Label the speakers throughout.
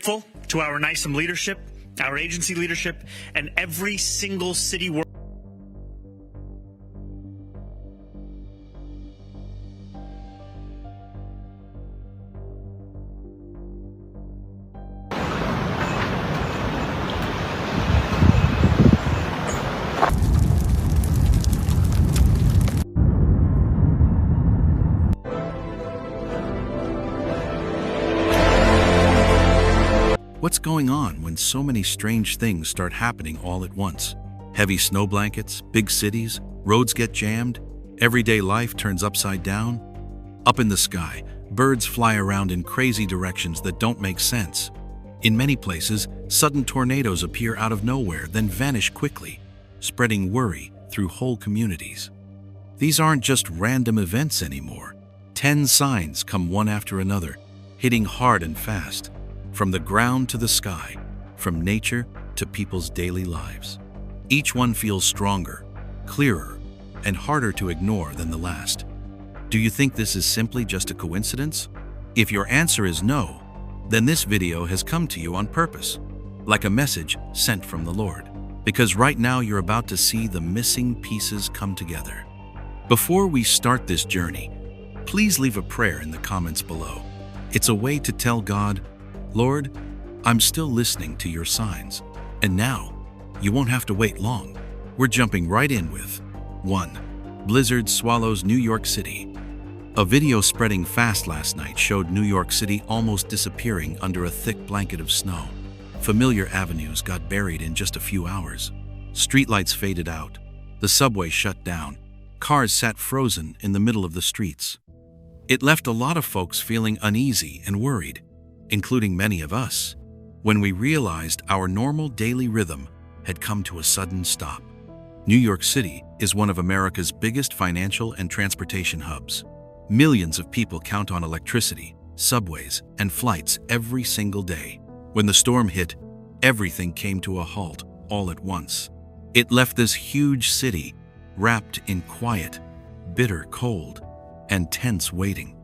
Speaker 1: grateful to our NISM leadership, our agency leadership, and every single city worker.
Speaker 2: What's going on when so many strange things start happening all at once? Heavy snow blankets, big cities, roads get jammed, everyday life turns upside down. Up in the sky, birds fly around in crazy directions that don't make sense. In many places, sudden tornadoes appear out of nowhere, then vanish quickly, spreading worry through whole communities. These aren't just random events anymore. 10 signs come one after another, hitting hard and fast. From the ground to the sky, from nature to people's daily lives. Each one feels stronger, clearer, and harder to ignore than the last. Do you think this is simply just a coincidence? If your answer is no, then this video has come to you on purpose, like a message sent from the Lord. Because right now you're about to see the missing pieces come together. Before we start this journey, please leave a prayer in the comments below. It's a way to tell God, Lord, I'm still listening to your signs. And now, you won't have to wait long. We're jumping right in with 1. Blizzard swallows New York City. A video spreading fast last night showed New York City almost disappearing under a thick blanket of snow. Familiar avenues got buried in just a few hours. Streetlights faded out. The subway shut down. Cars sat frozen in the middle of the streets. It left a lot of folks feeling uneasy and worried, including many of us, when we realized our normal daily rhythm had come to a sudden stop. New York City is one of America's biggest financial and transportation hubs. Millions of people count on electricity, subways, and flights every single day. When the storm hit, everything came to a halt all at once. It left this huge city wrapped in quiet, bitter cold, and tense waiting.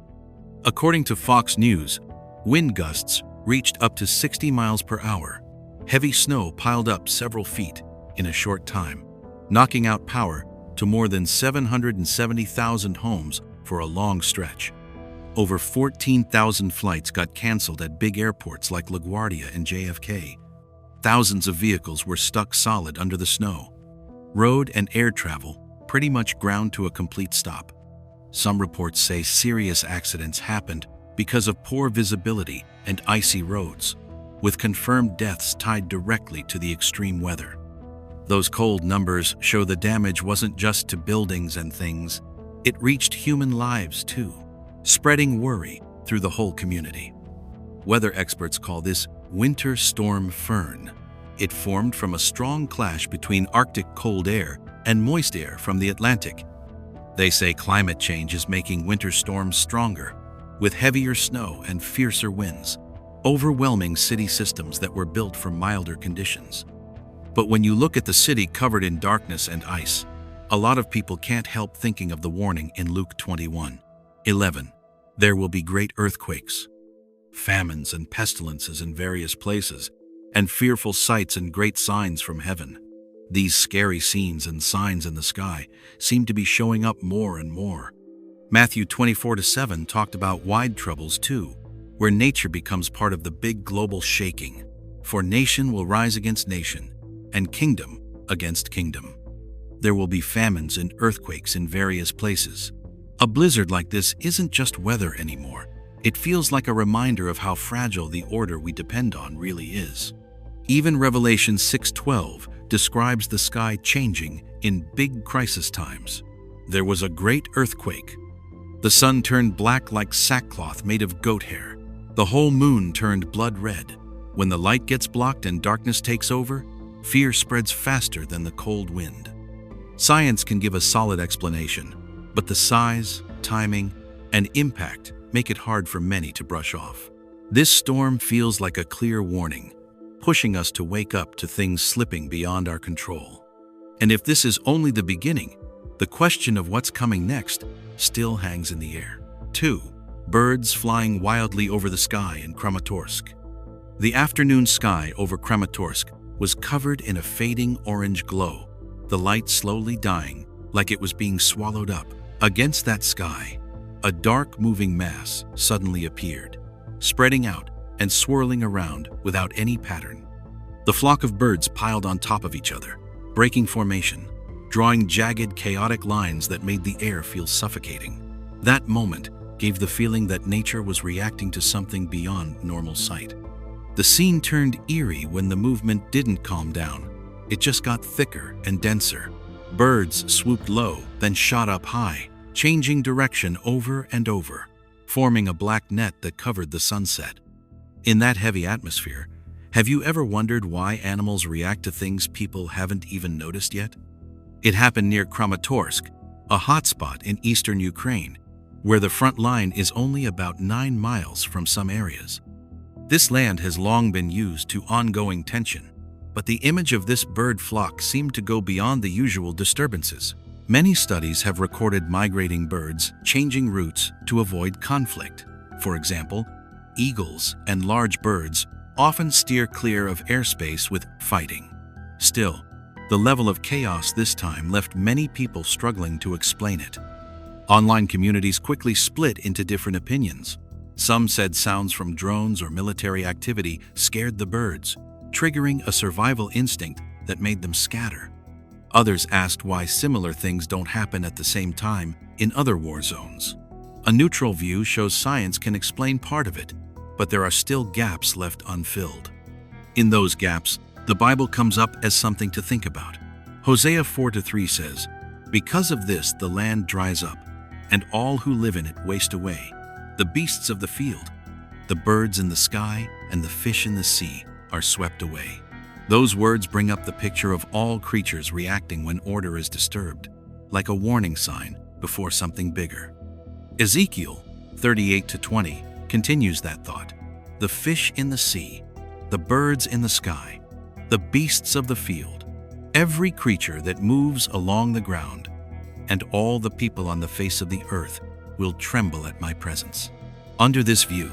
Speaker 2: According to Fox News, wind gusts reached up to 60 miles per hour. Heavy snow piled up several feet in a short time, knocking out power to more than 770,000 homes for a long stretch. Over 14,000 flights got canceled at big airports like LaGuardia and JFK. Thousands of vehicles were stuck solid under the snow. Road and air travel pretty much ground to a complete stop. Some reports say serious accidents happened because of poor visibility and icy roads, with confirmed deaths tied directly to the extreme weather. Those cold numbers show the damage wasn't just to buildings and things, it reached human lives too, spreading worry through the whole community. Weather experts call this Winter Storm Fern. It formed from a strong clash between Arctic cold air and moist air from the Atlantic. They say climate change is making winter storms stronger, with heavier snow and fiercer winds, overwhelming city systems that were built for milder conditions. But when you look at the city covered in darkness and ice, a lot of people can't help thinking of the warning in Luke 21:11. There will be great earthquakes, famines and pestilences in various places, and fearful sights and great signs from heaven. These scary scenes and signs in the sky seem to be showing up more and more. Matthew 24:7 talked about wide troubles too, where nature becomes part of the big global shaking. For nation will rise against nation, and kingdom against kingdom. There will be famines and earthquakes in various places. A blizzard like this isn't just weather anymore. It feels like a reminder of how fragile the order we depend on really is. Even Revelation 6:12 describes the sky changing in big crisis times. There was a great earthquake. The sun turned black like sackcloth made of goat hair. The whole moon turned blood red. When the light gets blocked and darkness takes over, fear spreads faster than the cold wind. Science can give a solid explanation, but the size, timing, and impact make it hard for many to brush off. This storm feels like a clear warning, pushing us to wake up to things slipping beyond our control. And if this is only the beginning, the question of what's coming next still hangs in the air. 2. Birds flying wildly over the sky in Kramatorsk. The afternoon sky over Kramatorsk was covered in a fading orange glow, the light slowly dying like it was being swallowed up. Against that sky, a dark moving mass suddenly appeared, spreading out and swirling around without any pattern. The flock of birds piled on top of each other, breaking formation, drawing jagged, chaotic lines that made the air feel suffocating. That moment gave the feeling that nature was reacting to something beyond normal sight. The scene turned eerie when the movement didn't calm down. It just got thicker and denser. Birds swooped low, then shot up high, changing direction over and over, forming a black net that covered the sunset. In that heavy atmosphere, have you ever wondered why animals react to things people haven't even noticed yet? It happened near Kramatorsk, a hotspot in eastern Ukraine, where the front line is only about 9 miles from some areas. This land has long been used to ongoing tension, but the image of this bird flock seemed to go beyond the usual disturbances. Many studies have recorded migrating birds changing routes to avoid conflict. For example, eagles and large birds often steer clear of airspace with fighting. Still, the level of chaos this time left many people struggling to explain it. Online communities quickly split into different opinions. Some said sounds from drones or military activity scared the birds, triggering a survival instinct that made them scatter. Others asked why similar things don't happen at the same time in other war zones. A neutral view shows science can explain part of it, but there are still gaps left unfilled. In those gaps, the Bible comes up as something to think about. Hosea 4:3 says, "Because of this the land dries up, and all who live in it waste away. The beasts of the field, the birds in the sky, and the fish in the sea are swept away." Those words bring up the picture of all creatures reacting when order is disturbed, like a warning sign before something bigger. Ezekiel 38-20 continues that thought. The fish in the sea, the birds in the sky, the beasts of the field, every creature that moves along the ground, and all the people on the face of the earth will tremble at my presence. Under this view,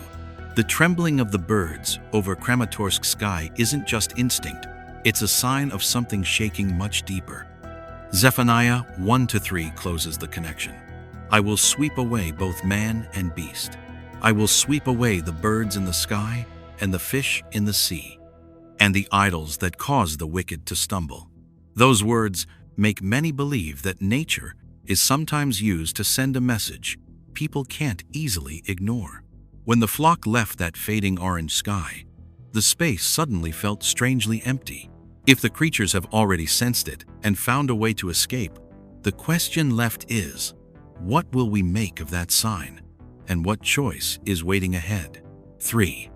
Speaker 2: the trembling of the birds over Kramatorsk sky isn't just instinct, it's a sign of something shaking much deeper. Zephaniah 1-3 closes the connection. I will sweep away both man and beast. I will sweep away the birds in the sky and the fish in the sea, and the idols that cause the wicked to stumble. Those words make many believe that nature is sometimes used to send a message people can't easily ignore. When the flock left that fading orange sky, the space suddenly felt strangely empty. If the creatures have already sensed it and found a way to escape, the question left is, what will we make of that sign? And what choice is waiting ahead? 3.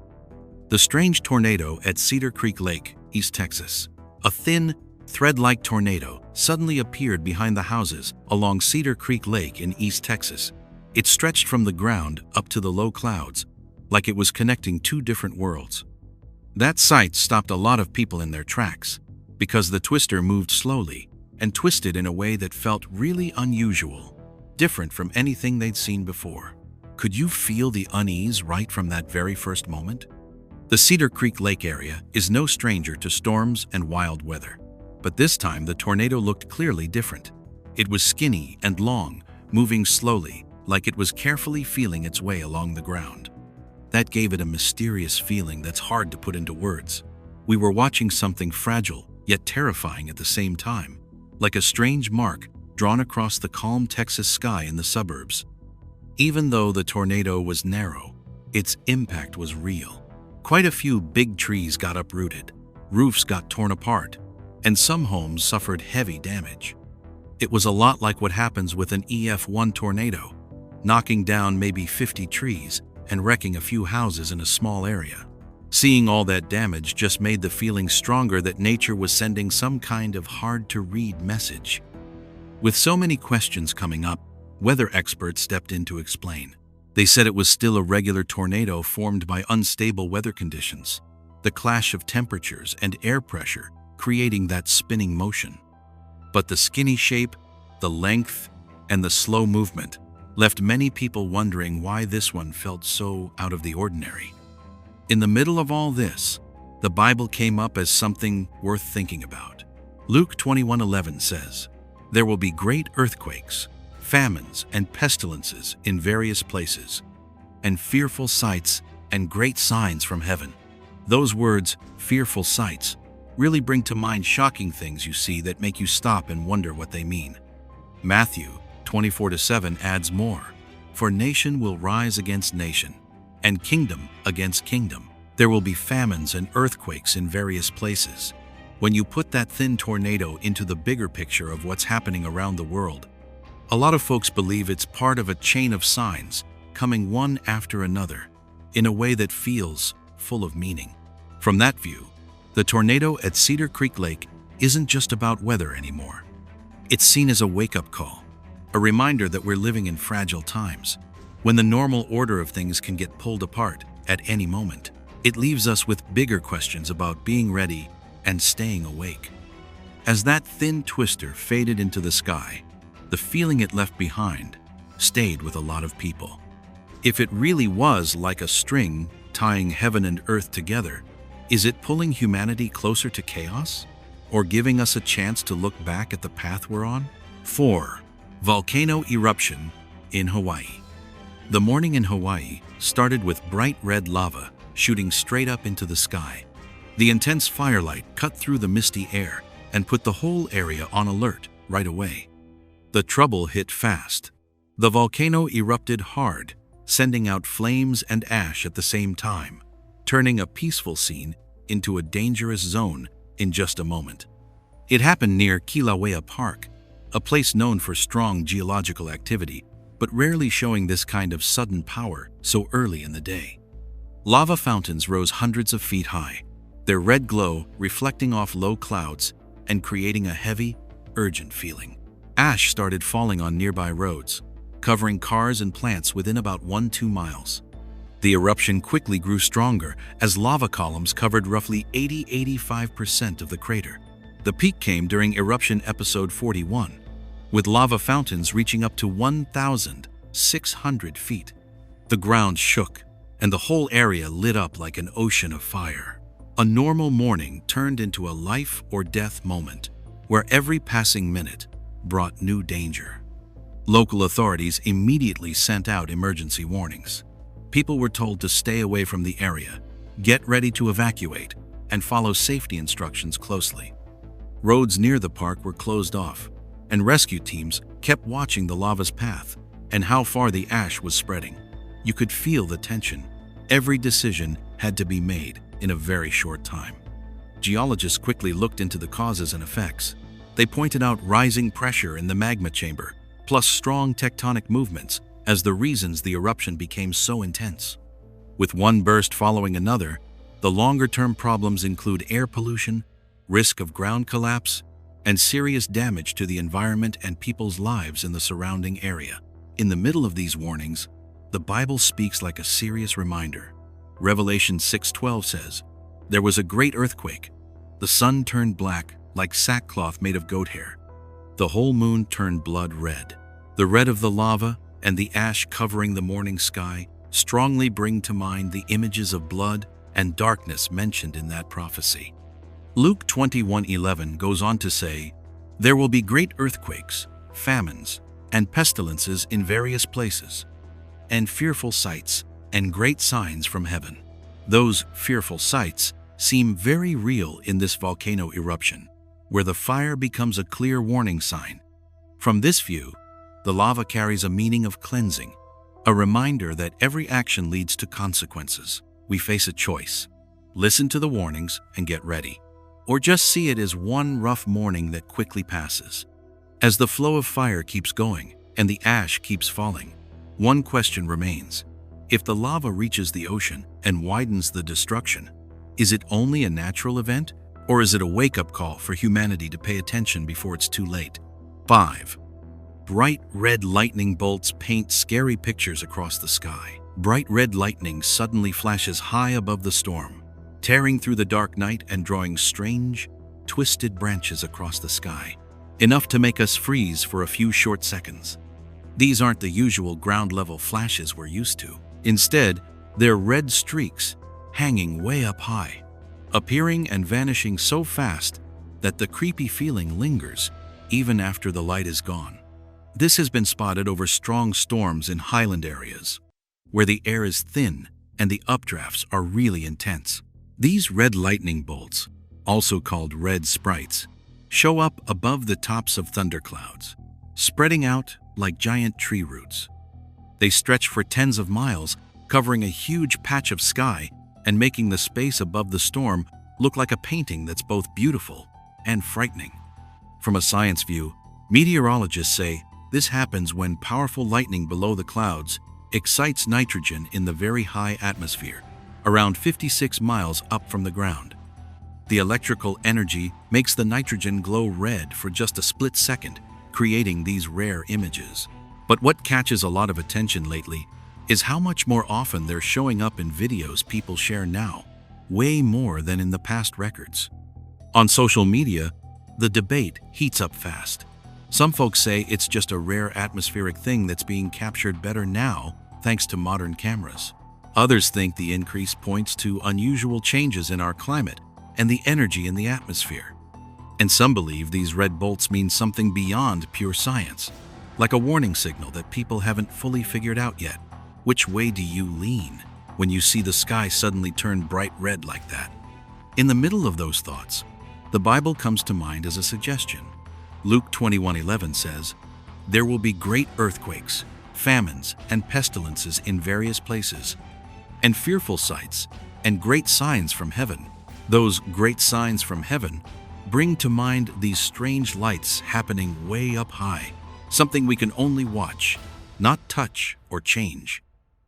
Speaker 2: The strange tornado at Cedar Creek Lake, East Texas. A thin, thread-like tornado suddenly appeared behind the houses along Cedar Creek Lake in East Texas. It stretched from the ground up to the low clouds, like it was connecting two different worlds. That sight stopped a lot of people in their tracks, because the twister moved slowly and twisted in a way that felt really unusual, different from anything they'd seen before. Could you feel the unease right from that very first moment? The Cedar Creek Lake area is no stranger to storms and wild weather, but this time the tornado looked clearly different. It was skinny and long, moving slowly, like it was carefully feeling its way along the ground. That gave it a mysterious feeling that's hard to put into words. We were watching something fragile, yet terrifying at the same time, like a strange mark drawn across the calm Texas sky in the suburbs. Even though the tornado was narrow, its impact was real. Quite a few big trees got uprooted, roofs got torn apart, and some homes suffered heavy damage. It was a lot like what happens with an EF1 tornado, knocking down maybe 50 trees and wrecking a few houses in a small area. Seeing all that damage just made the feeling stronger that nature was sending some kind of hard-to-read message. With so many questions coming up, weather experts stepped in to explain. They said it was still a regular tornado formed by unstable weather conditions, the clash of temperatures and air pressure creating that spinning motion. But the skinny shape, the length, and the slow movement left many people wondering why this one felt so out of the ordinary. In the middle of all this, the Bible came up as something worth thinking about. Luke 21:11 says, "There will be great earthquakes, famines, and pestilences in various places, and fearful sights and great signs from heaven." Those words, fearful sights, really bring to mind shocking things you see that make you stop and wonder what they mean. Matthew 24:7 adds more, "For nation will rise against nation, and kingdom against kingdom. There will be famines and earthquakes in various places." When you put that thin tornado into the bigger picture of what's happening around the world, a lot of folks believe it's part of a chain of signs coming one after another in a way that feels full of meaning. From that view, the tornado at Cedar Creek Lake isn't just about weather anymore. It's seen as a wake-up call, a reminder that we're living in fragile times, when the normal order of things can get pulled apart at any moment. It leaves us with bigger questions about being ready and staying awake. As that thin twister faded into the sky, the feeling it left behind stayed with a lot of people. If it really was like a string tying heaven and earth together, is it pulling humanity closer to chaos? Or giving us a chance to look back at the path we're on? 4. Volcano eruption in Hawaii. The morning in Hawaii started with bright red lava shooting straight up into the sky. The intense firelight cut through the misty air and put the whole area on alert right away. The trouble hit fast. The volcano erupted hard, sending out flames and ash at the same time, turning a peaceful scene into a dangerous zone in just a moment. It happened near Kilauea Park, a place known for strong geological activity, but rarely showing this kind of sudden power so early in the day. Lava fountains rose hundreds of feet high, their red glow reflecting off low clouds and creating a heavy, urgent feeling. Ash started falling on nearby roads, covering cars and plants within about 1-2 miles. The eruption quickly grew stronger as lava columns covered roughly 80–85% of the crater. The peak came during eruption episode 41, with lava fountains reaching up to 1,600 feet. The ground shook, and the whole area lit up like an ocean of fire. A normal morning turned into a life-or-death moment, where every passing minute brought new danger. Local authorities immediately sent out emergency warnings. People were told to stay away from the area, get ready to evacuate, and follow safety instructions closely. Roads near the park were closed off, and rescue teams kept watching the lava's path and how far the ash was spreading. You could feel the tension. Every decision had to be made in a very short time. Geologists quickly looked into the causes and effects. They pointed out rising pressure in the magma chamber, plus strong tectonic movements as the reasons the eruption became so intense. With one burst following another, the longer-term problems include air pollution, risk of ground collapse, and serious damage to the environment and people's lives in the surrounding area. In the middle of these warnings, the Bible speaks like a serious reminder. Revelation 6:12 says, "There was a great earthquake. The sun turned black like sackcloth made of goat hair. The whole moon turned blood red." The red of the lava and the ash covering the morning sky strongly bring to mind the images of blood and darkness mentioned in that prophecy. Luke 21:11 goes on to say, "There will be great earthquakes, famines, and pestilences in various places, and fearful sights and great signs from heaven." Those fearful sights seem very real in this volcano eruption, where the fire becomes a clear warning sign. From this view, the lava carries a meaning of cleansing, a reminder that every action leads to consequences. We face a choice: listen to the warnings and get ready, or just see it as one rough morning that quickly passes. As the flow of fire keeps going and the ash keeps falling, one question remains. If the lava reaches the ocean and widens the destruction, is it only a natural event, or is it a wake-up call for humanity to pay attention before it's too late? 5. Bright red lightning bolts paint scary pictures across the sky. Bright red lightning suddenly flashes high above the storm, tearing through the dark night and drawing strange, twisted branches across the sky, enough to make us freeze for a few short seconds. These aren't the usual ground-level flashes we're used to. Instead, they're red streaks, hanging way up high, appearing and vanishing so fast that the creepy feeling lingers even after the light is gone. This has been spotted over strong storms in highland areas, where the air is thin and the updrafts are really intense. These red lightning bolts, also called red sprites, show up above the tops of thunderclouds, spreading out like giant tree roots. They stretch for tens of miles, covering a huge patch of sky and making the space above the storm look like a painting that's both beautiful and frightening. From a science view, meteorologists say this happens when powerful lightning below the clouds excites nitrogen in the very high atmosphere, around 56 miles up from the ground. The electrical energy makes the nitrogen glow red for just a split second, creating these rare images. But what catches a lot of attention lately is how much more often they're showing up in videos people share now, way more than in the past records. On social media, the debate heats up fast. Some folks say it's just a rare atmospheric thing that's being captured better now thanks to modern cameras. Others think the increase points to unusual changes in our climate and the energy in the atmosphere. And some believe these red bolts mean something beyond pure science, like a warning signal that people haven't fully figured out yet. Which way do you lean when you see the sky suddenly turn bright red like that? In the middle of those thoughts, the Bible comes to mind as a suggestion. Luke 21:11 says, "There will be great earthquakes, famines, and pestilences in various places, and fearful sights, and great signs from heaven." Those great signs from heaven bring to mind these strange lights happening way up high, something we can only watch, not touch or change.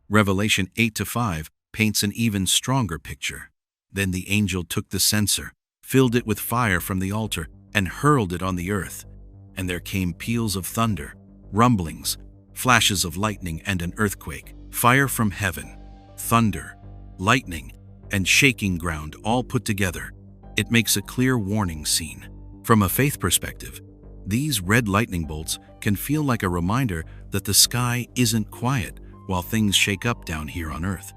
Speaker 2: Revelation 8-5 paints an even stronger picture. Then the angel took the censer, filled it with fire from the altar, and hurled it on the earth. And there came peals of thunder, rumblings, flashes of lightning, and an earthquake. Fire from heaven, thunder, lightning, and shaking ground all put together. It makes a clear warning scene. From a faith perspective, these red lightning bolts can feel like a reminder that the sky isn't quiet while things shake up down here on earth.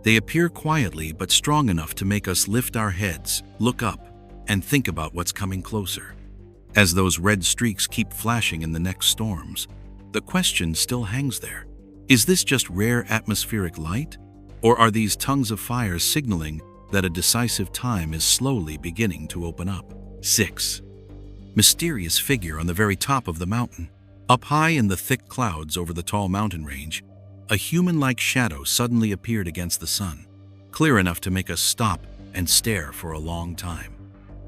Speaker 2: They appear quietly but strong enough to make us lift our heads, look up, and think about what's coming closer. As those red streaks keep flashing in the next storms, the question still hangs there. Is this just rare atmospheric light? Or are these tongues of fire signaling that a decisive time is slowly beginning to open up? 6. Mysterious figure on the very top of the mountain. Up high in the thick clouds over the tall mountain range, a human-like shadow suddenly appeared against the sun, clear enough to make us stop and stare for a long time.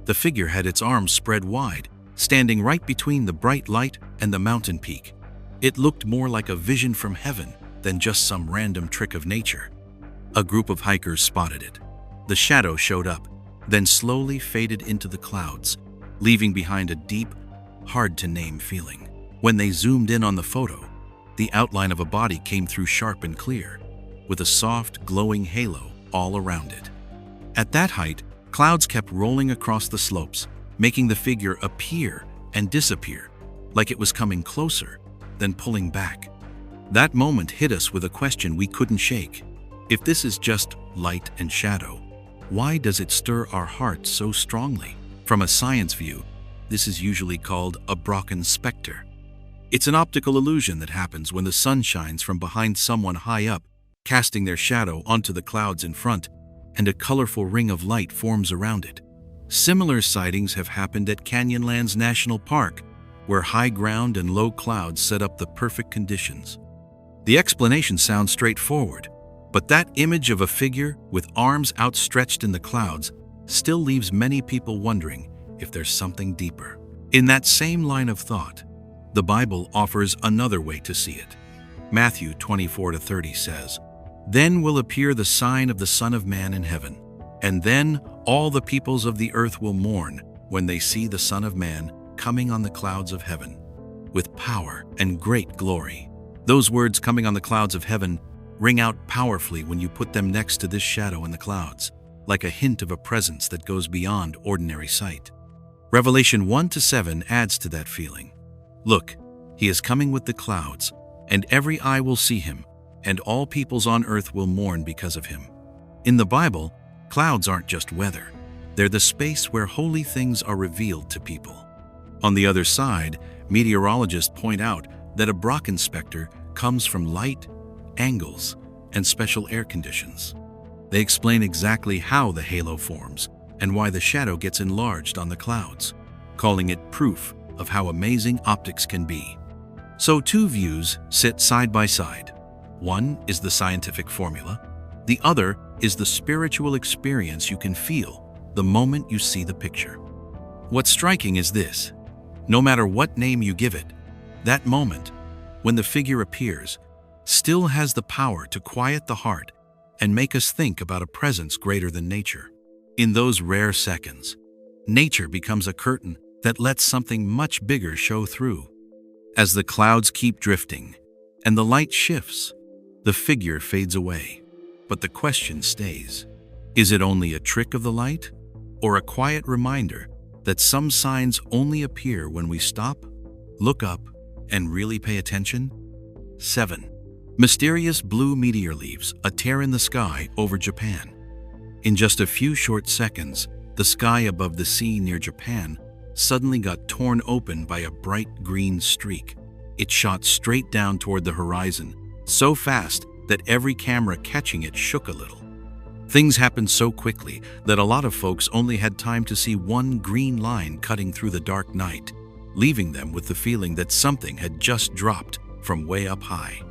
Speaker 2: The figure had its arms spread wide, standing right between the bright light and the mountain peak. It looked more like a vision from heaven than just some random trick of nature. A group of hikers spotted it. The shadow showed up, then slowly faded into the clouds, leaving behind a deep, hard-to-name feeling. When they zoomed in on the photo, the outline of a body came through sharp and clear, with a soft, glowing halo all around it. At that height, clouds kept rolling across the slopes, making the figure appear and disappear, like it was coming closer, then pulling back. That moment hit us with a question we couldn't shake. If this is just light and shadow, why does it stir our hearts so strongly? From a science view, this is usually called a Brocken specter. It's an optical illusion that happens when the sun shines from behind someone high up, casting their shadow onto the clouds in front, and a colorful ring of light forms around it. Similar sightings have happened at Canyonlands National Park, where high ground and low clouds set up the perfect conditions. The explanation sounds straightforward, but that image of a figure with arms outstretched in the clouds still leaves many people wondering if there's something deeper. In that same line of thought, the Bible offers another way to see it. Matthew 24-30 says, "Then will appear the sign of the Son of Man in heaven, and then all the peoples of the earth will mourn when they see the Son of Man coming on the clouds of heaven, with power and great glory." Those words, "coming on the clouds of heaven," ring out powerfully when you put them next to this shadow in the clouds, like a hint of a presence that goes beyond ordinary sight. Revelation 1-7 adds to that feeling. "Look, he is coming with the clouds, and every eye will see him, and all peoples on earth will mourn because of him." In the Bible, clouds aren't just weather. They're the space where holy things are revealed to people. On the other side, meteorologists point out that a Brockenspector comes from light, angles, and special air conditions. They explain exactly how the halo forms and why the shadow gets enlarged on the clouds, calling it proof of how amazing optics can be. So two views sit side by side. One is the scientific formula. The other is the spiritual experience you can feel the moment you see the picture. What's striking is this: no matter what name you give it, that moment, when the figure appears, still has the power to quiet the heart and make us think about a presence greater than nature. In those rare seconds, nature becomes a curtain that lets something much bigger show through. As the clouds keep drifting and the light shifts, the figure fades away. But the question stays: is it only a trick of the light, or a quiet reminder that some signs only appear when we stop, look up, and really pay attention? 7. Mysterious blue meteor leaves a tear in the sky over Japan. In just a few short seconds, the sky above the sea near Japan suddenly got torn open by a bright green streak. It shot straight down toward the horizon, so fast that every camera catching it shook a little. Things happened so quickly that a lot of folks only had time to see one green line cutting through the dark night, leaving them with the feeling that something had just dropped from way up high.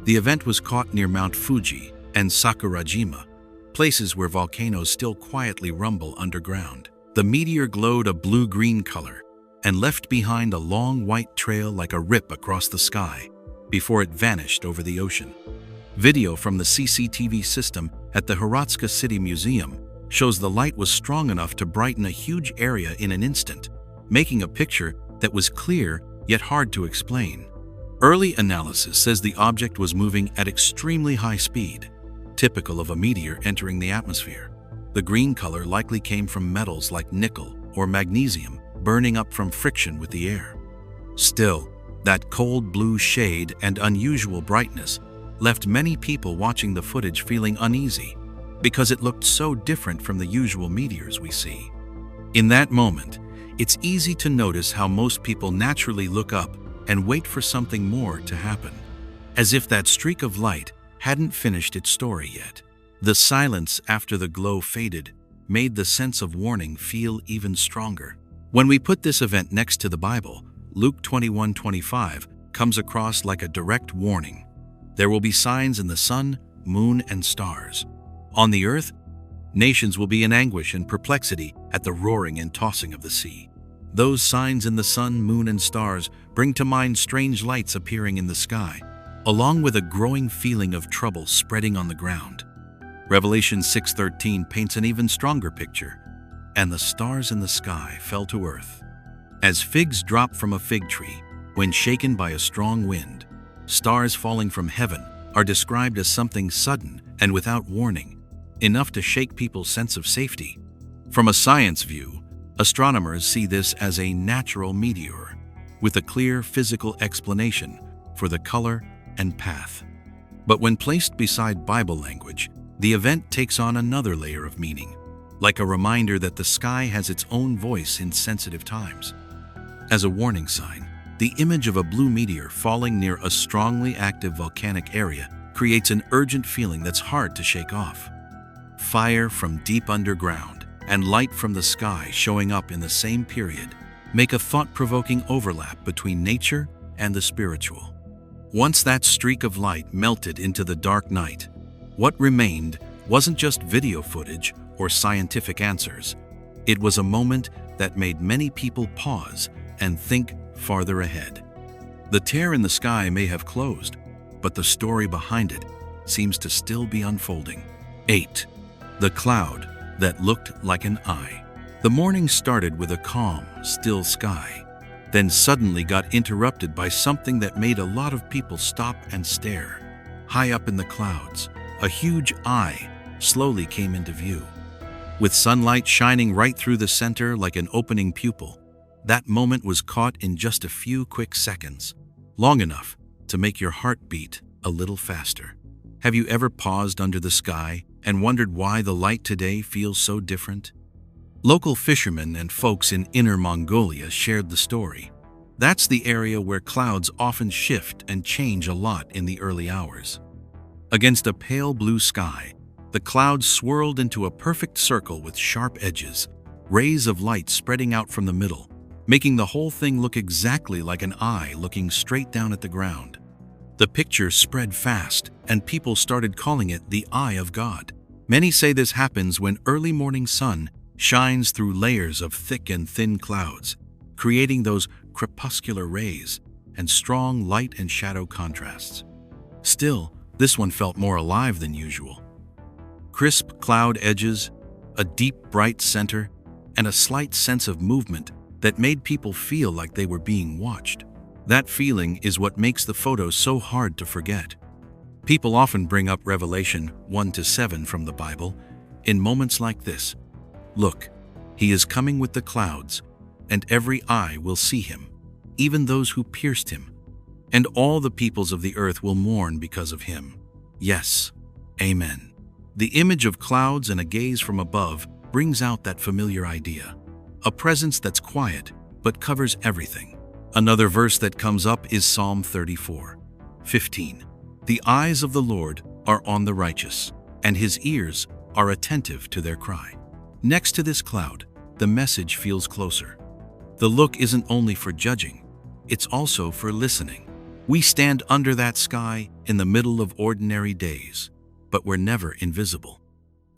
Speaker 2: The event was caught near Mount Fuji and Sakurajima, places where volcanoes still quietly rumble underground. The meteor glowed a blue-green color and left behind a long white trail like a rip across the sky before it vanished over the ocean. Video from the CCTV system at the Hiratsuka City Museum shows the light was strong enough to brighten a huge area in an instant, making a picture that was clear yet hard to explain. Early analysis says the object was moving at extremely high speed, typical of a meteor entering the atmosphere. The green color likely came from metals like nickel or magnesium burning up from friction with the air. Still, that cold blue shade and unusual brightness left many people watching the footage feeling uneasy because it looked so different from the usual meteors we see. In that moment, it's easy to notice how most people naturally look up and wait for something more to happen, as if that streak of light hadn't finished its story yet. The silence after the glow faded made the sense of warning feel even stronger. When we put this event next to the Bible, Luke 21:25 comes across like a direct warning. There will be signs in the sun, moon, and stars. On the earth, nations will be in anguish and perplexity at the roaring and tossing of the sea. Those signs in the sun, moon, and stars bring to mind strange lights appearing in the sky, along with a growing feeling of trouble spreading on the ground. Revelation 6:13 paints an even stronger picture. And the stars in the sky fell to earth. As figs drop from a fig tree when shaken by a strong wind, stars falling from heaven are described as something sudden and without warning, enough to shake people's sense of safety. From a science view, astronomers see this as a natural meteor, with a clear physical explanation for the color and path. But when placed beside Bible language, the event takes on another layer of meaning, like a reminder that the sky has its own voice in sensitive times. As a warning sign, the image of a blue meteor falling near a strongly active volcanic area creates an urgent feeling that's hard to shake off. Fire from deep underground and light from the sky showing up in the same period make a thought-provoking overlap between nature and the spiritual. Once that streak of light melted into the dark night, what remained wasn't just video footage or scientific answers. It was a moment that made many people pause and think farther ahead. The tear in the sky may have closed, but the story behind it seems to still be unfolding. 8. The cloud that looked like an eye. The morning started with a calm, still sky, then suddenly got interrupted by something that made a lot of people stop and stare. High up in the clouds, a huge eye slowly came into view. With sunlight shining right through the center like an opening pupil, that moment was caught in just a few quick seconds, long enough to make your heart beat a little faster. Have you ever paused under the sky and wondered why the light today feels so different? Local fishermen and folks in Inner Mongolia shared the story. That's the area where clouds often shift and change a lot in the early hours. Against a pale blue sky, the clouds swirled into a perfect circle with sharp edges, rays of light spreading out from the middle, making the whole thing look exactly like an eye looking straight down at the ground. The picture spread fast, and people started calling it the Eye of God. Many say this happens when early morning sun shines through layers of thick and thin clouds, creating those crepuscular rays and strong light and shadow contrasts. Still, this one felt more alive than usual. Crisp cloud edges, a deep bright center, and a slight sense of movement that made people feel like they were being watched. That feeling is what makes the photo so hard to forget. People often bring up Revelation 1-7 from the Bible in moments like this. Look, he is coming with the clouds, and every eye will see him, even those who pierced him, and all the peoples of the earth will mourn because of him. Yes, amen. The image of clouds and a gaze from above brings out that familiar idea. A presence that's quiet, but covers everything. Another verse that comes up is Psalm 34:15. The eyes of the Lord are on the righteous, and his ears are attentive to their cry. Next to this cloud, the message feels closer. The look isn't only for judging, it's also for listening. We stand under that sky in the middle of ordinary days, but we're never invisible.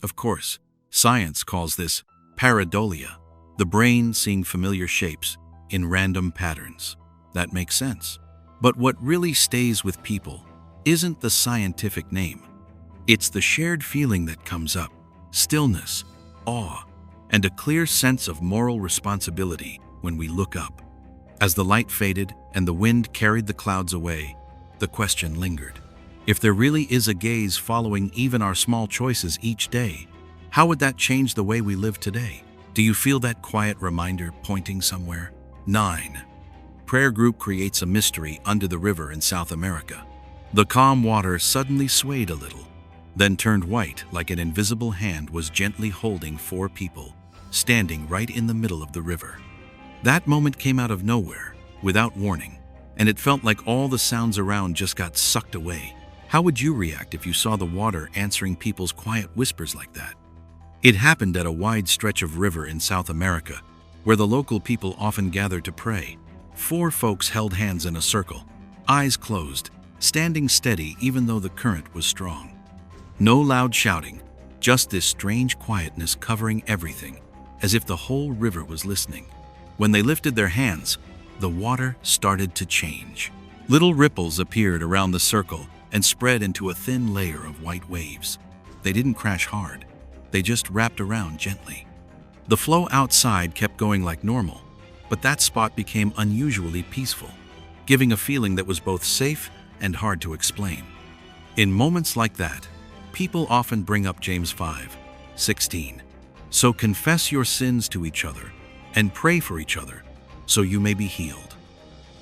Speaker 2: Of course, science calls this pareidolia, the brain seeing familiar shapes in random patterns. That makes sense. But what really stays with people isn't the scientific name. It's the shared feeling that comes up: stillness, awe, and a clear sense of moral responsibility when we look up. As the light faded and the wind carried the clouds away, the question lingered. If there really is a gaze following even our small choices each day, how would that change the way we live today? Do you feel that quiet reminder pointing somewhere? 9. Prayer group creates a mystery under the river in South America. The calm water suddenly swayed a little, then turned white like an invisible hand was gently holding 4 people, standing right in the middle of the river. That moment came out of nowhere, without warning, and it felt like all the sounds around just got sucked away. How would you react if you saw the water answering people's quiet whispers like that? It happened at a wide stretch of river in South America, where the local people often gathered to pray. 4 folks held hands in a circle, eyes closed, standing steady even though the current was strong. No loud shouting, just this strange quietness covering everything, as if the whole river was listening. When they lifted their hands, the water started to change. Little ripples appeared around the circle and spread into a thin layer of white waves. They didn't crash hard, they just wrapped around gently. The flow outside kept going like normal, but that spot became unusually peaceful, giving a feeling that was both safe and hard to explain. In moments like that, people often bring up James 5:16. So confess your sins to each other and pray for each other so you may be healed.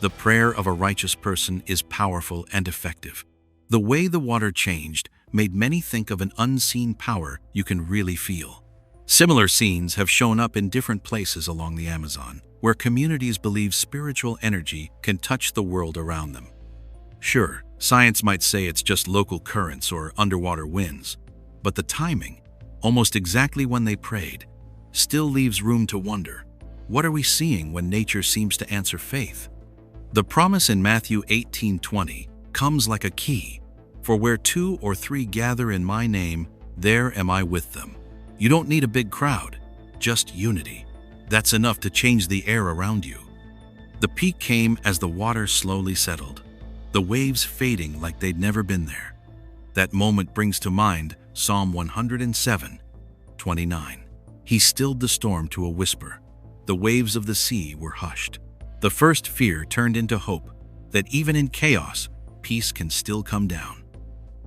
Speaker 2: The prayer of a righteous person is powerful and effective. The way the water changed made many think of an unseen power you can really feel. Similar scenes have shown up in different places along the Amazon, where communities believe spiritual energy can touch the world around them. Sure, science might say it's just local currents or underwater winds, but the timing, almost exactly when they prayed, still leaves room to wonder. What are we seeing when nature seems to answer faith? The promise in Matthew 18:20 comes like a key. For where 2 or 3 gather in my name, there am I with them. You don't need a big crowd, just unity. That's enough to change the air around you. The peak came as the water slowly settled, the waves fading like they'd never been there. That moment brings to mind Psalm 107:29. He stilled the storm to a whisper. The waves of the sea were hushed. The first fear turned into hope that even in chaos, peace can still come down.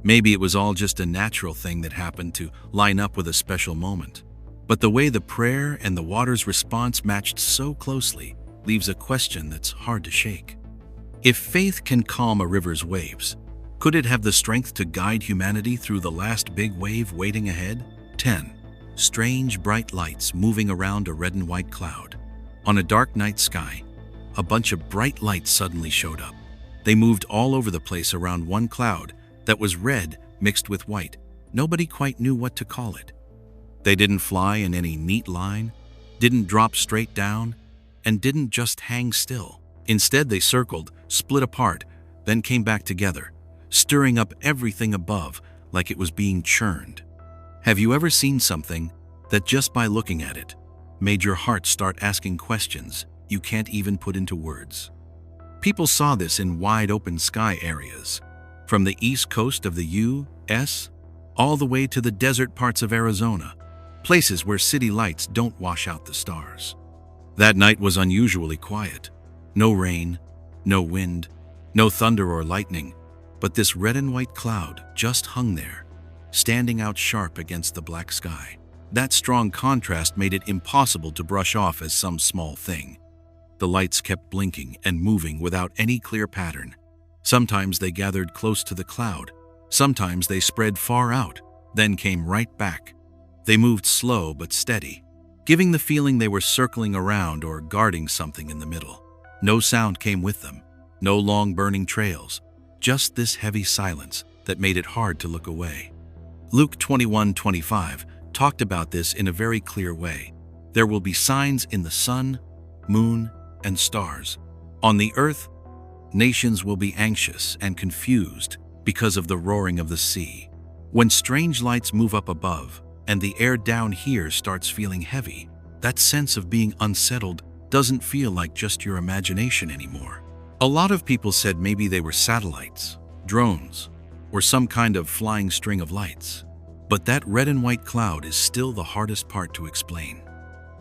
Speaker 2: Maybe it was all just a natural thing that happened to line up with a special moment. But the way the prayer and the water's response matched so closely leaves a question that's hard to shake. If faith can calm a river's waves, Could it have the strength to guide humanity through the last big wave waiting ahead? 10. Strange bright lights moving around a red and white cloud. On a dark night sky, a bunch of bright lights suddenly showed up. They moved all over the place around one cloud that was red mixed with white. Nobody quite knew what to call it. They didn't fly in any neat line, didn't drop straight down, and didn't just hang still. Instead, they circled, split apart, then came back together, stirring up everything above like it was being churned. Have you ever seen something that just by looking at it made your heart start asking questions you can't even put into words? People saw this in wide open sky areas, from the east coast of the U.S. all the way to the desert parts of Arizona, places where city lights don't wash out the stars. That night was unusually quiet. No rain, no wind, no thunder or lightning, but this red and white cloud just hung there, standing out sharp against the black sky. That strong contrast made it impossible to brush off as some small thing. The lights kept blinking and moving without any clear pattern. Sometimes they gathered close to the cloud, sometimes they spread far out, then came right back. They moved slow but steady, giving the feeling they were circling around or guarding something in the middle. No sound came with them, no long burning trails, just this heavy silence that made it hard to look away. Luke 21:25 talked about this in a very clear way. There will be signs in the sun, moon, and stars. On the earth, nations will be anxious and confused because of the roaring of the sea. When strange lights move up above and the air down here starts feeling heavy, that sense of being unsettled doesn't feel like just your imagination anymore. A lot of people said maybe they were satellites, drones, or some kind of flying string of lights. But that red and white cloud is still the hardest part to explain.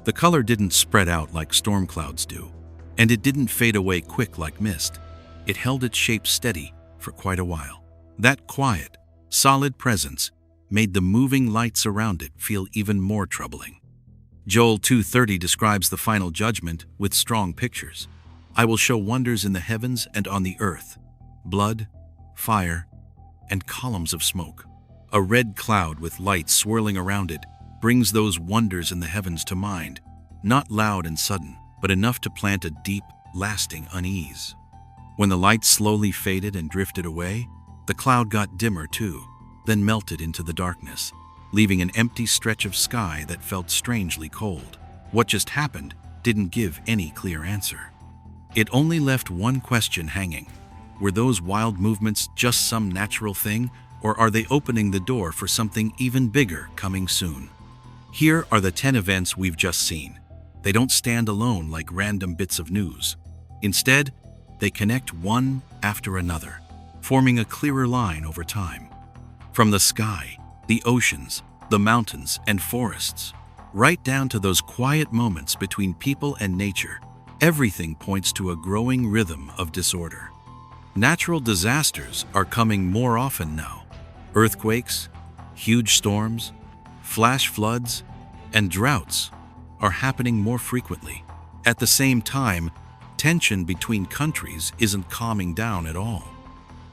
Speaker 2: The color didn't spread out like storm clouds do, and it didn't fade away quick like mist. It held its shape steady for quite a while. That quiet, solid presence made the moving lights around it feel even more troubling. Joel 2:30 describes the final judgment with strong pictures. I will show wonders in the heavens and on the earth, blood, fire, and columns of smoke. A red cloud with lights swirling around it brings those wonders in the heavens to mind, not loud and sudden, but enough to plant a deep, lasting unease. When the lights slowly faded and drifted away, the cloud got dimmer too, then melted into the darkness, leaving an empty stretch of sky that felt strangely cold. What just happened didn't give any clear answer. It only left one question hanging. Were those wild movements just some natural thing, or are they opening the door for something even bigger coming soon? Here are the 10 events we've just seen. They don't stand alone like random bits of news. Instead, they connect one after another, forming a clearer line over time. From the sky, the oceans, the mountains, and forests, right down to those quiet moments between people and nature, everything points to a growing rhythm of disorder. Natural disasters are coming more often now. Earthquakes, huge storms, flash floods, and droughts are happening more frequently. At the same time, tension between countries isn't calming down at all.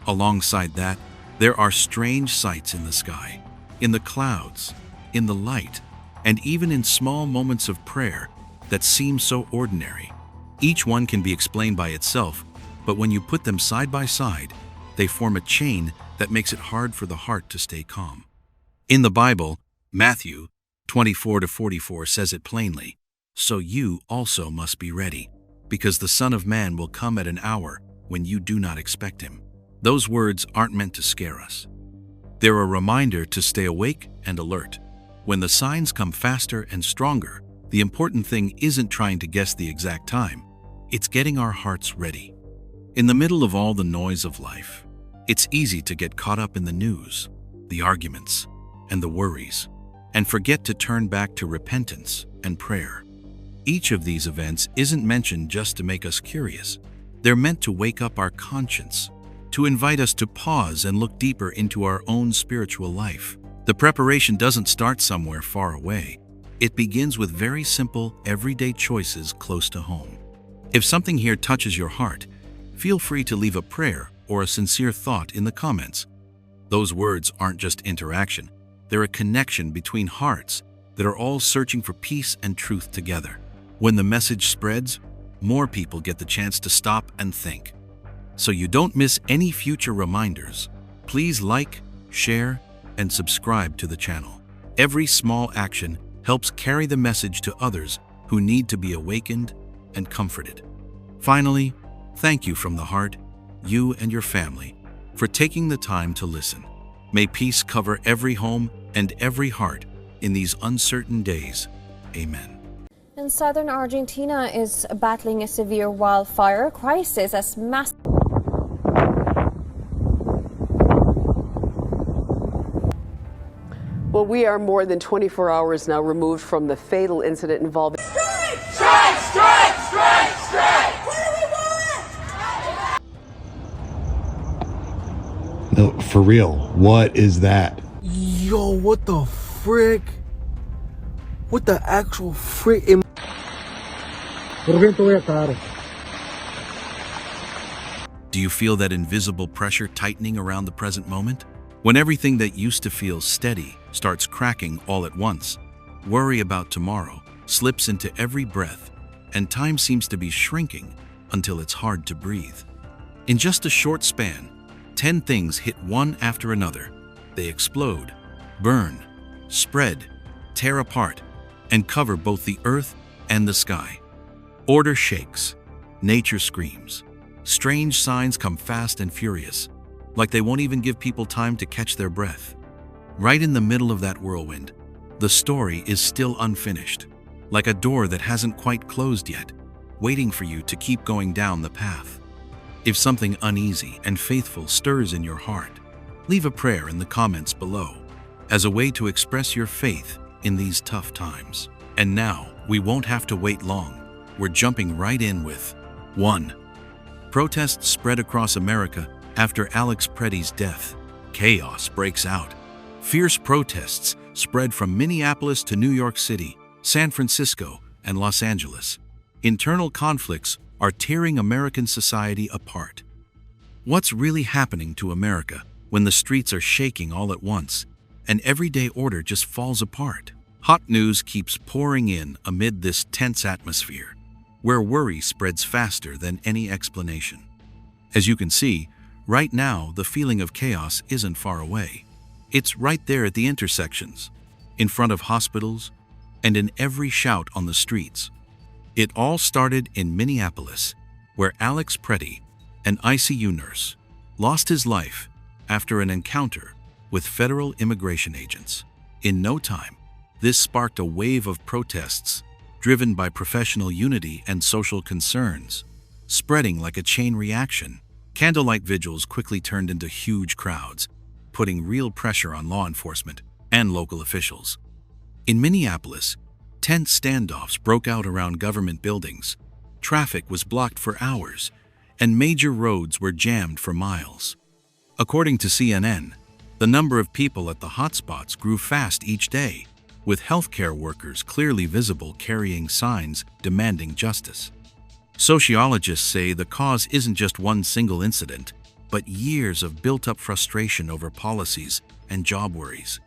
Speaker 2: Alongside that, there are strange sights in the sky, in the clouds, in the light, and even in small moments of prayer that seem so ordinary. Each one can be explained by itself, but when you put them side by side, they form a chain that makes it hard for the heart to stay calm. In the Bible, Matthew 24-44 says it plainly, "So you also must be ready, because the Son of Man will come at an hour when you do not expect him." Those words aren't meant to scare us. They're a reminder to stay awake and alert. When the signs come faster and stronger, the important thing isn't trying to guess the exact time. It's getting our hearts ready. In the middle of all the noise of life, it's easy to get caught up in the news, the arguments, and the worries, and forget to turn back to repentance and prayer. Each of these events isn't mentioned just to make us curious. They're meant to wake up our conscience, to invite us to pause and look deeper into our own spiritual life. The preparation doesn't start somewhere far away. It begins with very simple, everyday choices close to home. If something here touches your heart, feel free to leave a prayer or a sincere thought in the comments. Those words aren't just interaction. They're a connection between hearts that are all searching for peace and truth together. When the message spreads, more people get the chance to stop and think. So you don't miss any future reminders, please like, share, and subscribe to the channel. Every small action helps carry the message to others who need to be awakened and comforted. Finally, thank you from the heart, you and your family, for taking the time to listen. May peace cover every home and every heart in these uncertain days. Amen.
Speaker 3: And southern Argentina is battling a severe wildfire crisis as massive.
Speaker 4: Well, we are more than 24 hours now removed from the fatal incident involving...
Speaker 5: Strike! Strike! Strike! Strike! Strike! What do we want?
Speaker 6: No, for real, what is that?
Speaker 7: Yo, what the frick? What the actual frick?
Speaker 2: Do you feel that invisible pressure tightening around the present moment? When everything that used to feel steady starts cracking all at once, worry about tomorrow slips into every breath, and time seems to be shrinking until it's hard to breathe. In just a short span, 10 things hit one after another. They explode, burn, spread, tear apart, and cover both the earth and the sky. Order shakes, nature screams. Strange signs come fast and furious, like they won't even give people time to catch their breath. Right in the middle of that whirlwind, the story is still unfinished, like a door that hasn't quite closed yet, waiting for you to keep going down the path. If something uneasy and faithful stirs in your heart, leave a prayer in the comments below as a way to express your faith in these tough times. And now, we won't have to wait long. We're jumping right in with 1. Protests spread across America after Alex Pretty's death. Chaos breaks out. Fierce protests spread from Minneapolis to New York City, San Francisco, and Los Angeles. Internal conflicts are tearing American society apart. What's really happening to America when the streets are shaking all at once and everyday order just falls apart? Hot news keeps pouring in amid this tense atmosphere, where worry spreads faster than any explanation. As you can see, right now the feeling of chaos isn't far away. It's right there at the intersections, in front of hospitals, and in every shout on the streets. It all started in Minneapolis, where Alex Pretty, an ICU nurse, lost his life after an encounter with federal immigration agents. In no time, this sparked a wave of protests driven by professional unity and social concerns. Spreading like a chain reaction, candlelight vigils quickly turned into huge crowds, putting real pressure on law enforcement and local officials. In Minneapolis, tense standoffs broke out around government buildings. Traffic was blocked for hours, and major roads were jammed for miles. According to CNN, the number of people at the hotspots grew fast each day, with healthcare workers clearly visible carrying signs demanding justice. Sociologists say the cause isn't just one single incident, but years of built-up frustration over policies and job worries.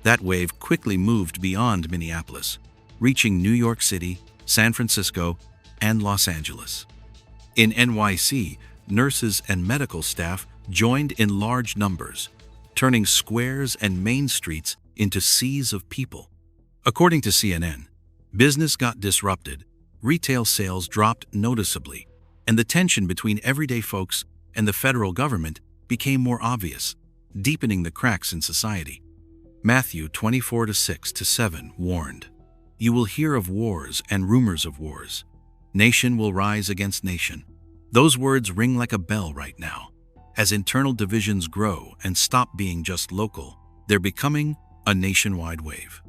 Speaker 2: That wave quickly moved beyond Minneapolis, reaching New York City, San Francisco, and Los Angeles. In NYC, nurses and medical staff joined in large numbers, turning squares and main streets into seas of people. According to CNN, business got disrupted, retail sales dropped noticeably, and the tension between everyday folks and the federal government became more obvious, deepening the cracks in society. Matthew 24:6-7 warned, "You will hear of wars and rumors of wars. Nation will rise against nation." Those words ring like a bell right now. As internal divisions grow and stop being just local, they're becoming a nationwide wave.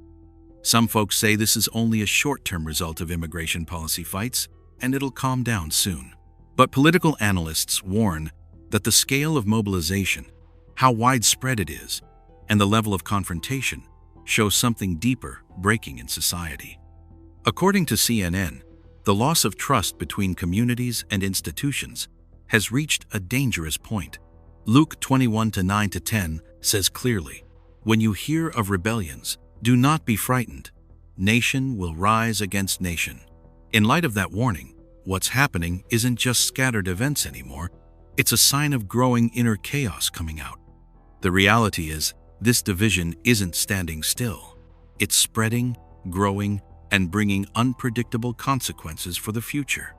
Speaker 2: Some folks say this is only a short-term result of immigration policy fights, and it'll calm down soon. But political analysts warn that the scale of mobilization, how widespread it is, and the level of confrontation show something deeper breaking in society. According to CNN, the loss of trust between communities and institutions has reached a dangerous point. Luke 21:9-10 says clearly, "When you hear of rebellions, do not be frightened. Nation will rise against nation." In light of that warning, what's happening isn't just scattered events anymore. It's a sign of growing inner chaos coming out. The reality is, this division isn't standing still. It's spreading, growing, and bringing unpredictable consequences for the future.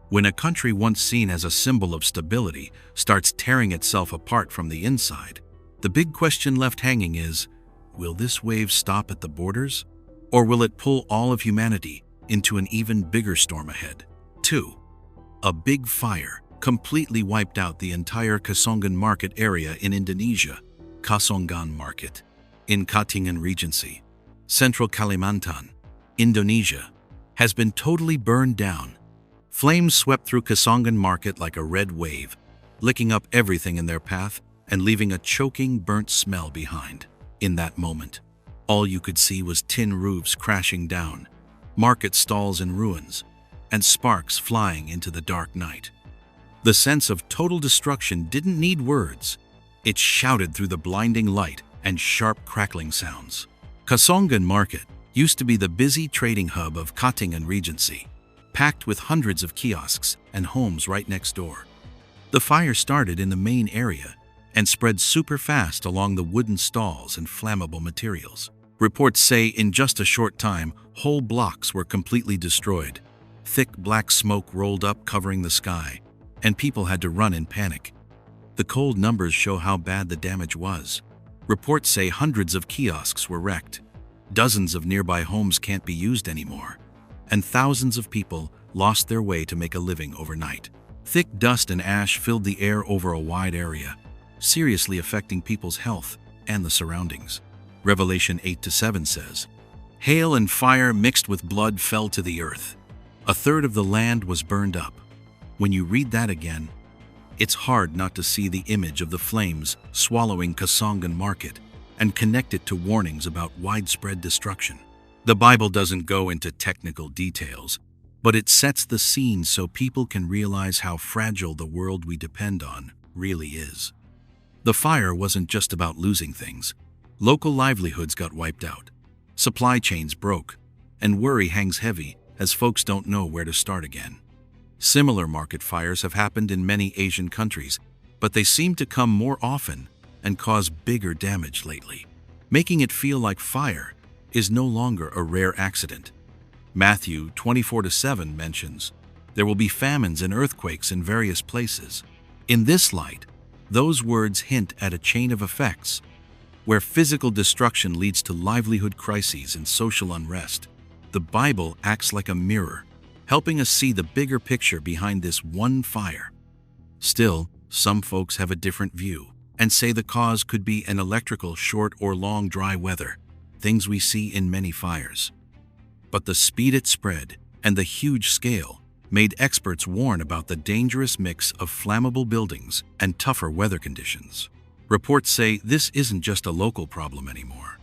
Speaker 2: When a country once seen as a symbol of stability starts tearing itself apart from the inside, the big question left hanging is, will this wave stop at the borders? Or will it pull all of humanity into an even bigger storm ahead? 2. A big fire completely wiped out the entire Kasongan market area in Indonesia. Kasongan Market, in Katingan Regency, Central Kalimantan, Indonesia, has been totally burned down. Flames swept through Kasongan Market like a red wave, licking up everything in their path and leaving a choking, burnt smell behind. In that moment, all you could see was tin roofs crashing down, market stalls in ruins, and sparks flying into the dark night. The sense of total destruction didn't need words. It shouted through the blinding light and sharp crackling sounds. Kasongan Market used to be the busy trading hub of Katingan Regency, packed with hundreds of kiosks and homes right next door. The fire started in the main area and spread super fast along the wooden stalls and flammable materials. Reports say in just a short time, whole blocks were completely destroyed. Thick black smoke rolled up covering the sky, and people had to run in panic. The cold numbers show how bad the damage was. Reports say hundreds of kiosks were wrecked. Dozens of nearby homes can't be used anymore, and thousands of people lost their way to make a living overnight. Thick dust and ash filled the air over a wide area, seriously affecting people's health and the surroundings. Revelation 8-7 says, "Hail and fire mixed with blood fell to the earth. A third of the land was burned up." When you read that again, it's hard not to see the image of the flames swallowing Kasongan Market and connect it to warnings about widespread destruction. The Bible doesn't go into technical details, but it sets the scene so people can realize how fragile the world we depend on really is. The fire wasn't just about losing things. Local livelihoods got wiped out, supply chains broke, and worry hangs heavy as folks don't know where to start again. Similar market fires have happened in many Asian countries, but they seem to come more often and cause bigger damage lately, making it feel like fire is no longer a rare accident. Matthew 24-7 mentions, "There will be famines and earthquakes in various places." In this light, those words hint at a chain of effects, where physical destruction leads to livelihood crises and social unrest. The Bible acts like a mirror, helping us see the bigger picture behind this one fire. Still, some folks have a different view and say the cause could be an electrical short or long dry weather, things we see in many fires. But the speed it spread and the huge scale made experts warn about the dangerous mix of flammable buildings and tougher weather conditions. Reports say this isn't just a local problem anymore.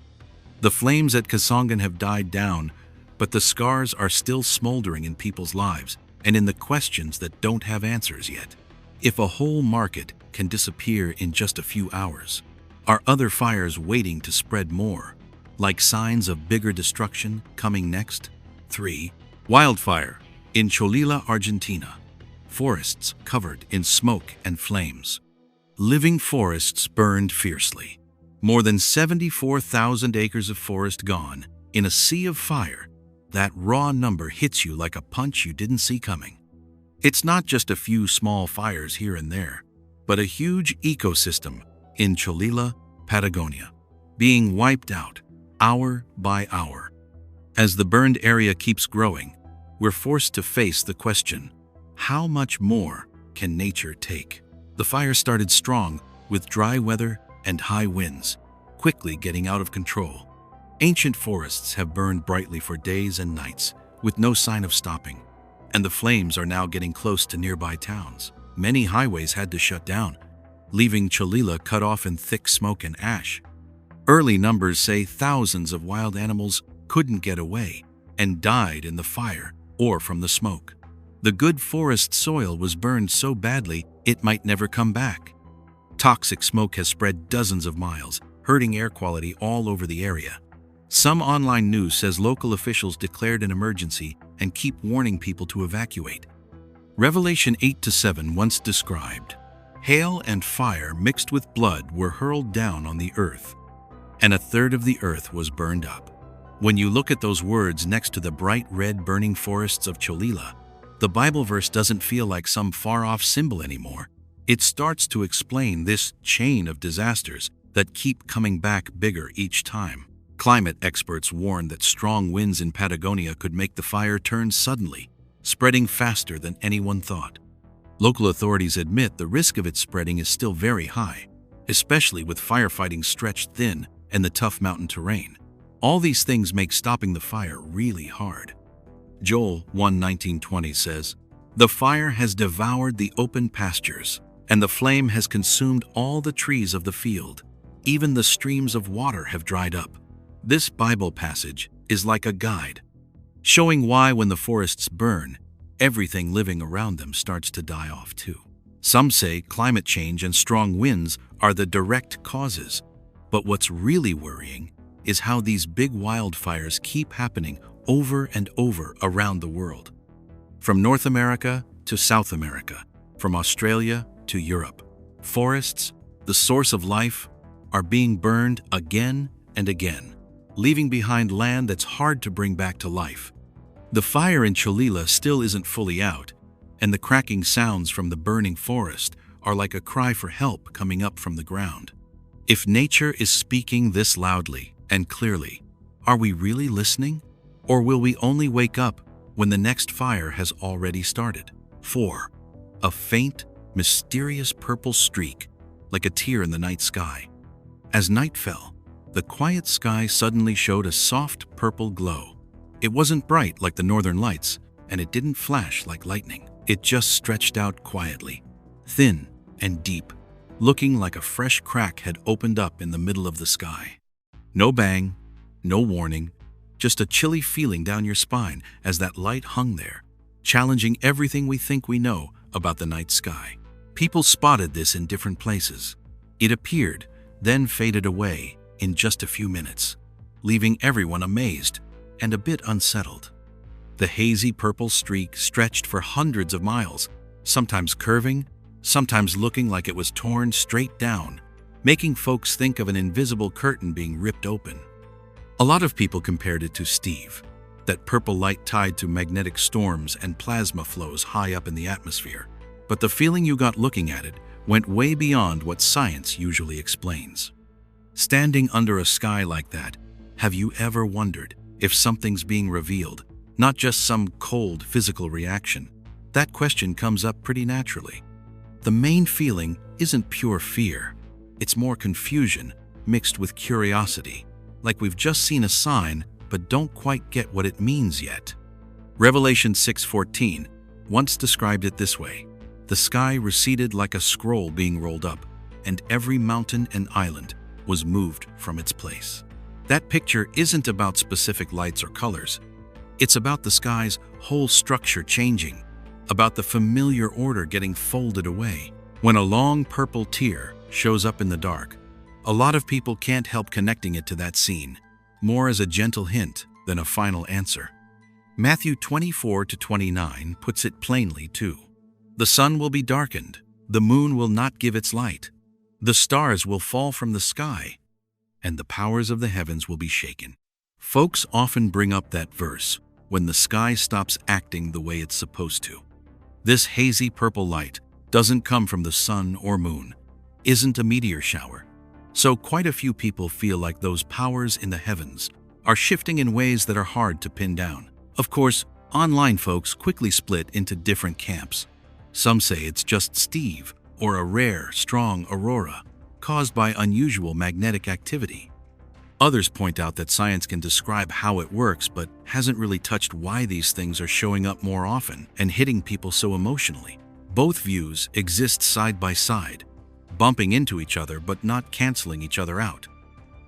Speaker 2: The flames at Kasongan have died down, but the scars are still smoldering in people's lives and in the questions that don't have answers yet. If a whole market can disappear in just a few hours, are other fires waiting to spread more, like signs of bigger destruction coming next? 3. Wildfire in Cholila, Argentina. Forests covered in smoke and flames. Living forests burned fiercely. More than 74,000 acres of forest gone in a sea of fire. That raw number hits you like a punch you didn't see coming. It's not just a few small fires here and there, but a huge ecosystem in Cholila, Patagonia, being wiped out hour by hour. As the burned area keeps growing, we're forced to face the question, how much more can nature take? The fire started strong with dry weather and high winds, quickly getting out of control. Ancient forests have burned brightly for days and nights, with no sign of stopping, and the flames are now getting close to nearby towns. Many highways had to shut down, leaving Cholila cut off in thick smoke and ash. Early numbers say thousands of wild animals couldn't get away and died in the fire or from the smoke. The good forest soil was burned so badly it might never come back. Toxic smoke has spread dozens of miles, hurting air quality all over the area. Some online news says local officials declared an emergency and keep warning people to evacuate. Revelation 8-7 once described, "Hail and fire mixed with blood were hurled down on the earth, and a third of the earth was burned up." When you look at those words next to the bright red burning forests of Cholula, the Bible verse doesn't feel like some far-off symbol anymore. It starts to explain this chain of disasters that keep coming back bigger each time. Climate experts warn that strong winds in Patagonia could make the fire turn suddenly, spreading faster than anyone thought. Local authorities admit the risk of it spreading is still very high, especially with firefighting stretched thin and the tough mountain terrain. All these things make stopping the fire really hard. Joel 1:19-20 says, "The fire has devoured the open pastures, and the flame has consumed all the trees of the field. Even the streams of water have dried up." This Bible passage is like a guide, showing why when the forests burn, everything living around them starts to die off too. Some say climate change and strong winds are the direct causes, but what's really worrying is how these big wildfires keep happening over and over around the world. From North America to South America, from Australia to Europe, forests, the source of life, are being burned again and again, leaving behind land that's hard to bring back to life. The fire in Cholula still isn't fully out, and the cracking sounds from the burning forest are like a cry for help coming up from the ground. If nature is speaking this loudly and clearly, are we really listening? Or will we only wake up when the next fire has already started? 4. A faint, mysterious purple streak, like a tear in the night sky. As night fell, the quiet sky suddenly showed a soft purple glow. It wasn't bright like the northern lights, and it didn't flash like lightning. It just stretched out quietly, thin and deep, looking like a fresh crack had opened up in the middle of the sky. No bang, no warning, just a chilly feeling down your spine as that light hung there, challenging everything we think we know about the night sky. People spotted this in different places. It appeared, then faded away in just a few minutes, leaving everyone amazed and a bit unsettled. The hazy purple streak stretched for hundreds of miles, sometimes curving, sometimes looking like it was torn straight down, making folks think of an invisible curtain being ripped open. A lot of people compared it to Steve, that purple light tied to magnetic storms and plasma flows high up in the atmosphere. But the feeling you got looking at it went way beyond what science usually explains. Standing under a sky like that, have you ever wondered if something's being revealed, not just some cold physical reaction? That question comes up pretty naturally. The main feeling isn't pure fear. It's more confusion mixed with curiosity, like we've just seen a sign but don't quite get what it means yet. Revelation 6:14 once described it this way: "The sky receded like a scroll being rolled up, and every mountain and island was moved from its place." That picture isn't about specific lights or colors. It's about the sky's whole structure changing, about the familiar order getting folded away. When a long purple tear shows up in the dark, a lot of people can't help connecting it to that scene, more as a gentle hint than a final answer. Matthew 24-29 puts it plainly too. "The sun will be darkened, the moon will not give its light, the stars will fall from the sky, and the powers of the heavens will be shaken." Folks often bring up that verse when the sky stops acting the way it's supposed to. This hazy purple light doesn't come from the sun or moon, isn't a meteor shower. So quite a few people feel like those powers in the heavens are shifting in ways that are hard to pin down. Of course, online folks quickly split into different camps. Some say it's just Steve or a rare, strong aurora caused by unusual magnetic activity. Others point out that science can describe how it works but hasn't really touched why these things are showing up more often and hitting people so emotionally. Both views exist side by side, bumping into each other but not canceling each other out.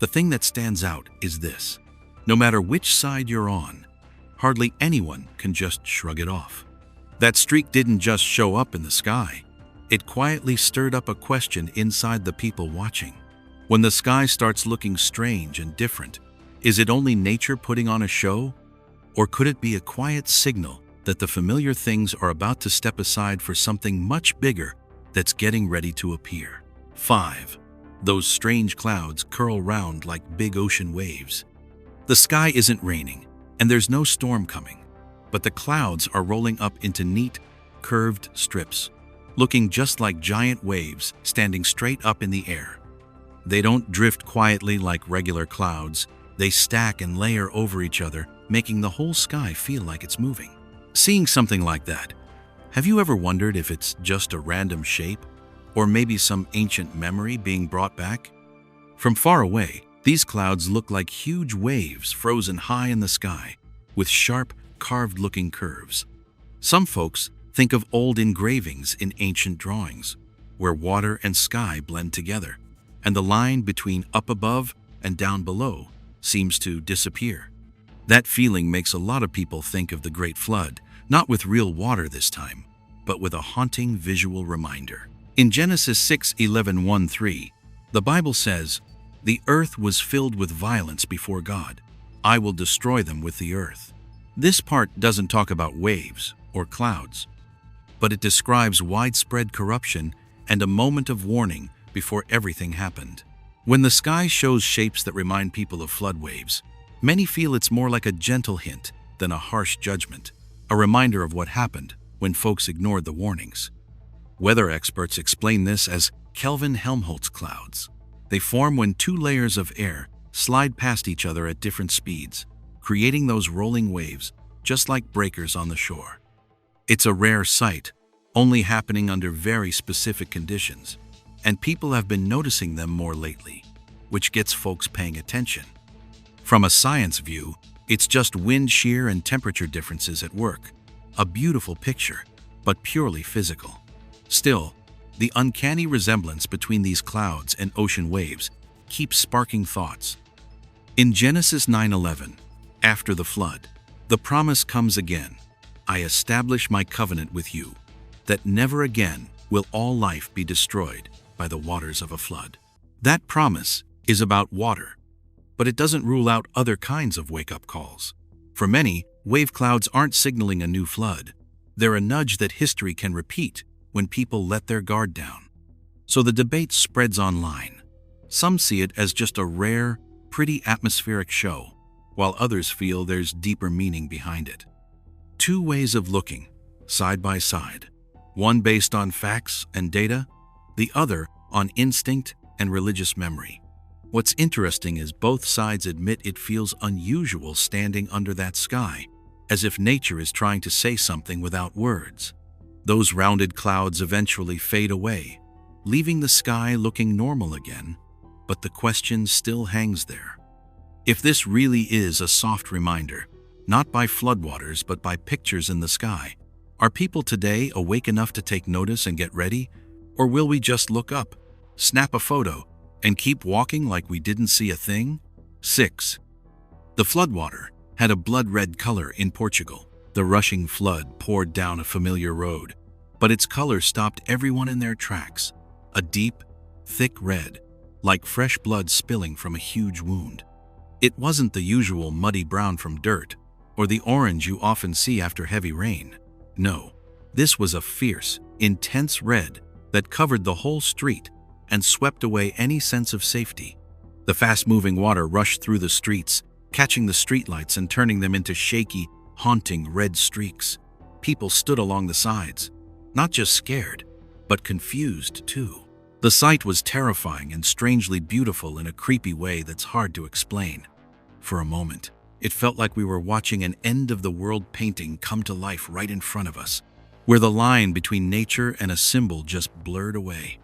Speaker 2: The thing that stands out is this: no matter which side you're on, hardly anyone can just shrug it off. That streak didn't just show up in the sky. It quietly stirred up a question inside the people watching. When the sky starts looking strange and different, is it only nature putting on a show? Or could it be a quiet signal that the familiar things are about to step aside for something much bigger that's getting ready to appear? 5. Those strange clouds curl round like big ocean waves. The sky isn't raining, and there's no storm coming, but the clouds are rolling up into neat, curved strips, looking just like giant waves standing straight up in the air. They don't drift quietly like regular clouds. They stack and layer over each other, making the whole sky feel like it's moving. Seeing something like that, have you ever wondered if it's just a random shape, or maybe some ancient memory being brought back? From far away, these clouds look like huge waves frozen high in the sky, with sharp, carved-looking curves. Some folks think of old engravings in ancient drawings, where water and sky blend together, and the line between up above and down below seems to disappear. That feeling makes a lot of people think of the Great Flood, not with real water this time, but with a haunting visual reminder. In Genesis 6:11-1-3, the Bible says, "The earth was filled with violence before God. I will destroy them with the earth." This part doesn't talk about waves or clouds, but it describes widespread corruption and a moment of warning before everything happened. When the sky shows shapes that remind people of flood waves, many feel it's more like a gentle hint than a harsh judgment, a reminder of what happened when folks ignored the warnings. Weather experts explain this as Kelvin-Helmholtz clouds. They form when two layers of air slide past each other at different speeds, creating those rolling waves, just like breakers on the shore. It's a rare sight, only happening under very specific conditions, and people have been noticing them more lately, which gets folks paying attention. From a science view, it's just wind shear and temperature differences at work. A beautiful picture, but purely physical. Still, the uncanny resemblance between these clouds and ocean waves keeps sparking thoughts. In Genesis 9:11, after the flood, the promise comes again. "I establish my covenant with you, that never again will all life be destroyed by the waters of a flood." That promise is about water, but it doesn't rule out other kinds of wake-up calls. For many, wave clouds aren't signaling a new flood. They're a nudge that history can repeat when people let their guard down. So the debate spreads online. Some see it as just a rare, pretty atmospheric show, while others feel there's deeper meaning behind it. Two ways of looking, side by side. One based on facts and data, the other on instinct and religious memory. What's interesting is both sides admit it feels unusual standing under that sky, as if nature is trying to say something without words. Those rounded clouds eventually fade away, leaving the sky looking normal again, but the question still hangs there. If this really is a soft reminder, not by floodwaters but by pictures in the sky, are people today awake enough to take notice and get ready? Or will we just look up, snap a photo, and keep walking like we didn't see a thing? 6. The floodwater had a blood-red color in Portugal. The rushing flood poured down a familiar road, but its color stopped everyone in their tracks. A deep, thick red, like fresh blood spilling from a huge wound. It wasn't the usual muddy brown from dirt, or the orange you often see after heavy rain. No, this was a fierce, intense red that covered the whole street and swept away any sense of safety. The fast-moving water rushed through the streets, catching the streetlights and turning them into shaky, haunting red streaks. People stood along the sides, not just scared, but confused too. The sight was terrifying and strangely beautiful in a creepy way that's hard to explain. For a moment, it felt like we were watching an end-of-the-world painting come to life right in front of us, where the line between nature and a symbol just blurred away.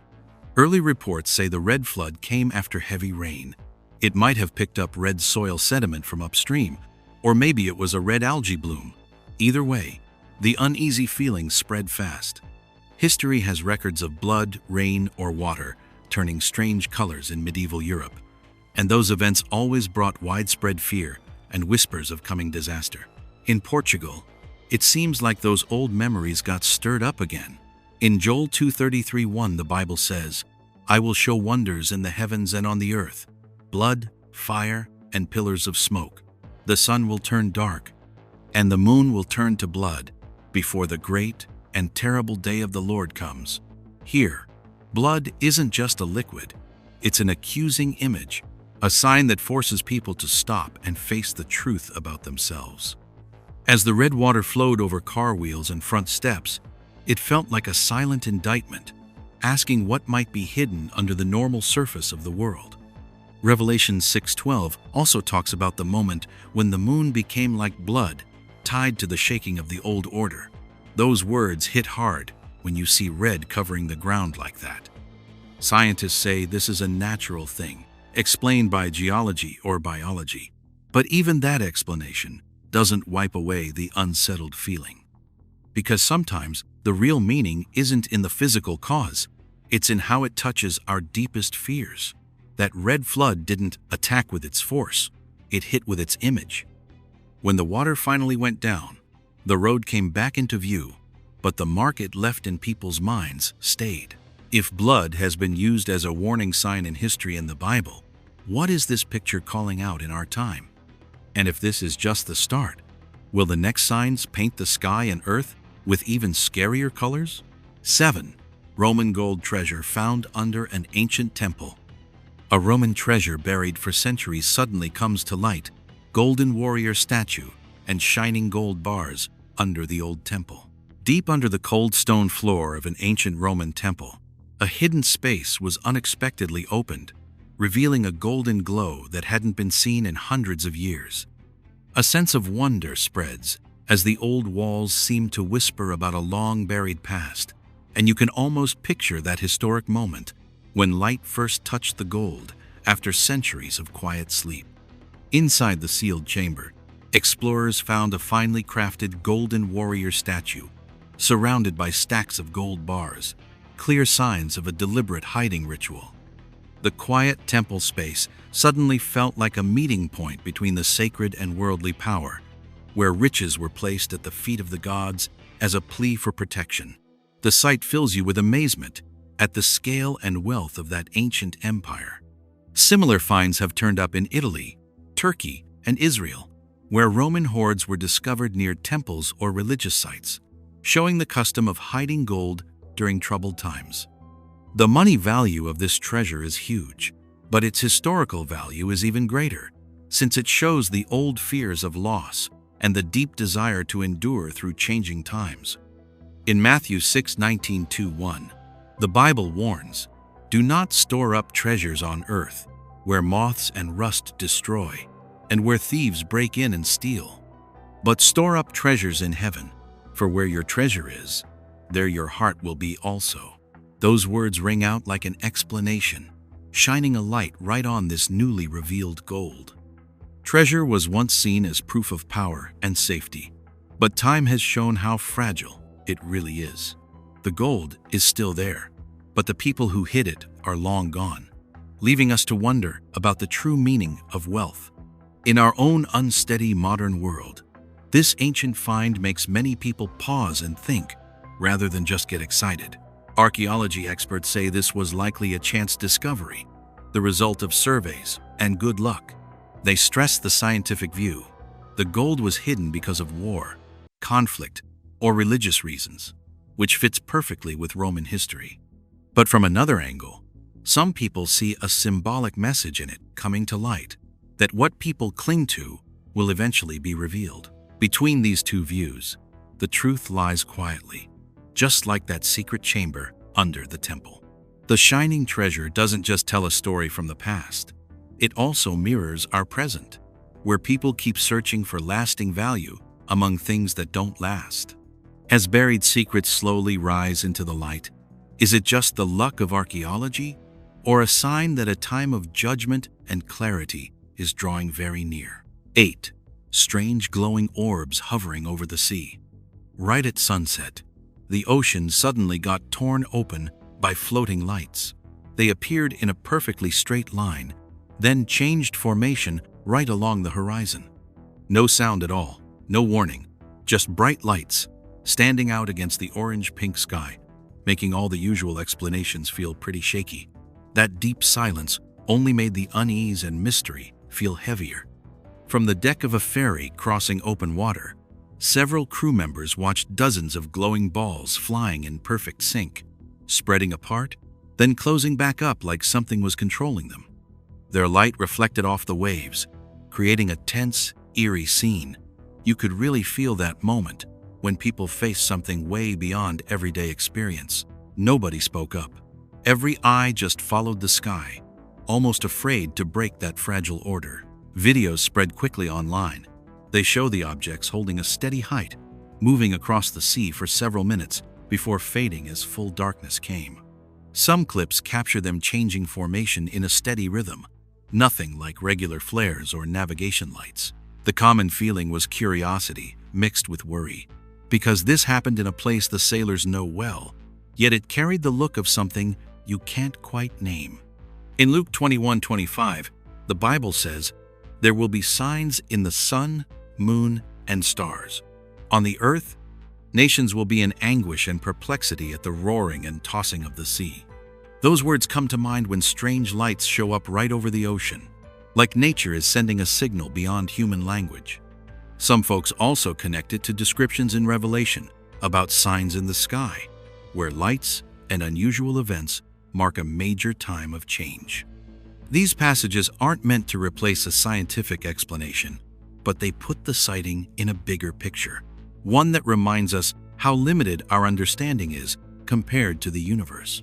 Speaker 2: Early reports say the red flood came after heavy rain. It might have picked up red soil sediment from upstream, or maybe it was a red algae bloom. Either way, the uneasy feeling spread fast. History has records of blood, rain, or water turning strange colors in medieval Europe, and those events always brought widespread fear and whispers of coming disaster. In Portugal, it seems like those old memories got stirred up again. In Joel 2:33-1, the Bible says, "I will show wonders in the heavens and on the earth, blood, fire, and pillars of smoke. The sun will turn dark, and the moon will turn to blood, before the great and terrible day of the Lord comes." Here, blood isn't just a liquid, it's an accusing image, a sign that forces people to stop and face the truth about themselves. As the red water flowed over car wheels and front steps, it felt like a silent indictment, asking what might be hidden under the normal surface of the world. Revelation 6:12 also talks about the moment when the moon became like blood, tied to the shaking of the old order. Those words hit hard when you see red covering the ground like that. Scientists say this is a natural thing, explained by geology or biology. But even that explanation doesn't wipe away the unsettled feeling. Because sometimes the real meaning isn't in the physical cause, it's in how it touches our deepest fears. That red flood didn't attack with its force, it hit with its image. When the water finally went down, the road came back into view, but the mark it left in people's minds stayed. If blood has been used as a warning sign in history and the Bible, what is this picture calling out in our time? And if this is just the start, will the next signs paint the sky and earth with even scarier colors? 7. Roman gold treasure found under an ancient temple. A Roman treasure buried for centuries suddenly comes to light, golden warrior statue and shining gold bars under the old temple. Deep under the cold stone floor of an ancient Roman temple, a hidden space was unexpectedly opened, revealing a golden glow that hadn't been seen in hundreds of years. A sense of wonder spreads as the old walls seem to whisper about a long-buried past, and you can almost picture that historic moment when light first touched the gold after centuries of quiet sleep. Inside the sealed chamber, explorers found a finely crafted golden warrior statue, surrounded by stacks of gold bars, clear signs of a deliberate hiding ritual. The quiet temple space suddenly felt like a meeting point between the sacred and worldly power, where riches were placed at the feet of the gods as a plea for protection. The sight fills you with amazement at the scale and wealth of that ancient empire. Similar finds have turned up in Italy, Turkey, and Israel, where Roman hoards were discovered near temples or religious sites, showing the custom of hiding gold during troubled times. The money value of this treasure is huge, but its historical value is even greater, since it shows the old fears of loss and the deep desire to endure through changing times. In Matthew 6:19-1, the Bible warns, "Do not store up treasures on earth, where moths and rust destroy, and where thieves break in and steal. But store up treasures in heaven, for where your treasure is, there your heart will be also." Those words ring out like an explanation, shining a light right on this newly revealed gold. Treasure was once seen as proof of power and safety, but time has shown how fragile it really is. The gold is still there, but the people who hid it are long gone, leaving us to wonder about the true meaning of wealth. In our own unsteady modern world, this ancient find makes many people pause and think, rather than just get excited. Archaeology experts say this was likely a chance discovery, the result of surveys and good luck. They stress the scientific view. The gold was hidden because of war, conflict, or religious reasons, which fits perfectly with Roman history. But from another angle, some people see a symbolic message in it coming to light, that what people cling to will eventually be revealed. Between these two views, the truth lies quietly, just like that secret chamber under the temple. The shining treasure doesn't just tell a story from the past, it also mirrors our present, where people keep searching for lasting value among things that don't last. As buried secrets slowly rise into the light, is it just the luck of archaeology, or a sign that a time of judgment and clarity is drawing very near? 8. Strange glowing orbs hovering over the sea. Right at sunset, the ocean suddenly got torn open by floating lights. They appeared in a perfectly straight line, then changed formation right along the horizon. No sound at all, no warning, just bright lights standing out against the orange-pink sky. making all the usual explanations feel pretty shaky. That deep silence only made the unease and mystery feel heavier. From the deck of a ferry crossing open water, several crew members watched dozens of glowing balls flying in perfect sync, spreading apart, then closing back up like something was controlling them. Their light reflected off the waves, creating a tense, eerie scene. You could really feel that moment when people face something way beyond everyday experience. Nobody spoke up. Every eye just followed the sky, almost afraid to break that fragile order. Videos spread quickly online. They show the objects holding a steady height, moving across the sea for several minutes before fading as full darkness came. Some clips capture them changing formation in a steady rhythm, nothing like regular flares or navigation lights. The common feeling was curiosity mixed with worry, because this happened in a place the sailors know well, yet it carried the look of something you can't quite name. In Luke 21:25, the Bible says, "There will be signs in the sun, moon, and stars. On the earth, nations will be in anguish and perplexity at the roaring and tossing of the sea." Those words come to mind when strange lights show up right over the ocean, like nature is sending a signal beyond human language. Some folks also connect it to descriptions in Revelation about signs in the sky, where lights and unusual events mark a major time of change. These passages aren't meant to replace a scientific explanation, but they put the sighting in a bigger picture, one that reminds us how limited our understanding is compared to the universe.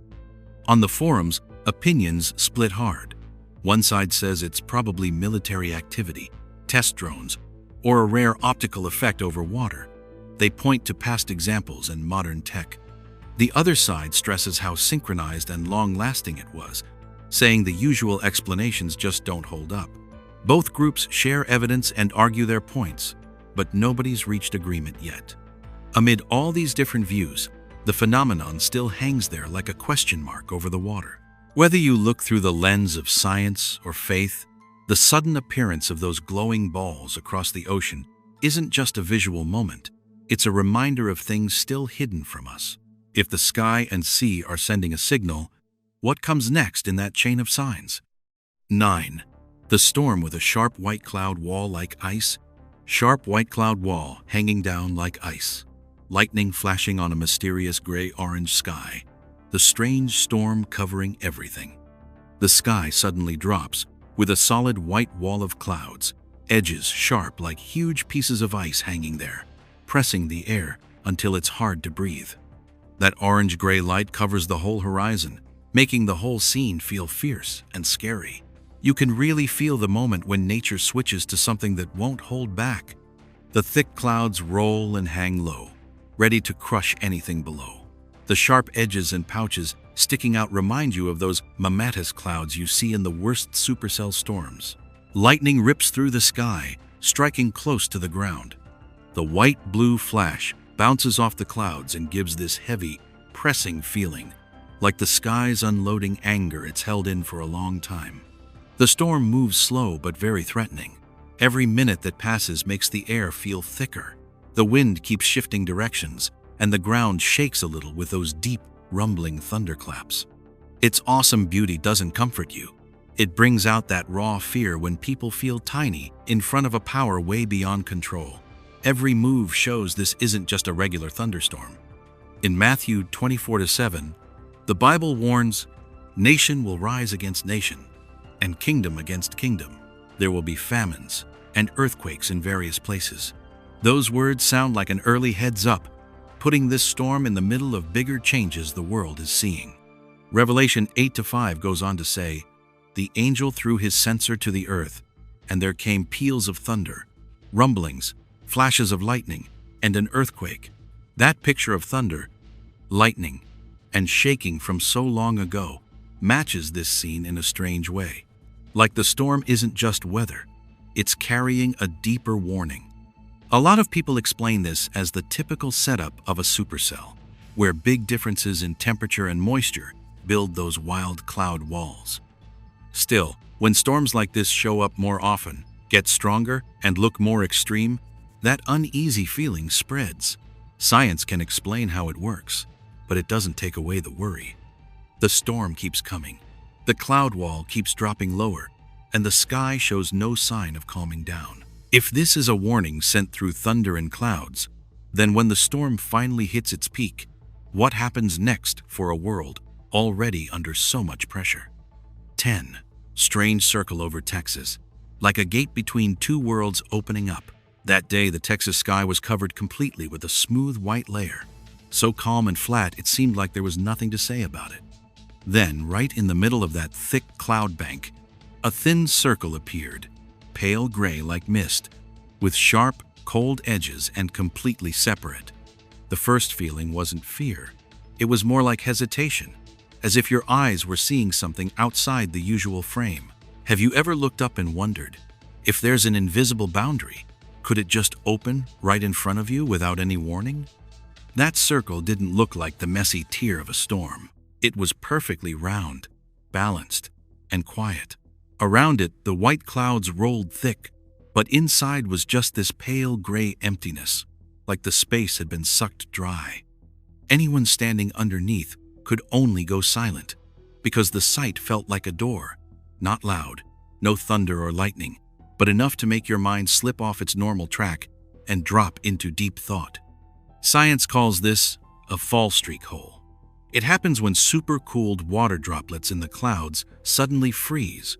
Speaker 2: On the forums, opinions split hard. One side says it's probably military activity, test drones, or a rare optical effect over water. They point to past examples and modern tech. The other side stresses how synchronized and long-lasting it was, saying the usual explanations just don't hold up. Both groups share evidence and argue their points, but nobody's reached agreement yet. Amid all these different views, the phenomenon still hangs there like a question mark over the water. Whether you look through the lens of science or faith, the sudden appearance of those glowing balls across the ocean isn't just a visual moment, it's a reminder of things still hidden from us. If the sky and sea are sending a signal, what comes next in that chain of signs? 9. The storm with a sharp white cloud wall like ice. Sharp white cloud wall hanging down like ice. Lightning flashing on a mysterious gray-orange sky. The strange storm covering everything. The sky suddenly drops, with a solid white wall of clouds, edges sharp like huge pieces of ice hanging there, pressing the air until it's hard to breathe. That orange-gray light covers the whole horizon, making the whole scene feel fierce and scary. You can really feel the moment when nature switches to something that won't hold back. The thick clouds roll and hang low, ready to crush anything below. The sharp edges and pouches sticking out remind you of those mammatus clouds you see in the worst supercell storms. Lightning rips through the sky, striking close to the ground. The white-blue flash bounces off the clouds and gives this heavy, pressing feeling, like the sky's unloading anger it's held in for a long time. The storm moves slow but very threatening. Every minute that passes makes the air feel thicker. The wind keeps shifting directions, and the ground shakes a little with those deep, rumbling thunderclaps. Its awesome beauty doesn't comfort you. It brings out that raw fear when people feel tiny in front of a power way beyond control. Every move shows this isn't just a regular thunderstorm. In Matthew 24:7, the Bible warns, "Nation will rise against nation, and kingdom against kingdom. There will be famines and earthquakes in various places." Those words sound like an early heads-up, putting this storm in the middle of bigger changes the world is seeing. Revelation 8:5 goes on to say, "The angel threw his censer to the earth, and there came peals of thunder, rumblings, flashes of lightning, and an earthquake." That picture of thunder, lightning, and shaking from so long ago matches this scene in a strange way. Like the storm isn't just weather, it's carrying a deeper warning. A lot of people explain this as the typical setup of a supercell, where big differences in temperature and moisture build those wild cloud walls. Still, when storms like this show up more often, get stronger, and look more extreme, that uneasy feeling spreads. Science can explain how it works, but it doesn't take away the worry. The storm keeps coming. The cloud wall keeps dropping lower, and the sky shows no sign of calming down. If this is a warning sent through thunder and clouds, then when the storm finally hits its peak, what happens next for a world already under so much pressure? 10. Strange circle over Texas, like a gate between two worlds opening up. That day, the Texas sky was covered completely with a smooth white layer, so calm and flat it seemed like there was nothing to say about it. Then, right in the middle of that thick cloud bank, a thin circle appeared, pale gray like mist, with sharp, cold edges and completely separate. The first feeling wasn't fear. It was more like hesitation, as if your eyes were seeing something outside the usual frame. Have you ever looked up and wondered, if there's an invisible boundary, could it just open right in front of you without any warning? That circle didn't look like the messy tear of a storm. It was perfectly round, balanced, and quiet. Around it, the white clouds rolled thick, but inside was just this pale gray emptiness, like the space had been sucked dry. Anyone standing underneath could only go silent, because the sight felt like a door, not loud, no thunder or lightning, but enough to make your mind slip off its normal track and drop into deep thought. Science calls this a fall streak hole. It happens when supercooled water droplets in the clouds suddenly freeze,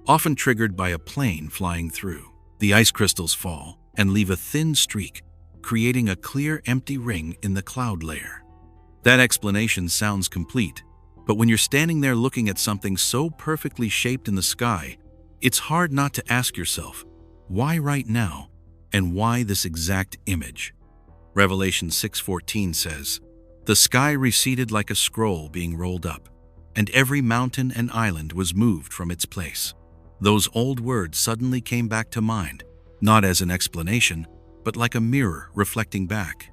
Speaker 2: often triggered by a plane flying through. The ice crystals fall and leave a thin streak, creating a clear, empty ring in the cloud layer. That explanation sounds complete, but when you're standing there looking at something so perfectly shaped in the sky, it's hard not to ask yourself, why right now, and why this exact image? Revelation 6:14 says, "The sky receded like a scroll being rolled up, and every mountain and island was moved from its place." Those old words suddenly came back to mind, not as an explanation, but like a mirror reflecting back.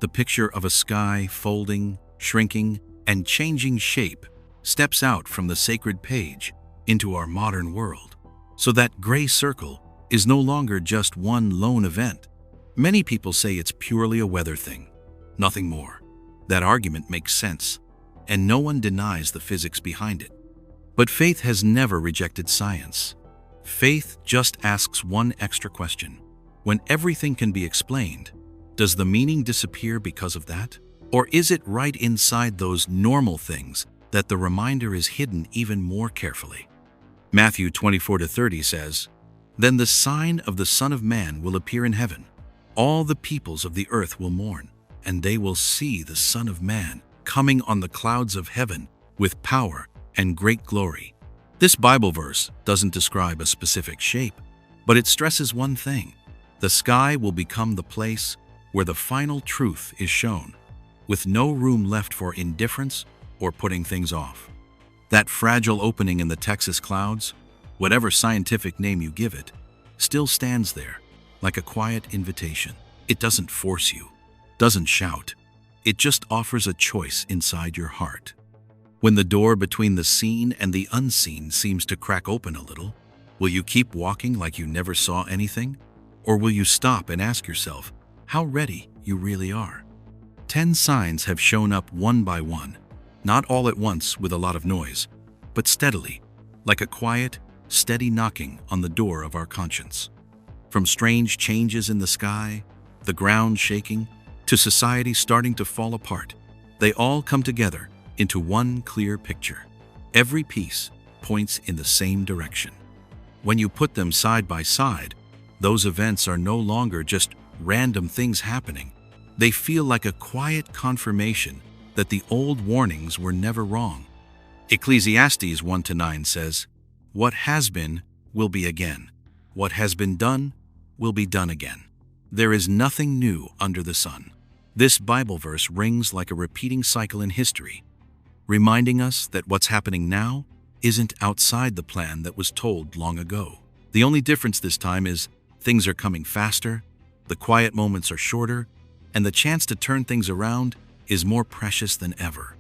Speaker 2: The picture of a sky folding, shrinking, and changing shape steps out from the sacred page into our modern world. So that gray circle is no longer just one lone event. Many people say it's purely a weather thing, nothing more. That argument makes sense, and no one denies the physics behind it. But faith has never rejected science. Faith just asks one extra question. When everything can be explained, does the meaning disappear because of that? Or is it right inside those normal things that the reminder is hidden even more carefully? Matthew 24:30 says, "Then the sign of the Son of Man will appear in heaven. All the peoples of the earth will mourn, and they will see the Son of Man coming on the clouds of heaven with power and great glory." This Bible verse doesn't describe a specific shape, but it stresses one thing. The sky will become the place where the final truth is shown, with no room left for indifference or putting things off. That fragile opening in the Texas clouds, whatever scientific name you give it, still stands there like a quiet invitation. It doesn't force you, doesn't shout. It just offers a choice inside your heart. When the door between the seen and the unseen seems to crack open a little, will you keep walking like you never saw anything? Or will you stop and ask yourself how ready you really are? 10 signs have shown up one by one, not all at once with a lot of noise, but steadily, like a quiet, steady knocking on the door of our conscience. From strange changes in the sky, the ground shaking, to society starting to fall apart, they all come together into one clear picture. Every piece points in the same direction. When you put them side by side, those events are no longer just random things happening. They feel like a quiet confirmation that the old warnings were never wrong. Ecclesiastes 1-9 says, "What has been will be again. What has been done will be done again. There is nothing new under the sun." This Bible verse rings like a repeating cycle in history, reminding us that what's happening now isn't outside the plan that was told long ago. The only difference this time is things are coming faster, the quiet moments are shorter, and the chance to turn things around is more precious than ever.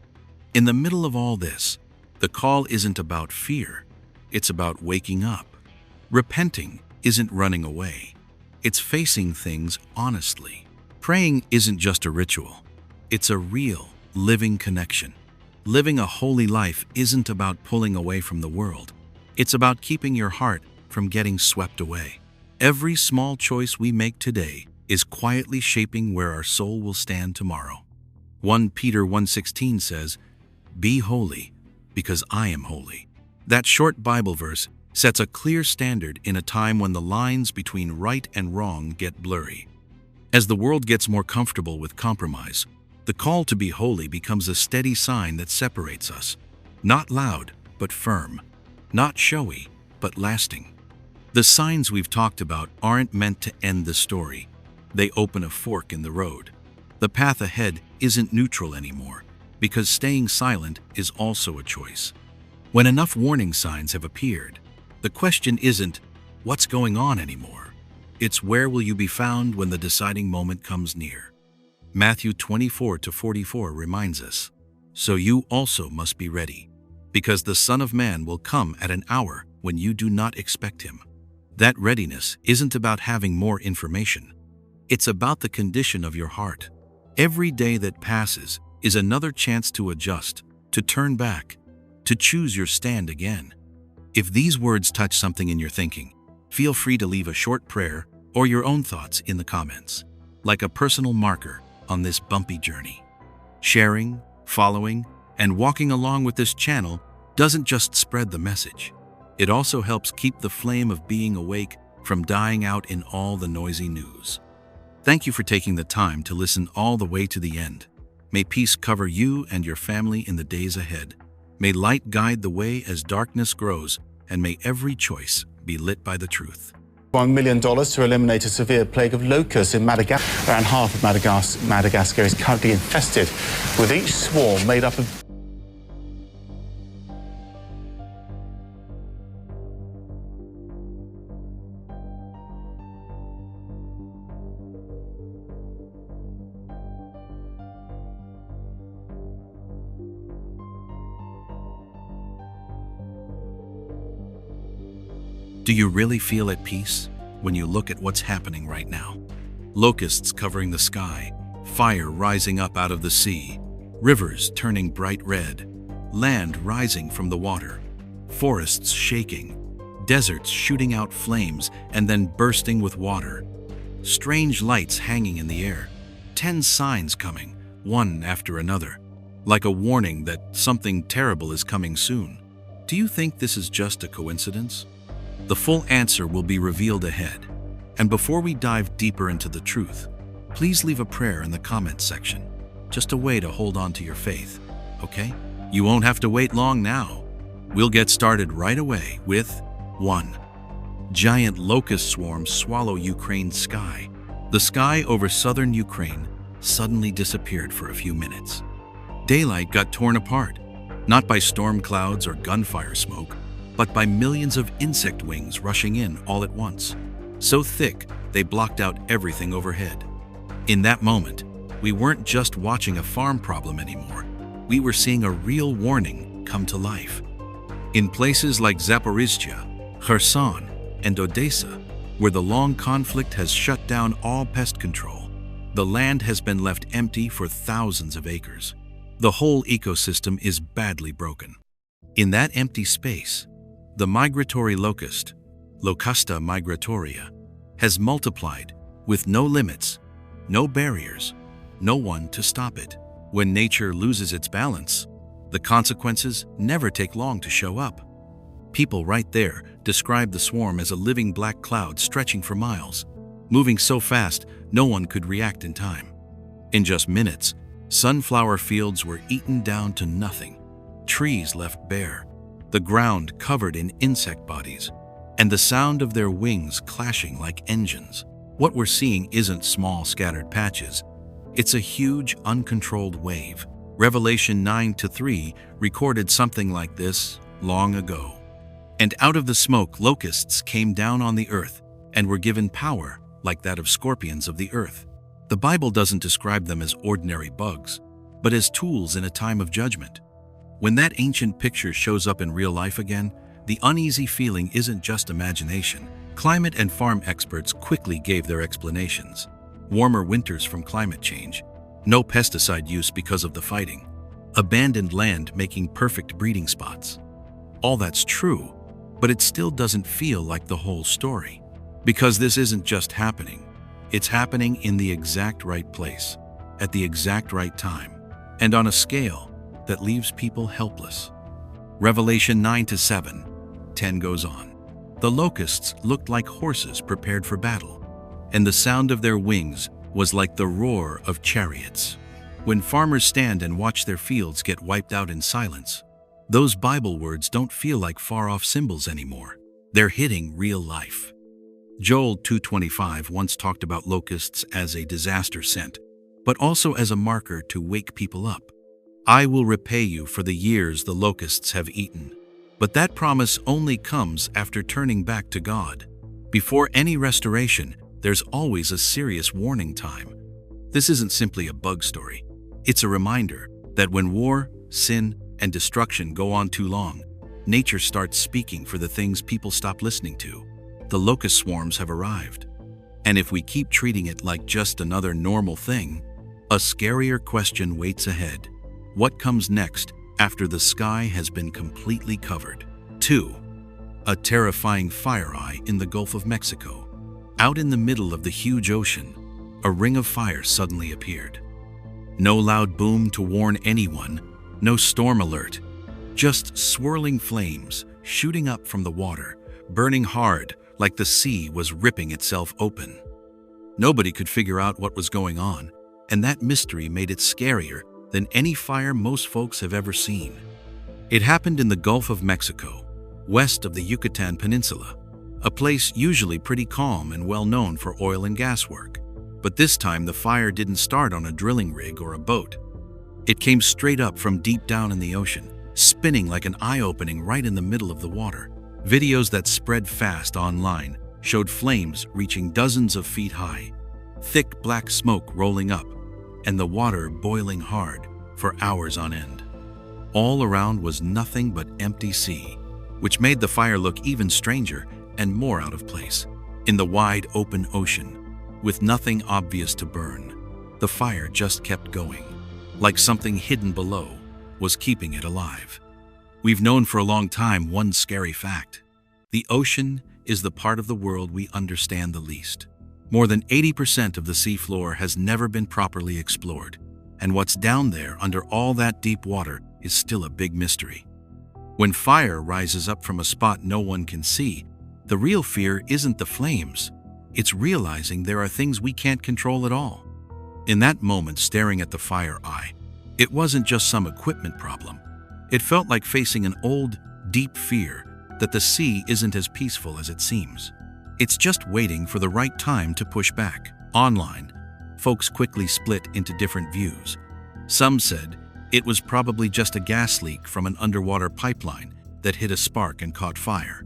Speaker 2: In the middle of all this, the call isn't about fear, it's about waking up. Repenting isn't running away, it's facing things honestly. Praying isn't just a ritual, it's a real, living connection. Living a holy life isn't about pulling away from the world. It's about keeping your heart from getting swept away. Every small choice we make today is quietly shaping where our soul will stand tomorrow. 1 Peter 1:16 says, "Be holy, because I am holy." That short Bible verse sets a clear standard in a time when the lines between right and wrong get blurry. As the world gets more comfortable with compromise, the call to be holy becomes a steady sign that separates us. Not loud, but firm. Not showy, but lasting. The signs we've talked about aren't meant to end the story. They open a fork in the road. The path ahead isn't neutral anymore, because staying silent is also a choice. When enough warning signs have appeared, the question isn't, what's going on anymore? It's where will you be found when the deciding moment comes near? Matthew 24-44 reminds us, "So you also must be ready, because the Son of Man will come at an hour when you do not expect him." That readiness isn't about having more information. It's about the condition of your heart. Every day that passes is another chance to adjust, to turn back, to choose your stand again. If these words touch something in your thinking, feel free to leave a short prayer or your own thoughts in the comments, like a personal marker on this bumpy journey. Sharing, following, and walking along with this channel doesn't just spread the message. It also helps keep the flame of being awake from dying out in all the noisy news. Thank you for taking the time to listen all the way to the end. May peace cover you and your family in the days ahead. May light guide the way as darkness grows, and may every choice be lit by the truth.
Speaker 8: $1 million to eliminate a severe plague of locusts in Madagascar. Around half of Madagascar is currently infested, with each swarm made up of
Speaker 2: Do you really feel at peace when you look at what's happening right now? Locusts covering the sky, fire rising up out of the sea, rivers turning bright red, land rising from the water, forests shaking, deserts shooting out flames and then bursting with water, strange lights hanging in the air, 10 signs coming, one after another, like a warning that something terrible is coming soon. Do you think this is just a coincidence? The full answer will be revealed ahead. And before we dive deeper into the truth, please leave a prayer in the comments section. Just a way to hold on to your faith, okay? You won't have to wait long now. We'll get started right away with 1. Giant locust swarms swallow Ukraine's sky. The sky over southern Ukraine suddenly disappeared for a few minutes. Daylight got torn apart, not by storm clouds or gunfire smoke, but by millions of insect wings rushing in all at once, so thick they blocked out everything overhead. In that moment, we weren't just watching a farm problem anymore. We were seeing a real warning come to life. In places like Zaporizhzhia, Kherson, and Odessa, where the long conflict has shut down all pest control, the land has been left empty for thousands of acres. The whole ecosystem is badly broken. In that empty space, the migratory locust, Locusta migratoria, has multiplied with no limits, no barriers, no one to stop it. When nature loses its balance, the consequences never take long to show up. People right there describe the swarm as a living black cloud stretching for miles, moving so fast no one could react in time. In just minutes, sunflower fields were eaten down to nothing, trees left bare, the ground covered in insect bodies, and the sound of their wings clashing like engines. What we're seeing isn't small scattered patches. It's a huge, uncontrolled wave. Revelation 9:3 recorded something like this long ago. And out of the smoke, locusts came down on the earth and were given power like that of scorpions of the earth. The Bible doesn't describe them as ordinary bugs, but as tools in a time of judgment. When that ancient picture shows up in real life again, the uneasy feeling isn't just imagination. Climate and farm experts quickly gave their explanations. Warmer winters from climate change, No pesticide use because of the fighting. Abandoned land making perfect breeding spots. All that's true, but it still doesn't feel like the whole story. Because this isn't just happening. It's happening in the exact right place, at the exact right time, and on a scale that leaves people helpless. Revelation 9-7, 10 goes on. The locusts looked like horses prepared for battle, and the sound of their wings was like the roar of chariots. When farmers stand and watch their fields get wiped out in silence, those Bible words don't feel like far-off symbols anymore. They're hitting real life. Joel 2:25 once talked about locusts as a disaster sent, but also as a marker to wake people up. I will repay you for the years the locusts have eaten. But that promise only comes after turning back to God. Before any restoration, there's always a serious warning time. This isn't simply a bug story. It's a reminder that when war, sin, and destruction go on too long, nature starts speaking for the things people stop listening to. The locust swarms have arrived. And if we keep treating it like just another normal thing, a scarier question waits ahead. What comes next after the sky has been completely covered? 2. A terrifying fire eye in the Gulf of Mexico. Out in the middle of the huge ocean, a ring of fire suddenly appeared. No loud boom to warn anyone, no storm alert, just swirling flames shooting up from the water, burning hard like the sea was ripping itself open. Nobody could figure out what was going on, and that mystery made it scarier than any fire most folks have ever seen. It happened in the Gulf of Mexico, west of the Yucatan Peninsula, a place usually pretty calm and well known for oil and gas work. But this time the fire didn't start on a drilling rig or a boat. It came straight up from deep down in the ocean, spinning like an eye-opening right in the middle of the water. Videos that spread fast online showed flames reaching dozens of feet high, thick black smoke rolling up, and the water boiling hard for hours on end. All around was nothing but empty sea, which made the fire look even stranger and more out of place. In the wide open ocean, with nothing obvious to burn, the fire just kept going, like something hidden below was keeping it alive. We've known for a long time one scary fact. The ocean is the part of the world we understand the least. More than 80% of the seafloor has never been properly explored, and what's down there under all that deep water is still a big mystery. When fire rises up from a spot no one can see, the real fear isn't the flames. It's realizing there are things we can't control at all. In that moment, staring at the fire eye, it wasn't just some equipment problem. It felt like facing an old, deep fear that the sea isn't as peaceful as it seems. It's just waiting for the right time to push back. Online, folks quickly split into different views. Some said it was probably just a gas leak from an underwater pipeline that hit a spark and caught fire.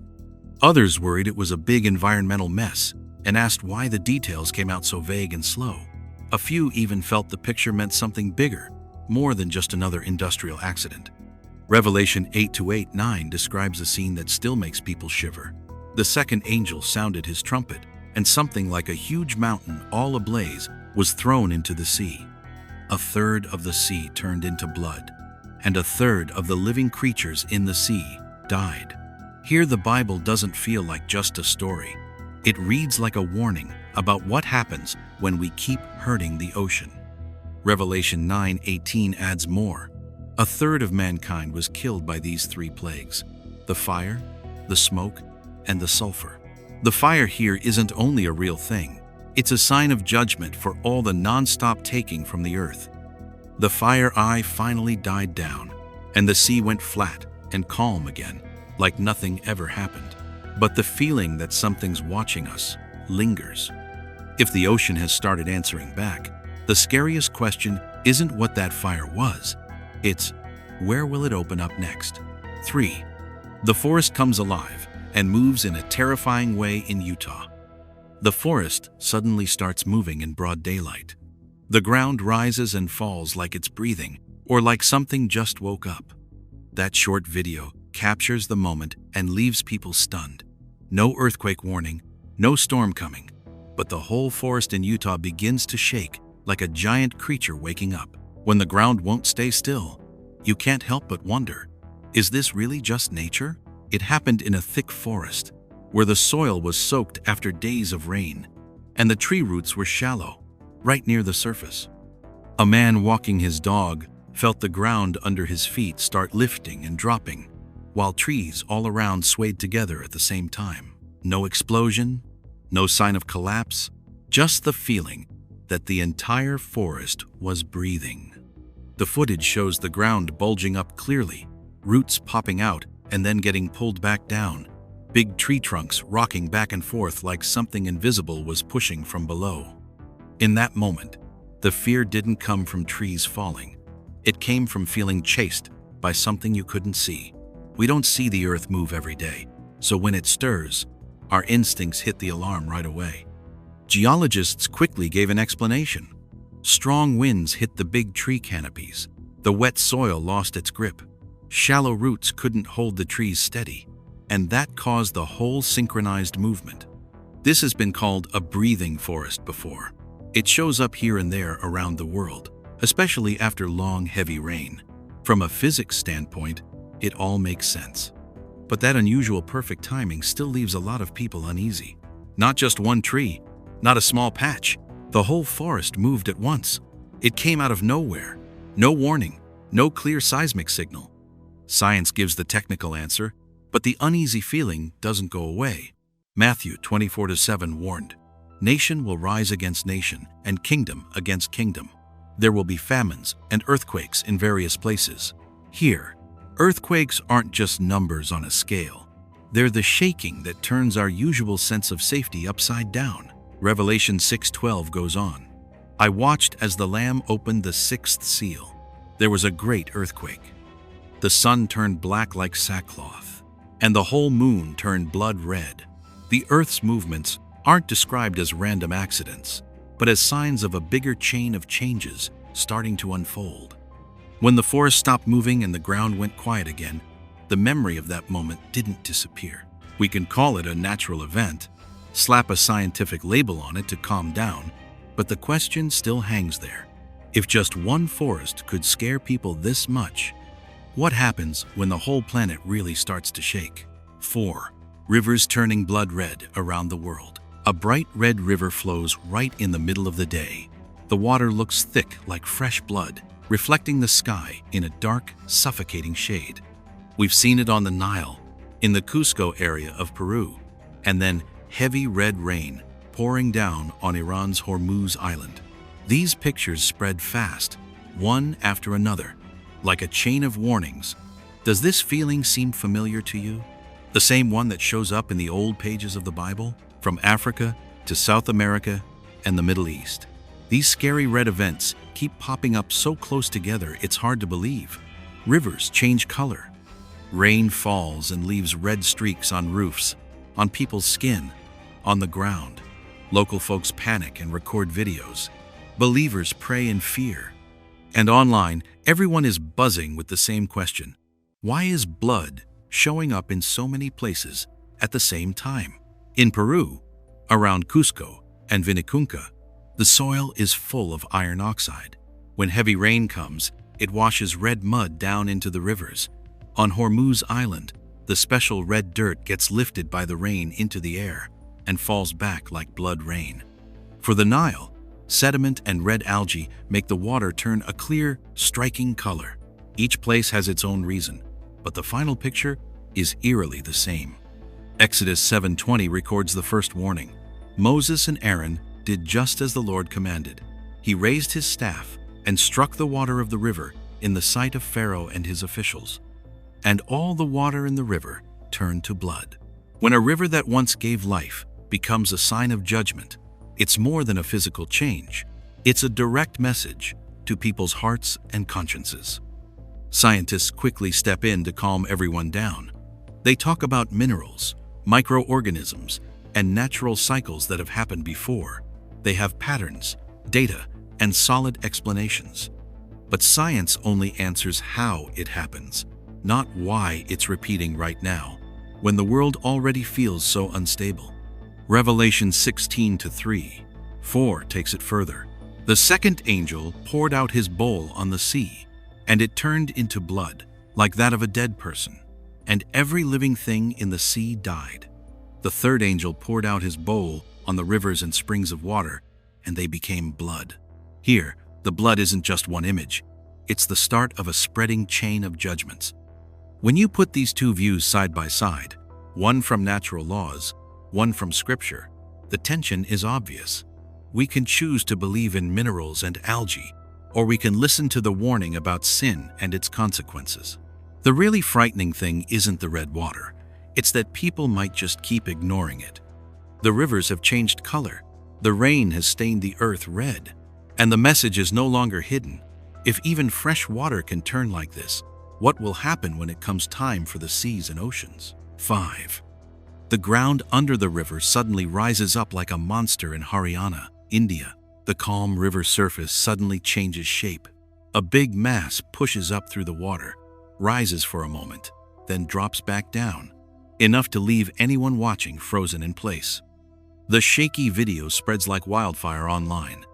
Speaker 2: Others worried it was a big environmental mess and asked why the details came out so vague and slow. A few even felt the picture meant something bigger, more than just another industrial accident. Revelation 8-9 describes a scene that still makes people shiver. The second angel sounded his trumpet, and something like a huge mountain all ablaze was thrown into the sea. A third of the sea turned into blood, and a third of the living creatures in the sea died. Here the Bible doesn't feel like just a story. It reads like a warning about what happens when we keep hurting the ocean. Revelation 9:18 adds more. A third of mankind was killed by these three plagues: the fire, the smoke, and the sulfur. The fire here isn't only a real thing. It's a sign of judgment for all the non-stop taking from the earth. The fire eye finally died down, and the sea went flat and calm again, like nothing ever happened. But the feeling that something's watching us lingers. If the ocean has started answering back, the scariest question isn't what that fire was. It's, where will it open up next? 3. The forest comes alive and moves in a terrifying way in Utah. The forest suddenly starts moving in broad daylight. The ground rises and falls like it's breathing, or like something just woke up. That short video captures the moment and leaves people stunned. No earthquake warning, no storm coming, but the whole forest in Utah begins to shake like a giant creature waking up. When the ground won't stay still, you can't help but wonder, is this really just nature? It happened in a thick forest, where the soil was soaked after days of rain, and the tree roots were shallow, right near the surface. A man walking his dog felt the ground under his feet start lifting and dropping, while trees all around swayed together at the same time. No explosion, no sign of collapse, just the feeling that the entire forest was breathing. The footage shows the ground bulging up clearly, roots popping out and then getting pulled back down, big tree trunks rocking back and forth like something invisible was pushing from below. In that moment, the fear didn't come from trees falling. It came from feeling chased by something you couldn't see. We don't see the earth move every day, so when it stirs, our instincts hit the alarm right away. Geologists quickly gave an explanation. Strong winds hit the big tree canopies. The wet soil lost its grip. Shallow roots couldn't hold the trees steady, and that caused the whole synchronized movement. This has been called a breathing forest before. It shows up here and there around the world, especially after long, heavy rain. From a physics standpoint, it all makes sense. But that unusual perfect timing still leaves a lot of people uneasy. Not just one tree, not a small patch. The whole forest moved at once. It came out of nowhere. No warning, no clear seismic signal. Science gives the technical answer, but the uneasy feeling doesn't go away. Matthew 24:7 warned, "Nation will rise against nation, and kingdom against kingdom. There will be famines and earthquakes in various places." Here, earthquakes aren't just numbers on a scale. They're the shaking that turns our usual sense of safety upside down. Revelation 6:12 goes on, "I watched as the Lamb opened the sixth seal. There was a great earthquake. The sun turned black like sackcloth, and the whole moon turned blood red." The Earth's movements aren't described as random accidents, but as signs of a bigger chain of changes starting to unfold. When the forest stopped moving and the ground went quiet again, the memory of that moment didn't disappear. We can call it a natural event, slap a scientific label on it to calm down, but the question still hangs there. If just one forest could scare people this much, what happens when the whole planet really starts to shake? 4. Rivers turning blood red around the world. A bright red river flows right in the middle of the day. The water looks thick like fresh blood, reflecting the sky in a dark, suffocating shade. We've seen it on the Nile, in the Cusco area of Peru, and then heavy red rain pouring down on Iran's Hormuz Island. These pictures spread fast, one after another, like a chain of warnings. Does this feeling seem familiar to you? The same one that shows up in the old pages of the Bible, from Africa to South America and the Middle East. These scary red events keep popping up so close together it's hard to believe. Rivers change color. Rain falls and leaves red streaks on roofs, on people's skin, on the ground. Local folks panic and record videos. Believers pray in fear. And online, everyone is buzzing with the same question. Why is blood showing up in so many places at the same time? In Peru, around Cusco and Vinicunca, the soil is full of iron oxide. When heavy rain comes, it washes red mud down into the rivers. On Hormuz Island, the special red dirt gets lifted by the rain into the air and falls back like blood rain. For the Nile, sediment and red algae make the water turn a clear, striking color. Each place has its own reason, but the final picture is eerily the same. Exodus 7:20 records the first warning. Moses and Aaron did just as the Lord commanded. He raised his staff and struck the water of the river in the sight of Pharaoh and his officials. And all the water in the river turned to blood. When a river that once gave life becomes a sign of judgment, it's more than a physical change. It's a direct message to people's hearts and consciences. Scientists quickly step in to calm everyone down. They talk about minerals, microorganisms, and natural cycles that have happened before. They have patterns, data, and solid explanations. But science only answers how it happens, not why it's repeating right now, when the world already feels so unstable. Revelation 16:3-4 takes it further. The second angel poured out his bowl on the sea, and it turned into blood, like that of a dead person, and every living thing in the sea died. The third angel poured out his bowl on the rivers and springs of water, and they became blood. Here, the blood isn't just one image. It's the start of a spreading chain of judgments. When you put these two views side by side, one from natural laws, one from scripture, the tension is obvious. We can choose to believe in minerals and algae, or we can listen to the warning about sin and its consequences. The really frightening thing isn't the red water. It's that people might just keep ignoring it. The rivers have changed color. The rain has stained the earth red. And the message is no longer hidden. If even fresh water can turn like this, what will happen when it comes time for the seas and oceans? 5. The ground under the river suddenly rises up like a monster in Haryana, India. The calm river surface suddenly changes shape. A big mass pushes up through the water, rises for a moment, then drops back down, enough to leave anyone watching frozen in place. The shaky video spreads like wildfire online,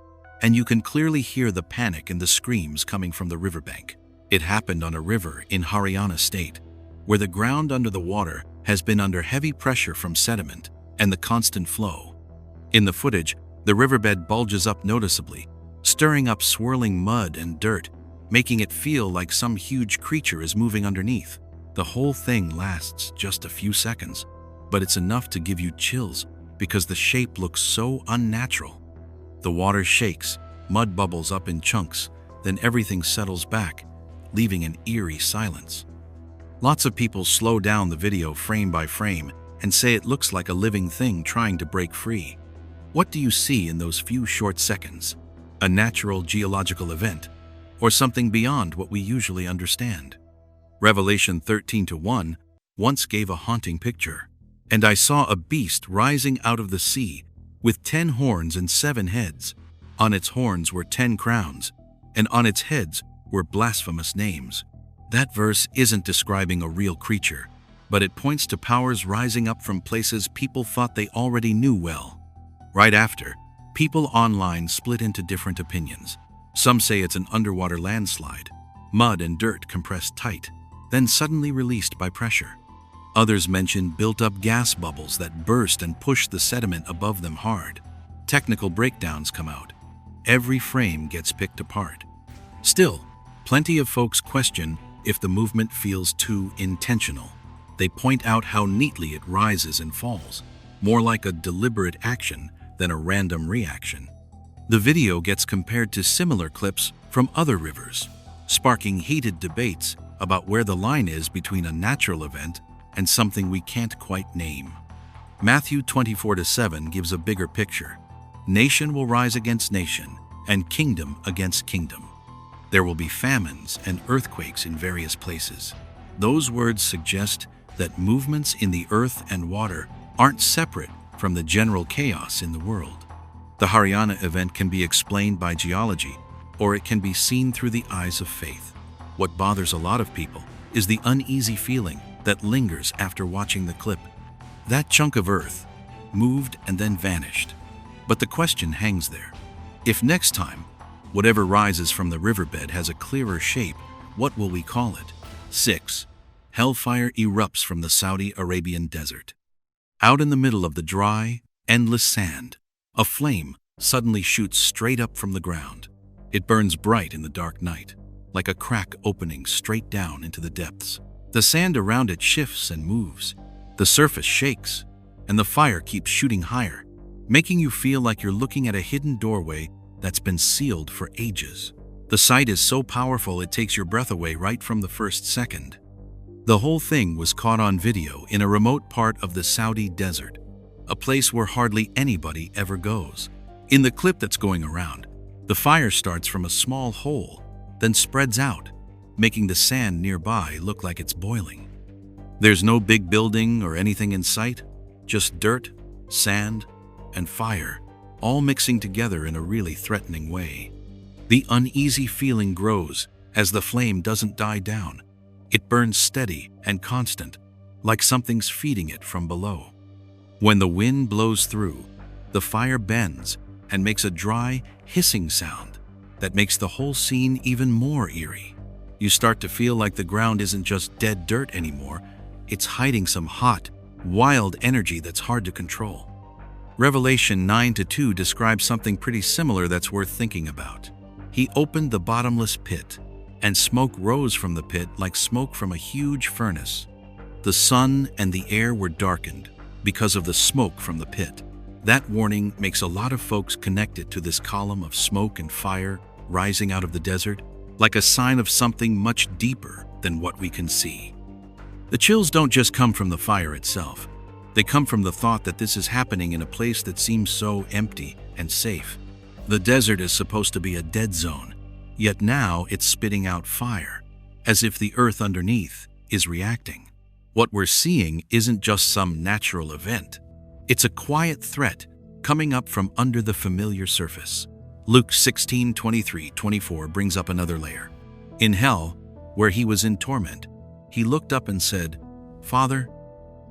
Speaker 2: and you can clearly hear the panic and the screams coming from the riverbank. It happened on a river in Haryana state, where the ground under the water has been under heavy pressure from sediment and the constant flow. In the footage, the riverbed bulges up noticeably, stirring up swirling mud and dirt, making it feel like some huge creature is moving underneath. The whole thing lasts just a few seconds, but it's enough to give you chills because the shape looks so unnatural. The water shakes, mud bubbles up in chunks, then everything settles back, leaving an eerie silence. Lots of people slow down the video frame by frame and say it looks like a living thing trying to break free. What do you see in those few short seconds? A natural geological event, or something beyond what we usually understand? Revelation 13:1 once gave a haunting picture. And I saw a beast rising out of the sea, with 10 horns and 7 heads. On its horns were 10 crowns, and on its heads were blasphemous names. That verse isn't describing a real creature, but it points to powers rising up from places people thought they already knew well. Right after, people online split into different opinions. Some say it's an underwater landslide, mud and dirt compressed tight, then suddenly released by pressure. Others mention built-up gas bubbles that burst and push the sediment above them hard. Technical breakdowns come out. Every frame gets picked apart. Still, plenty of folks question if the movement feels too intentional. They point out how neatly it rises and falls, more like a deliberate action than a random reaction. The video gets compared to similar clips from other rivers, sparking heated debates about where the line is between a natural event and something we can't quite name. Matthew 24:7 gives a bigger picture. Nation will rise against nation, and kingdom against kingdom. There will be famines and earthquakes in various places. Those words suggest that movements in the earth and water aren't separate from the general chaos in the world. The Haryana event can be explained by geology, or it can be seen through the eyes of faith. What bothers a lot of people is the uneasy feeling that lingers after watching the clip. That chunk of earth moved and then vanished. But the question hangs there. If next time, whatever rises from the riverbed has a clearer shape, what will we call it? 6. Hellfire erupts from the Saudi Arabian desert. Out in the middle of the dry, endless sand, a flame suddenly shoots straight up from the ground. It burns bright in the dark night, like a crack opening straight down into the depths. The sand around it shifts and moves. The surface shakes, and the fire keeps shooting higher, making you feel like you're looking at a hidden doorway that's been sealed for ages. The sight is so powerful it takes your breath away right from the first second. The whole thing was caught on video in a remote part of the Saudi desert, a place where hardly anybody ever goes. In the clip that's going around, the fire starts from a small hole, then spreads out, making the sand nearby look like it's boiling. There's no big building or anything in sight, just dirt, sand, and fire, all mixing together in a really threatening way. The uneasy feeling grows as the flame doesn't die down. It burns steady and constant, like something's feeding it from below. When the wind blows through, the fire bends and makes a dry, hissing sound that makes the whole scene even more eerie. You start to feel like the ground isn't just dead dirt anymore, it's hiding some hot, wild energy that's hard to control. Revelation 9:2 describes something pretty similar that's worth thinking about. He opened the bottomless pit, and smoke rose from the pit like smoke from a huge furnace. The sun and the air were darkened because of the smoke from the pit. That warning makes a lot of folks connect it to this column of smoke and fire rising out of the desert, like a sign of something much deeper than what we can see. The chills don't just come from the fire itself. They come from the thought that this is happening in a place that seems so empty and safe. The desert is supposed to be a dead zone, yet now it's spitting out fire, as if the earth underneath is reacting. What we're seeing isn't just some natural event. It's a quiet threat coming up from under the familiar surface. Luke 16:23-24 brings up another layer. In hell, where he was in torment, he looked up and said, "Father,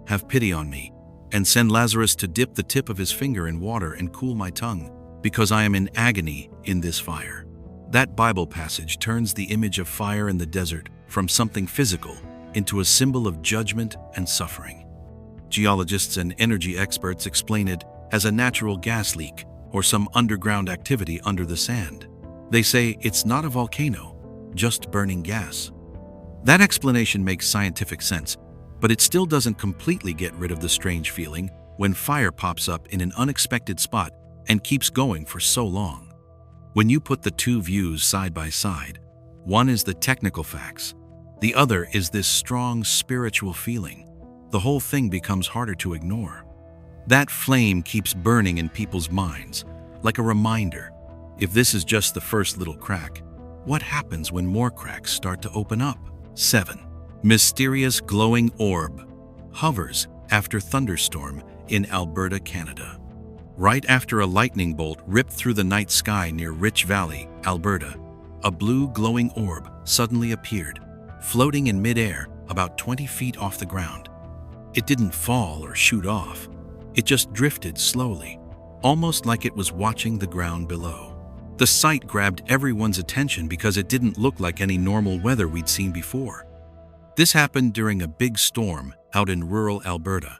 Speaker 2: have pity on me, and send Lazarus to dip the tip of his finger in water and cool my tongue, because I am in agony in this fire." That Bible passage turns the image of fire in the desert from something physical into a symbol of judgment and suffering. Geologists and energy experts explain it as a natural gas leak or some underground activity under the sand. They say it's not a volcano, just burning gas. That explanation makes scientific sense, but it still doesn't completely get rid of the strange feeling when fire pops up in an unexpected spot and keeps going for so long. When you put the two views side by side, one is the technical facts, the other is this strong spiritual feeling. The whole thing becomes harder to ignore. That flame keeps burning in people's minds, like a reminder. If this is just the first little crack, what happens when more cracks start to open up? 7. Mysterious glowing orb hovers after thunderstorm in Alberta, Canada. Right after a lightning bolt ripped through the night sky near Rich Valley, Alberta, a blue glowing orb suddenly appeared, floating in midair about 20 feet off the ground. It didn't fall or shoot off. It just drifted slowly, almost like it was watching the ground below. The sight grabbed everyone's attention because it didn't look like any normal weather we'd seen before. This happened during a big storm out in rural Alberta,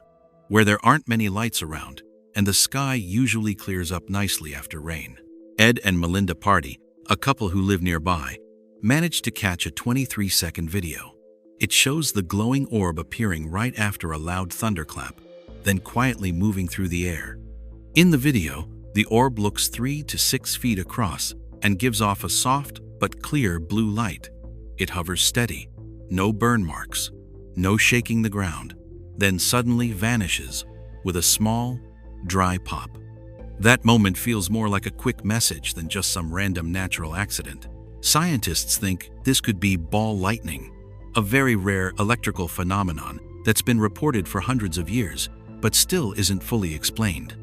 Speaker 2: where there aren't many lights around, and the sky usually clears up nicely after rain. Ed and Melinda Party, a couple who live nearby, managed to catch a 23-second video. It shows the glowing orb appearing right after a loud thunderclap, then quietly moving through the air. In the video, the orb looks 3 to 6 feet across and gives off a soft but clear blue light. It hovers steady, no burn marks, no shaking the ground, then suddenly vanishes with a small, dry pop. That moment feels more like a quick message than just some random natural accident. Scientists think this could be ball lightning, a very rare electrical phenomenon that's been reported for hundreds of years, but still isn't fully explained.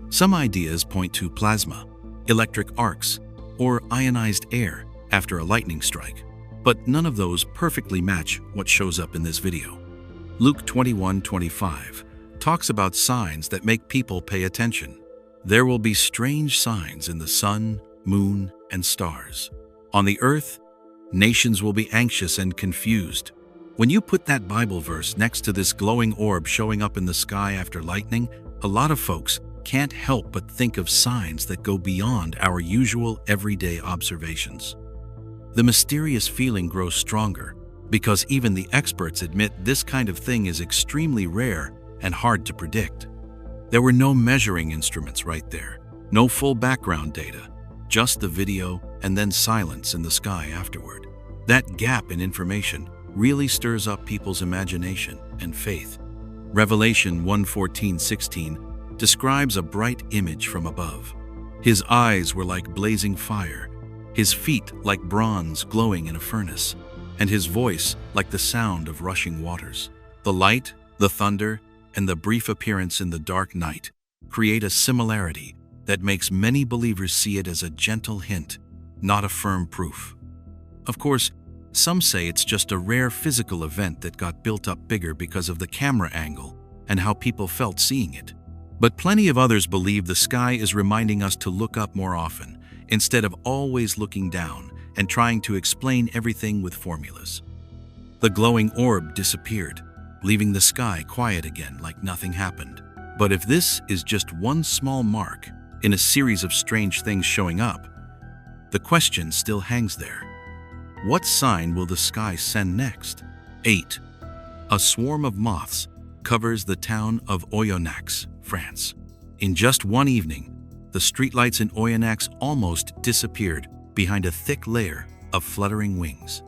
Speaker 2: Some ideas point to plasma, electric arcs, or ionized air after a lightning strike, but none of those perfectly match what shows up in this video. Luke 21:25 talks about signs that make people pay attention. There will be strange signs in the sun, moon, and stars. On the earth, nations will be anxious and confused. When you put that Bible verse next to this glowing orb showing up in the sky after lightning, a lot of folks can't help but think of signs that go beyond our usual everyday observations. The mysterious feeling grows stronger because even the experts admit this kind of thing is extremely rare and hard to predict. There were no measuring instruments right there, no full background data, just the video and then silence in the sky afterward. That gap in information really stirs up people's imagination and faith. Revelation 1:14-16 describes a bright image from above. His eyes were like blazing fire, his feet like bronze glowing in a furnace, and his voice like the sound of rushing waters. The light, the thunder, and the brief appearance in the dark night create a similarity that makes many believers see it as a gentle hint, not a firm proof. Of course, some say it's just a rare physical event that got built up bigger because of the camera angle and how people felt seeing it. But plenty of others believe the sky is reminding us to look up more often. instead of always looking down and trying to explain everything with formulas. The glowing orb disappeared, leaving the sky quiet again like nothing happened. But if this is just one small mark in a series of strange things showing up, the question still hangs there. What sign will the sky send next? 8. A swarm of moths covers the town of Oyonnax, France. In just one evening, the streetlights in Oyonnax almost disappeared behind a thick layer of fluttering wings.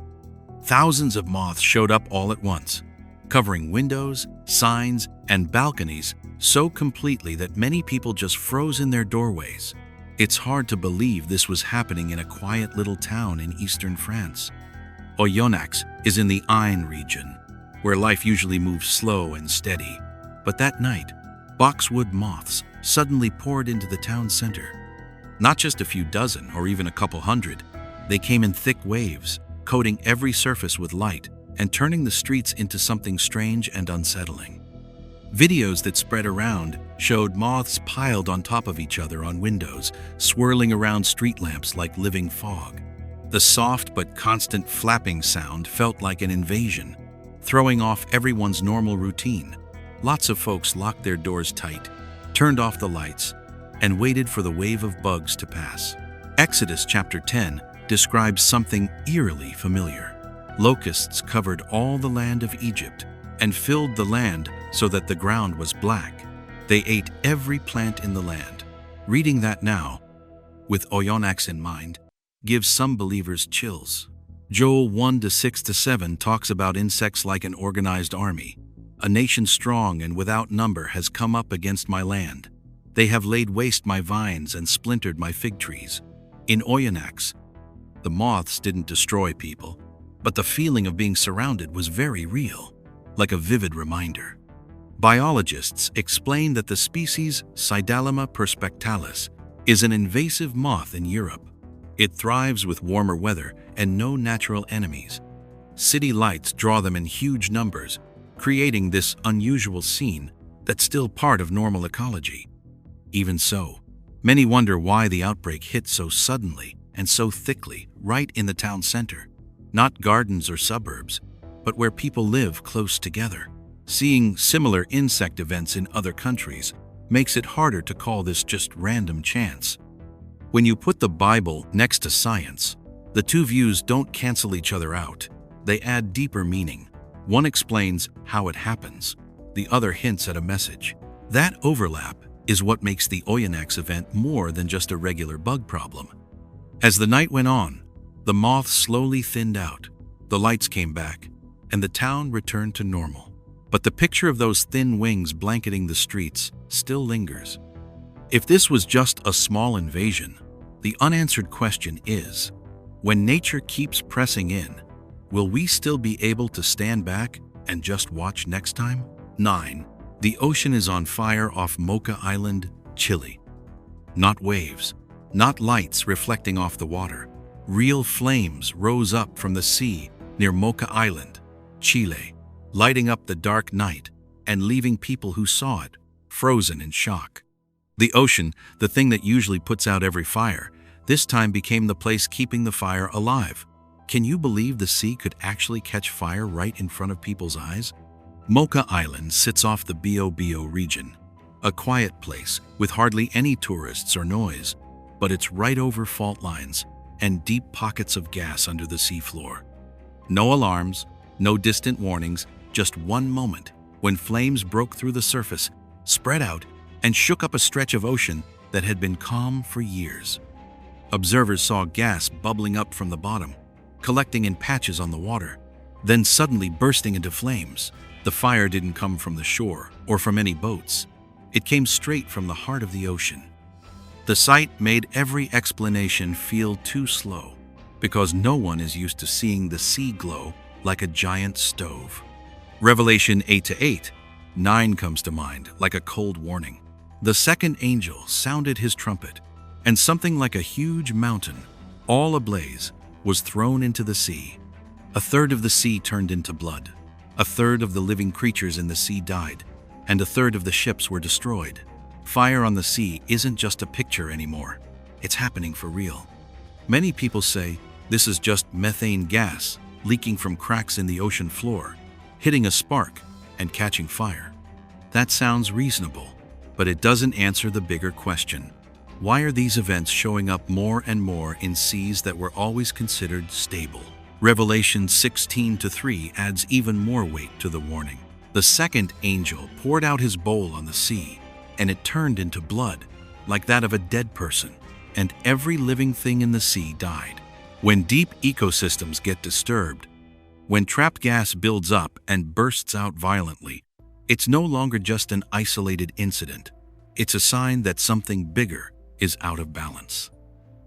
Speaker 2: Thousands of moths showed up all at once, covering windows, signs, and balconies so completely that many people just froze in their doorways. It's hard to believe this was happening in a quiet little town in eastern France. Oyonnax is in the Ain region, where life usually moves slow and steady. But that night, boxwood moths suddenly poured into the town center. Not just a few dozen or even a couple hundred, they came in thick waves, coating every surface with light and turning the streets into something strange and unsettling. Videos that spread around showed moths piled on top of each other on windows, swirling around street lamps like living fog. The soft but constant flapping sound felt like an invasion, throwing off everyone's normal routine. Lots of folks locked their doors tight, turned off the lights, and waited for the wave of bugs to pass. Exodus chapter 10 describes something eerily familiar. Locusts covered all the land of Egypt and filled the land so that the ground was black. They ate every plant in the land. Reading that now, with Oyonnax in mind, gives some believers chills. Joel 1:6-7 talks about insects like an organized army. A nation strong and without number has come up against my land. They have laid waste my vines and splintered my fig trees. In Oyonnax, the moths didn't destroy people, but the feeling of being surrounded was very real, like a vivid reminder. Biologists explain that the species Pseudalima perspectalis is an invasive moth in Europe. It thrives with warmer weather and no natural enemies. City lights draw them in huge numbers, creating this unusual scene that's still part of normal ecology. Even so, many wonder why the outbreak hit so suddenly and so thickly right in the town center. Not gardens or suburbs, but where people live close together. Seeing similar insect events in other countries makes it harder to call this just random chance. When you put the Bible next to science, the two views don't cancel each other out. They add deeper meaning. One explains how it happens, the other hints at a message. That overlap is what makes the Oyonnax event more than just a regular bug problem. As the night went on, the moths slowly thinned out, the lights came back, and the town returned to normal. But the picture of those thin wings blanketing the streets still lingers. If this was just a small invasion, the unanswered question is, when nature keeps pressing in, will we still be able to stand back and just watch next time? 9. The ocean is on fire off Mocha Island, Chile. Not waves, not lights reflecting off the water. Real flames rose up from the sea near Mocha Island, Chile, lighting up the dark night and leaving people who saw it frozen in shock. The ocean, the thing that usually puts out every fire, this time became the place keeping the fire alive. Can you believe the sea could actually catch fire right in front of people's eyes? Mocha Island sits off the Biobío region, a quiet place with hardly any tourists or noise, but it's right over fault lines and deep pockets of gas under the seafloor. No alarms, no distant warnings, just one moment when flames broke through the surface, spread out, and shook up a stretch of ocean that had been calm for years. Observers saw gas bubbling up from the bottom, collecting in patches on the water, then suddenly bursting into flames. The fire didn't come from the shore or from any boats. It came straight from the heart of the ocean. The sight made every explanation feel too slow, because no one is used to seeing the sea glow like a giant stove. Revelation 8:8, 9 comes to mind like a cold warning. The second angel sounded his trumpet, and something like a huge mountain, all ablaze, was thrown into the sea. A third of the sea turned into blood. A third of the living creatures in the sea died, and a third of the ships were destroyed. Fire on the sea isn't just a picture anymore. It's happening for real. Many people say this is just methane gas leaking from cracks in the ocean floor, hitting a spark and catching fire. That sounds reasonable, but it doesn't answer the bigger question. Why are these events showing up more and more in seas that were always considered stable? Revelation 16:3 adds even more weight to the warning. The second angel poured out his bowl on the sea, and it turned into blood, like that of a dead person, and every living thing in the sea died. When deep ecosystems get disturbed, when trapped gas builds up and bursts out violently, it's no longer just an isolated incident. It's a sign that something bigger is out of balance.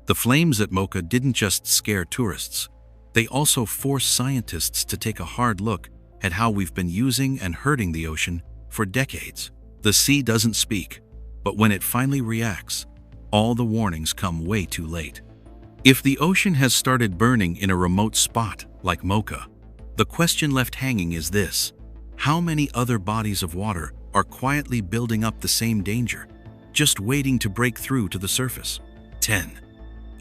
Speaker 2: The flames at Mocha didn't just scare tourists. They also forced scientists to take a hard look at how we've been using and hurting the ocean for decades. The sea doesn't speak, but when it finally reacts, all the warnings come way too late. If the ocean has started burning in a remote spot like Mocha, the question left hanging is this: how many other bodies of water are quietly building up the same danger, just waiting to break through to the surface? 10.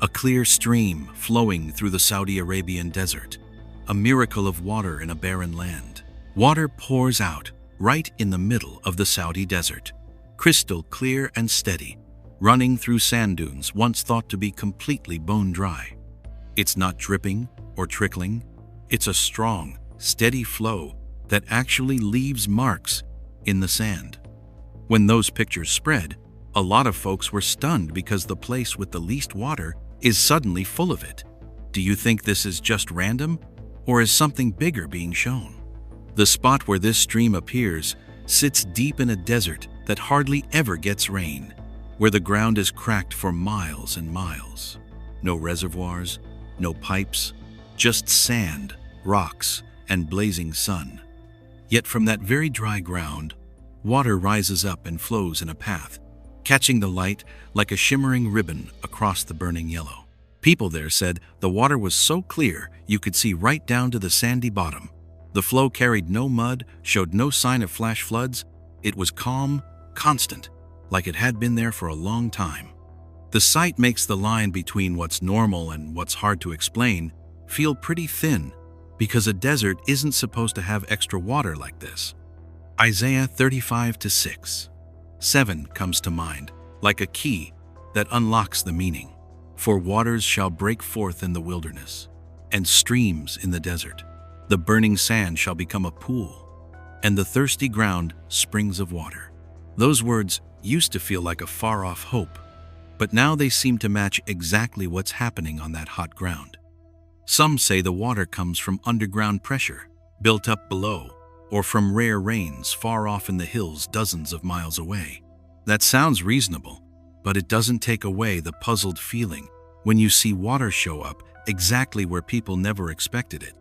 Speaker 2: A clear stream flowing through the Saudi Arabian desert, a miracle of water in a barren land. Water pours out right in the middle of the Saudi desert, crystal clear and steady, running through sand dunes once thought to be completely bone dry. It's not dripping or trickling, it's a strong, steady flow that actually leaves marks in the sand. When those pictures spread, a lot of folks were stunned because the place with the least water is suddenly full of it. Do you think this is just random, or is something bigger being shown? The spot where this stream appears sits deep in a desert that hardly ever gets rain, where the ground is cracked for miles and miles. No reservoirs, no pipes, just sand, rocks, and blazing sun. Yet from that very dry ground, water rises up and flows in a path, catching the light like a shimmering ribbon across the burning yellow. People there said the water was so clear you could see right down to the sandy bottom. The flow carried no mud, showed no sign of flash floods. It was calm, constant, like it had been there for a long time. The sight makes the line between what's normal and what's hard to explain feel pretty thin, because a desert isn't supposed to have extra water like this. Isaiah 35:6. 7 comes to mind, like a key that unlocks the meaning. For waters shall break forth in the wilderness, and streams in the desert. The burning sand shall become a pool, and the thirsty ground springs of water. Those words used to feel like a far-off hope, but now they seem to match exactly what's happening on that hot ground. Some say the water comes from underground pressure, built up below, or from rare rains far off in the hills dozens of miles away. That sounds reasonable, but it doesn't take away the puzzled feeling when you see water show up exactly where people never expected it.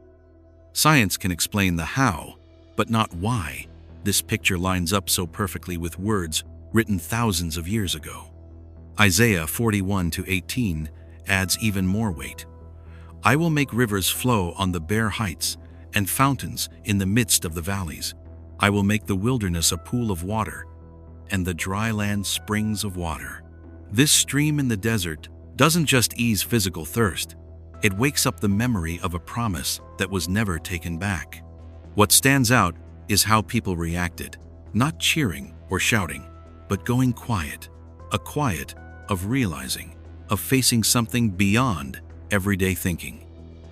Speaker 2: Science can explain the how, but not why this picture lines up so perfectly with words written thousands of years ago. Isaiah 41:18 adds even more weight. I will make rivers flow on the bare heights and fountains in the midst of the valleys. I will make the wilderness a pool of water and the dry land springs of water. This stream in the desert doesn't just ease physical thirst, it wakes up the memory of a promise that was never taken back. What stands out is how people reacted, not cheering or shouting, but going quiet, a quiet of realizing, of facing something beyond everyday thinking.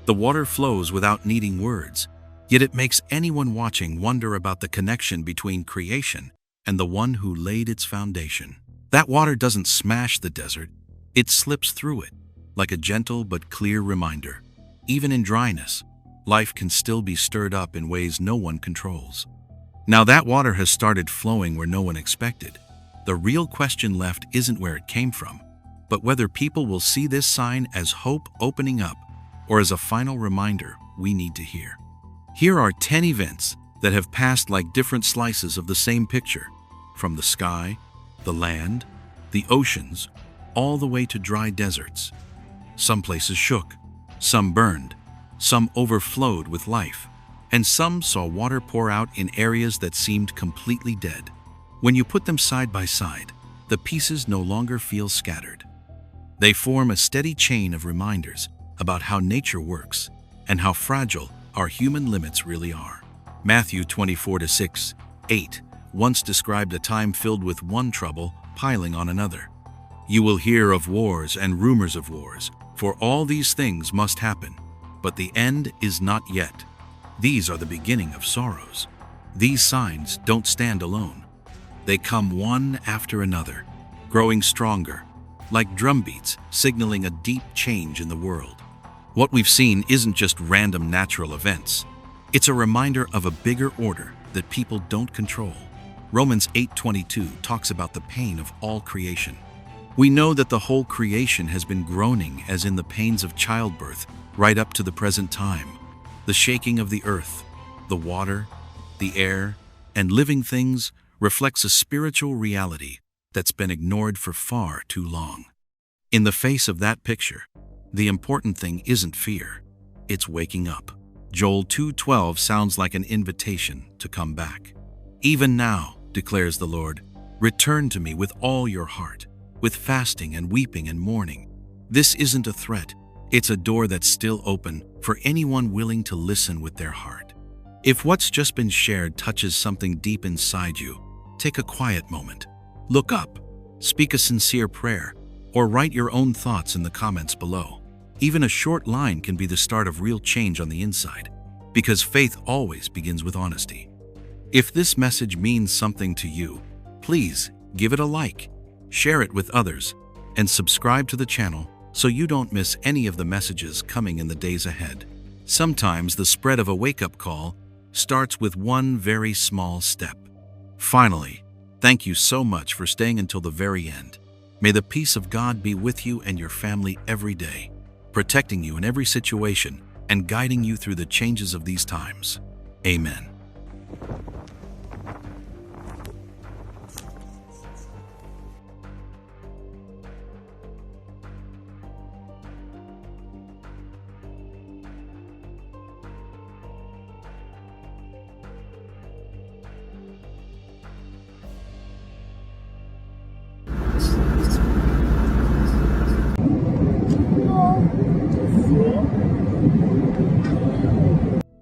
Speaker 2: The water flows without needing words, yet it makes anyone watching wonder about the connection between creation and the one who laid its foundation. That water doesn't smash the desert, it slips through it, like a gentle but clear reminder. Even in dryness, life can still be stirred up in ways no one controls. Now that water has started flowing where no one expected. The real question left isn't where it came from, but whether people will see this sign as hope opening up or as a final reminder we need to hear. Here are 10 events that have passed like different slices of the same picture, from the sky, the land, the oceans, all the way to dry deserts. Some places shook, some burned, some overflowed with life, and some saw water pour out in areas that seemed completely dead. When you put them side by side, the pieces no longer feel scattered. They form a steady chain of reminders about how nature works and how fragile our human limits really are. Matthew 24:6, 8 once described a time filled with one trouble piling on another. You will hear of wars and rumors of wars, for all these things must happen, but the end is not yet. These are the beginning of sorrows. These signs don't stand alone. They come one after another, growing stronger, like drumbeats signaling a deep change in the world. What we've seen isn't just random natural events. It's a reminder of a bigger order that people don't control. Romans 8:22 talks about the pain of all creation. We know that the whole creation has been groaning as in the pains of childbirth right up to the present time. The shaking of the earth, the water, the air, and living things reflects a spiritual reality that's been ignored for far too long. In the face of that picture, the important thing isn't fear, it's waking up. Joel 2:12 sounds like an invitation to come back. Even now, declares the Lord, return to me with all your heart, with fasting and weeping and mourning. This isn't a threat, it's a door that's still open for anyone willing to listen with their heart. If what's just been shared touches something deep inside you, take a quiet moment. Look up, speak a sincere prayer, or write your own thoughts in the comments below. Even a short line can be the start of real change on the inside, because faith always begins with honesty. If this message means something to you, please give it a like, share it with others, and subscribe to the channel so you don't miss any of the messages coming in the days ahead. Sometimes the spread of a wake-up call starts with one very small step. Finally, thank you so much for staying until the very end. May the peace of God be with you and your family every day, protecting you in every situation and guiding you through the changes of these times. Amen.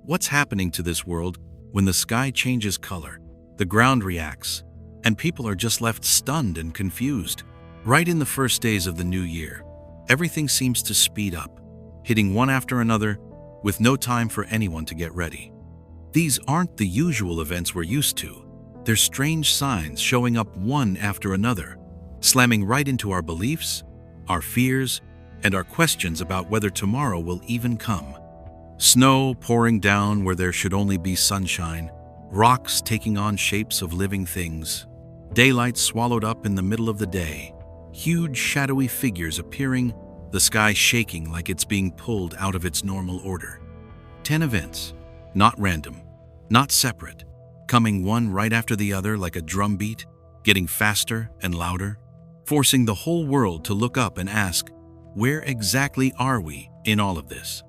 Speaker 2: What's happening to this world when the sky changes color, the ground reacts, and people are just left stunned and confused? Right in the first days of the new year, everything seems to speed up, hitting one after another with no time for anyone to get ready. These aren't the usual events we're used to. They're strange signs showing up one after another, slamming right into our beliefs, our fears, and our questions about whether tomorrow will even come. Snow pouring down where there should only be sunshine, rocks taking on shapes of living things, daylight swallowed up in the middle of the day, huge shadowy figures appearing, the sky shaking like it's being pulled out of its normal order. 10 events, not random, not separate, coming one right after the other like a drumbeat, getting faster and louder, forcing the whole world to look up and ask, where exactly are we in all of this?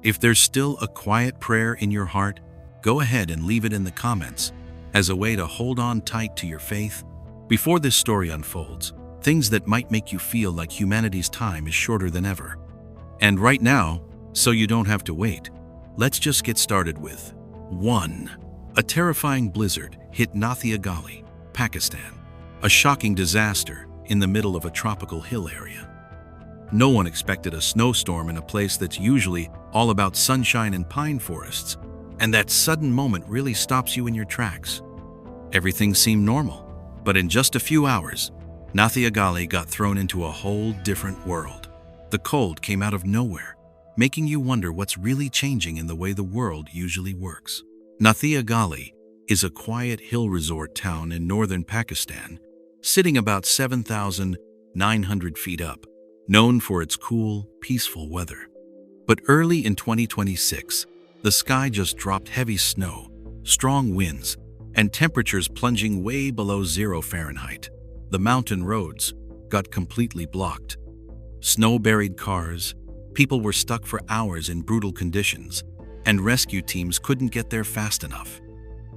Speaker 2: If there's still a quiet prayer in your heart, go ahead and leave it in the comments as a way to hold on tight to your faith before this story unfolds, things that might make you feel like humanity's time is shorter than ever. And right now, so you don't have to wait, let's just get started with 1. A terrifying blizzard hit Nathia Gali, Pakistan, a shocking disaster in the middle of a tropical hill area. No one expected a snowstorm in a place that's usually all about sunshine and pine forests, and that sudden moment really stops you in your tracks. Everything seemed normal, but in just a few hours, Nathia Gali got thrown into a whole different world. The cold came out of nowhere, making you wonder what's really changing in the way the world usually works. Nathia Gali is a quiet hill resort town in northern Pakistan, sitting about 7,900 feet up, known for its cool, peaceful weather. But early in 2026, the sky just dropped heavy snow, strong winds, and temperatures plunging way below 0 Fahrenheit. The mountain roads got completely blocked. Snow-buried cars, people were stuck for hours in brutal conditions, and rescue teams couldn't get there fast enough.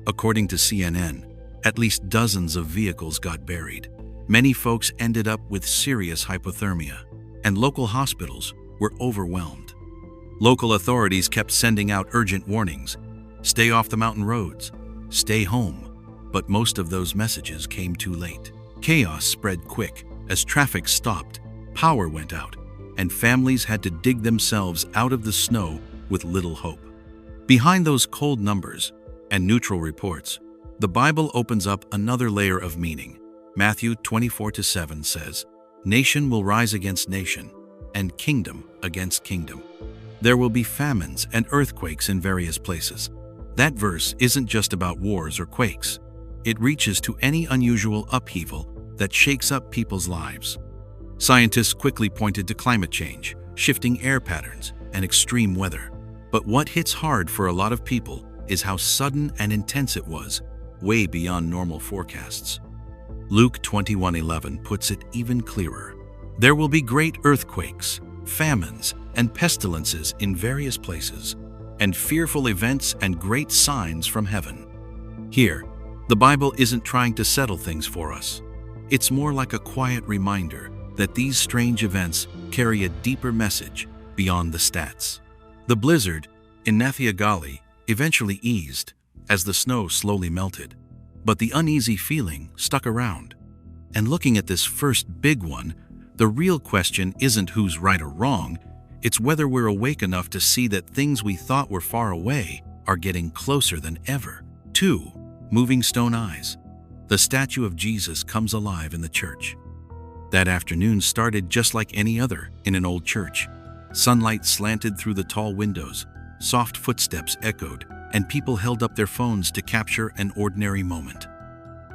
Speaker 2: According to CNN, at least dozens of vehicles got buried. Many folks ended up with serious hypothermia, and local hospitals were overwhelmed. Local authorities kept sending out urgent warnings: stay off the mountain roads, stay home. But most of those messages came too late. Chaos spread quick as traffic stopped, power went out, and families had to dig themselves out of the snow with little hope. Behind those cold numbers and neutral reports, the Bible opens up another layer of meaning. Matthew 24:7 says, "Nation will rise against nation, and kingdom against kingdom. There will be famines and earthquakes in various places." That verse isn't just about wars or quakes. It reaches to any unusual upheaval that shakes up people's lives. Scientists quickly pointed to climate change, shifting air patterns, and extreme weather. But what hits hard for a lot of people is how sudden and intense it was, way beyond normal forecasts. Luke 21:11 puts it even clearer. There will be great earthquakes, famines, and pestilences in various places, and fearful events and great signs from heaven. Here, the Bible isn't trying to settle things for us. It's more like a quiet reminder that these strange events carry a deeper message beyond the stats. The blizzard in Nathiagali eventually eased as the snow slowly melted, but the uneasy feeling stuck around. And looking at this first big one, the real question isn't who's right or wrong, it's whether we're awake enough to see that things we thought were far away are getting closer than ever. 2. Moving stone eyes. The statue of Jesus comes alive in the church. That afternoon started just like any other in an old church. Sunlight slanted through the tall windows, soft footsteps echoed, and people held up their phones to capture an ordinary moment.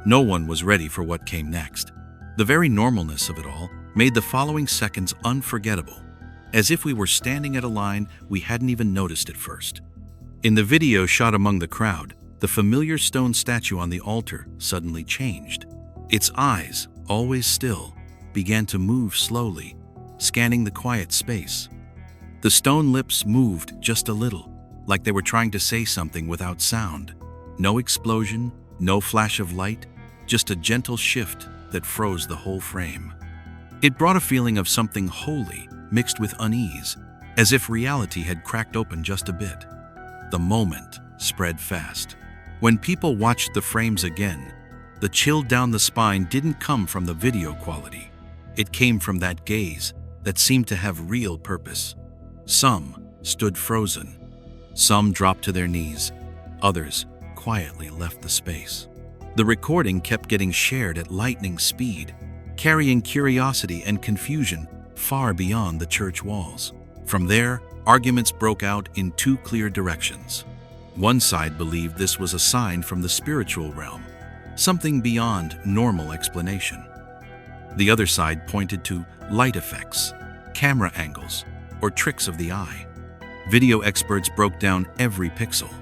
Speaker 2: No one was ready for what came next. The very normalness of it all made the following seconds unforgettable, as if we were standing at a line we hadn't even noticed at first. In the video shot among the crowd, the familiar stone statue on the altar suddenly changed. Its eyes, always still, began to move slowly, scanning the quiet space. The stone lips moved just a little, like they were trying to say something without sound. No explosion, no flash of light, just a gentle shift that froze the whole frame. It brought a feeling of something holy mixed with unease, as if reality had cracked open just a bit. The moment spread fast. When people watched the frames again, the chill down the spine didn't come from the video quality. It came from that gaze that seemed to have real purpose. Some stood frozen. Some dropped to their knees. Others quietly left the space. The recording kept getting shared at lightning speed, carrying curiosity and confusion far beyond the church walls. From there, arguments broke out in two clear directions. One side believed this was a sign from the spiritual realm, something beyond normal explanation. The other side pointed to light effects, camera angles, or tricks of the eye. Video experts broke down every pixel.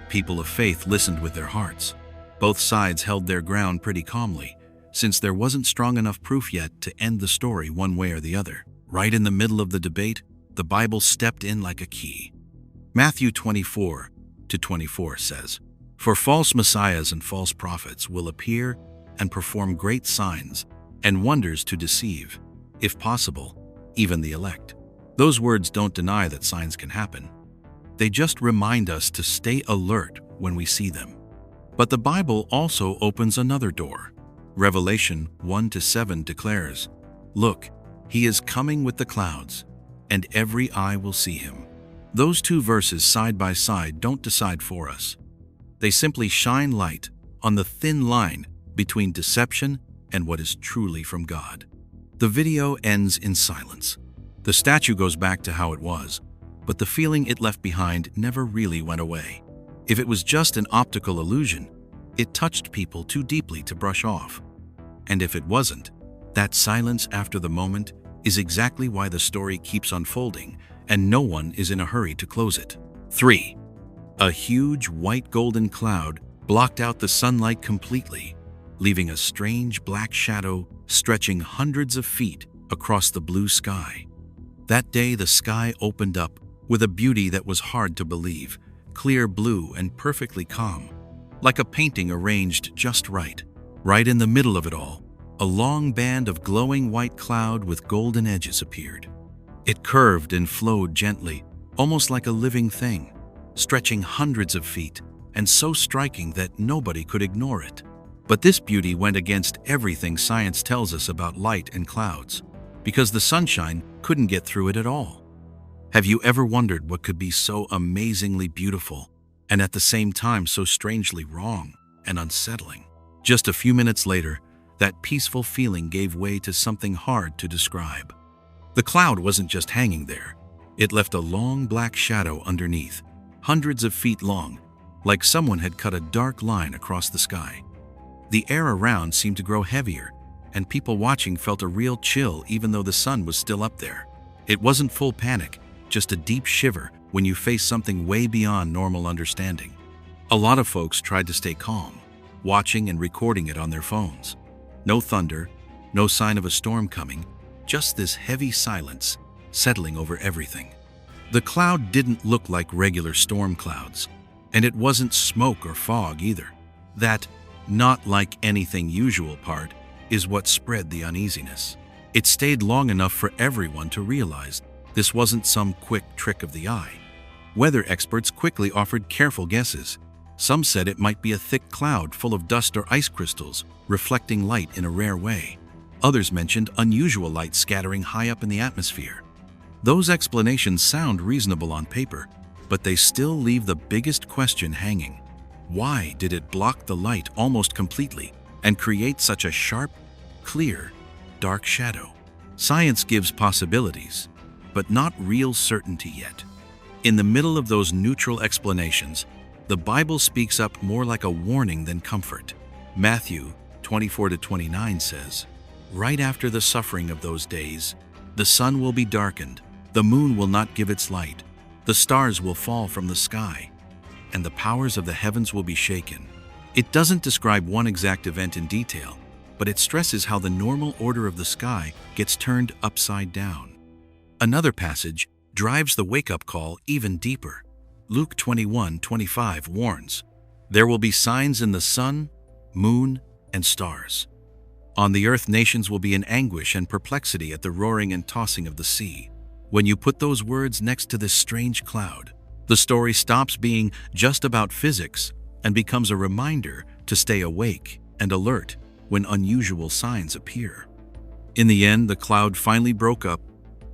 Speaker 2: People of faith listened with their hearts. Both sides held their ground pretty calmly, since there wasn't strong enough proof yet to end the story one way or the other. Right in the middle of the debate, the Bible stepped in like a key. Matthew 24:24 says, "For false messiahs and false prophets will appear and perform great signs and wonders to deceive, if possible, even the elect." Those words don't deny that signs can happen. They just remind us to stay alert when we see them. But the Bible also opens another door. Revelation 1-7 declares, "Look, he is coming with the clouds, and every eye will see him." Those two verses side by side don't decide for us. They simply shine light on the thin line between deception and what is truly from God. The video ends in silence. The statue goes back to how it was, but the feeling it left behind never really went away. If it was just an optical illusion, it touched people too deeply to brush off. And if it wasn't, that silence after the moment is exactly why the story keeps unfolding, and no one is in a hurry to close it. 3. A huge white golden cloud blocked out the sunlight completely, leaving a strange black shadow stretching hundreds of feet across the blue sky. That day the sky opened up with a beauty that was hard to believe, clear blue and perfectly calm, like a painting arranged just right. Right in the middle of it all, a long band of glowing white cloud with golden edges appeared. It curved and flowed gently, almost like a living thing, stretching hundreds of feet and so striking that nobody could ignore it. But this beauty went against everything science tells us about light and clouds, because the sunshine couldn't get through it at all. Have you ever wondered what could be so amazingly beautiful and at the same time so strangely wrong and unsettling? Just a few minutes later, that peaceful feeling gave way to something hard to describe. The cloud wasn't just hanging there. It left a long black shadow underneath, hundreds of feet long, like someone had cut a dark line across the sky. The air around seemed to grow heavier, and people watching felt a real chill even though the sun was still up there. It wasn't full panic, just a deep shiver when you face something way beyond normal understanding. A lot of folks tried to stay calm, watching and recording it on their phones. No thunder, no sign of a storm coming, just this heavy silence settling over everything. The cloud didn't look like regular storm clouds, and it wasn't smoke or fog either. That not like anything usual part is what spread the uneasiness. It stayed long enough for everyone to realize this wasn't some quick trick of the eye. Weather experts quickly offered careful guesses. Some said it might be a thick cloud full of dust or ice crystals, reflecting light in a rare way. Others mentioned unusual light scattering high up in the atmosphere. Those explanations sound reasonable on paper, but they still leave the biggest question hanging. Why did it block the light almost completely and create such a sharp, clear, dark shadow? Science gives possibilities, but not real certainty yet. In the middle of those neutral explanations, the Bible speaks up more like a warning than comfort. Matthew 24-29 says, "Right after the suffering of those days, the sun will be darkened, the moon will not give its light, the stars will fall from the sky, and the powers of the heavens will be shaken." It doesn't describe one exact event in detail, but it stresses how the normal order of the sky gets turned upside down. Another passage drives the wake-up call even deeper. Luke 21:25 warns, "There will be signs in the sun, moon, and stars. On the earth nations will be in anguish and perplexity at the roaring and tossing of the sea." When you put those words next to this strange cloud, the story stops being just about physics and becomes a reminder to stay awake and alert when unusual signs appear. In the end, the cloud finally broke up,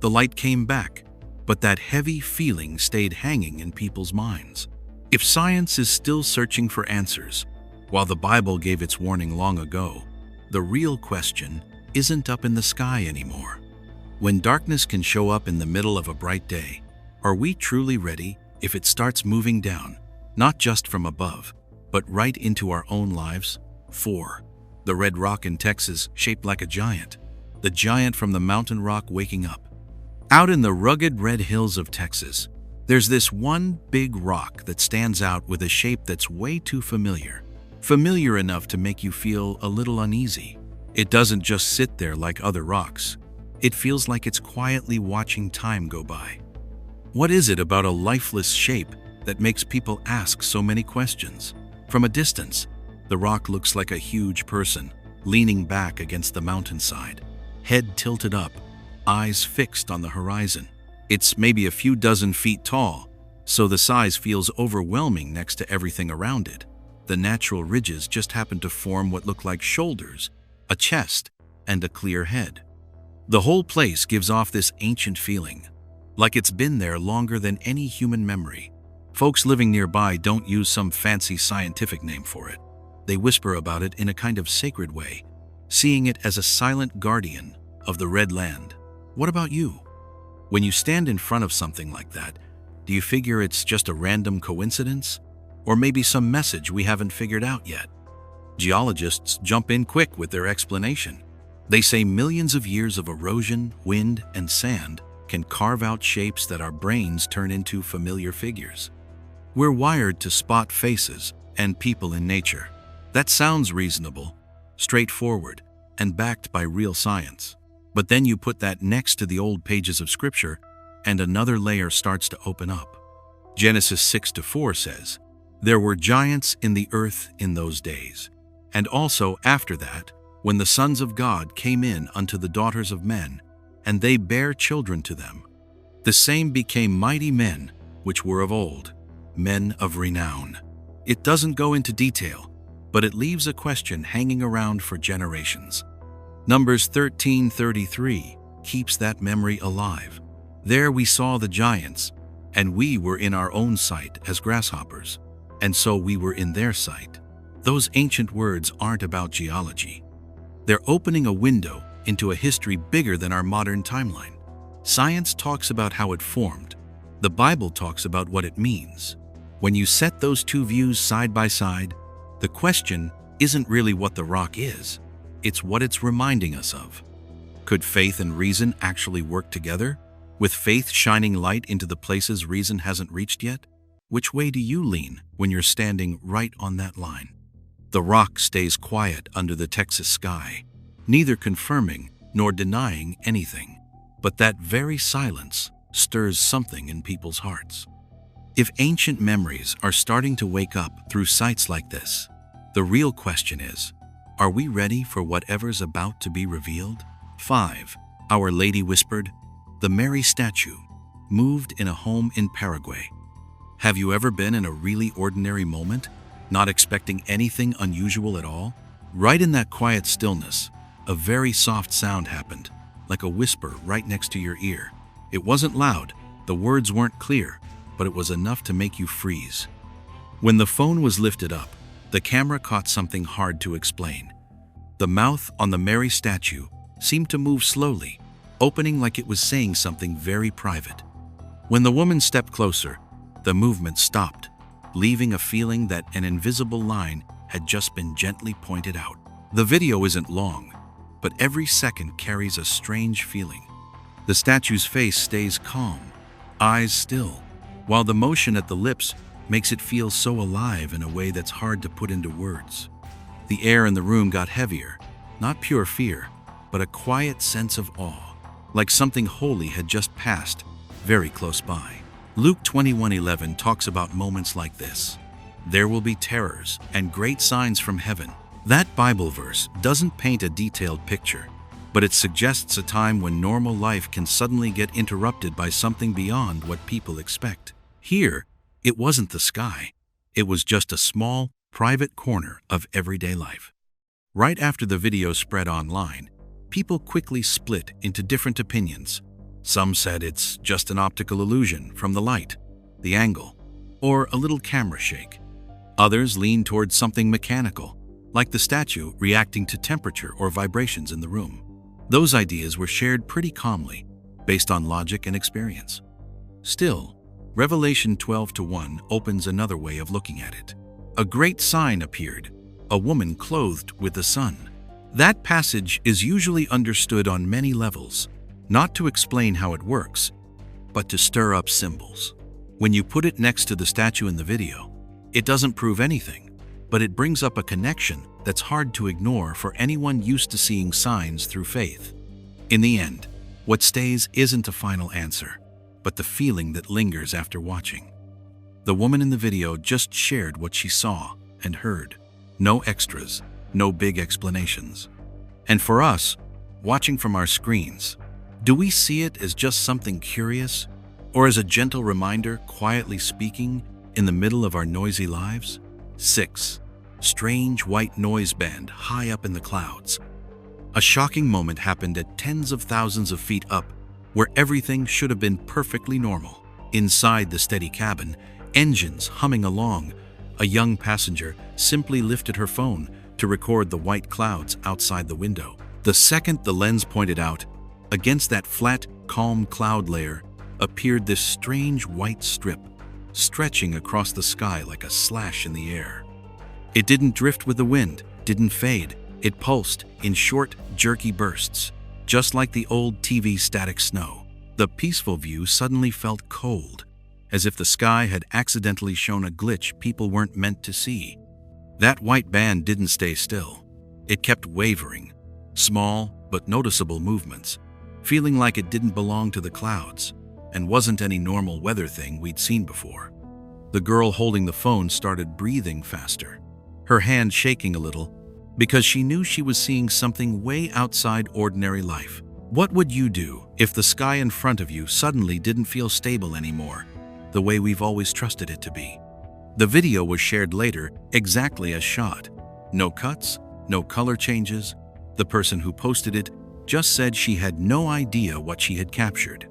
Speaker 2: the light came back, but that heavy feeling stayed hanging in people's minds. If science is still searching for answers, while the Bible gave its warning long ago, the real question isn't up in the sky anymore. When darkness can show up in the middle of a bright day, are we truly ready if it starts moving down, not just from above, but right into our own lives? 4. The red rock in Texas shaped like a giant. The giant from the mountain rock waking up. Out in the rugged red hills of Texas, there's this one big rock that stands out with a shape that's way too familiar. Familiar enough to make you feel a little uneasy. It doesn't just sit there like other rocks. It feels like it's quietly watching time go by. What is it about a lifeless shape that makes people ask so many questions? From a distance, the rock looks like a huge person, leaning back against the mountainside, head tilted up, eyes fixed on the horizon. It's maybe a few dozen feet tall, so the size feels overwhelming next to everything around it. The natural ridges just happen to form what look like shoulders, a chest, and a clear head. The whole place gives off this ancient feeling, like it's been there longer than any human memory. Folks living nearby don't use some fancy scientific name for it. They whisper about it in a kind of sacred way, seeing it as a silent guardian of the red land. What about you? When you stand in front of something like that, do you figure it's just a random coincidence? Or maybe some message we haven't figured out yet? Geologists jump in quick with their explanation. They say millions of years of erosion, wind, and sand can carve out shapes that our brains turn into familiar figures. We're wired to spot faces and people in nature. That sounds reasonable, straightforward, and backed by real science. But then you put that next to the old pages of Scripture, and another layer starts to open up. Genesis 6-4 says, "There were giants in the earth in those days, and also after that, when the sons of God came in unto the daughters of men, and they bare children to them. The same became mighty men, which were of old, men of renown. It doesn't go into detail, but it leaves a question hanging around for generations. Numbers 13:33 keeps that memory alive. There we saw the giants, and we were in our own sight as grasshoppers, and so we were in their sight. Those ancient words aren't about geology. They're opening a window into a history bigger than our modern timeline. Science talks about how it formed. The Bible talks about what it means. When you set those two views side by side, the question isn't really what the rock is, it's what it's reminding us of. Could faith and reason actually work together, with faith shining light into the places reason hasn't reached yet? Which way do you lean when you're standing right on that line? The rock stays quiet under the Texas sky, neither confirming nor denying anything. But that very silence stirs something in people's hearts. If ancient memories are starting to wake up through sights like this, the real question is, are we ready for whatever's about to be revealed? 5. Our Lady whispered, the Mary statue, moved in a home in Paraguay. Have you ever been in a really ordinary moment, not expecting anything unusual at all? Right in that quiet stillness, a very soft sound happened, like a whisper right next to your ear. It wasn't loud, the words weren't clear, but it was enough to make you freeze. When the phone was lifted up, the camera caught something hard to explain. The mouth on the Mary statue seemed to move slowly, opening like it was saying something very private. When the woman stepped closer, the movement stopped, leaving a feeling that an invisible line had just been gently pointed out. The video isn't long, but every second carries a strange feeling. The statue's face stays calm, eyes still, while the motion at the lips makes it feel so alive in a way that's hard to put into words. The air in the room got heavier, not pure fear, but a quiet sense of awe, like something holy had just passed very close by. Luke 21:11 talks about moments like this. There will be terrors and great signs from heaven. That Bible verse doesn't paint a detailed picture, but it suggests a time when normal life can suddenly get interrupted by something beyond what people expect. Here, it wasn't the sky. It was just a small, private corner of everyday life. Right after the video spread online, people quickly split into different opinions. Some said it's just an optical illusion from the light, the angle, or a little camera shake. Others leaned towards something mechanical, like the statue reacting to temperature or vibrations in the room. Those ideas were shared pretty calmly, based on logic and experience. Still, Revelation 12:1 opens another way of looking at it. A great sign appeared, a woman clothed with the sun. That passage is usually understood on many levels, not to explain how it works, but to stir up symbols. When you put it next to the statue in the video, it doesn't prove anything, but it brings up a connection that's hard to ignore for anyone used to seeing signs through faith. In the end, what stays isn't a final answer, but the feeling that lingers after watching. The woman in the video just shared what she saw and heard. No extras, no big explanations. And for us, watching from our screens, do we see it as just something curious, or as a gentle reminder quietly speaking in the middle of our noisy lives? 6. Strange white noise band high up in the clouds. A shocking moment happened at tens of thousands of feet up, where everything should have been perfectly normal. Inside the steady cabin, engines humming along, a young passenger simply lifted her phone to record the white clouds outside the window. The second the lens pointed out, against that flat, calm cloud layer appeared this strange white strip, stretching across the sky like a slash in the air. It didn't drift with the wind, didn't fade. It pulsed in short, jerky bursts, just like the old TV static snow. The peaceful view suddenly felt cold, as if the sky had accidentally shown a glitch people weren't meant to see. That white band didn't stay still. It kept wavering, small but noticeable movements, feeling like it didn't belong to the clouds and wasn't any normal weather thing we'd seen before. The girl holding the phone started breathing faster, her hand shaking a little, because she knew she was seeing something way outside ordinary life. What would you do if the sky in front of you suddenly didn't feel stable anymore, the way we've always trusted it to be? The video was shared later exactly as shot. No cuts, no color changes. The person who posted it just said she had no idea what she had captured.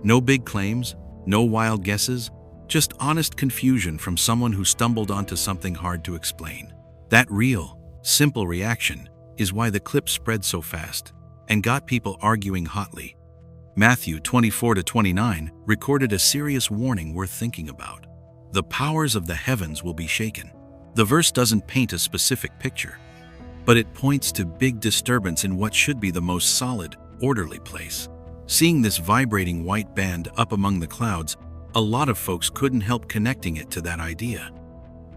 Speaker 2: No big claims, no wild guesses, just honest confusion from someone who stumbled onto something hard to explain. That real, simple reaction is why the clip spread so fast and got people arguing hotly. Matthew 24-29 recorded a serious warning worth thinking about. The powers of the heavens will be shaken. The verse doesn't paint a specific picture, but it points to big disturbance in what should be the most solid, orderly place. Seeing this vibrating white band up among the clouds, a lot of folks couldn't help connecting it to that idea.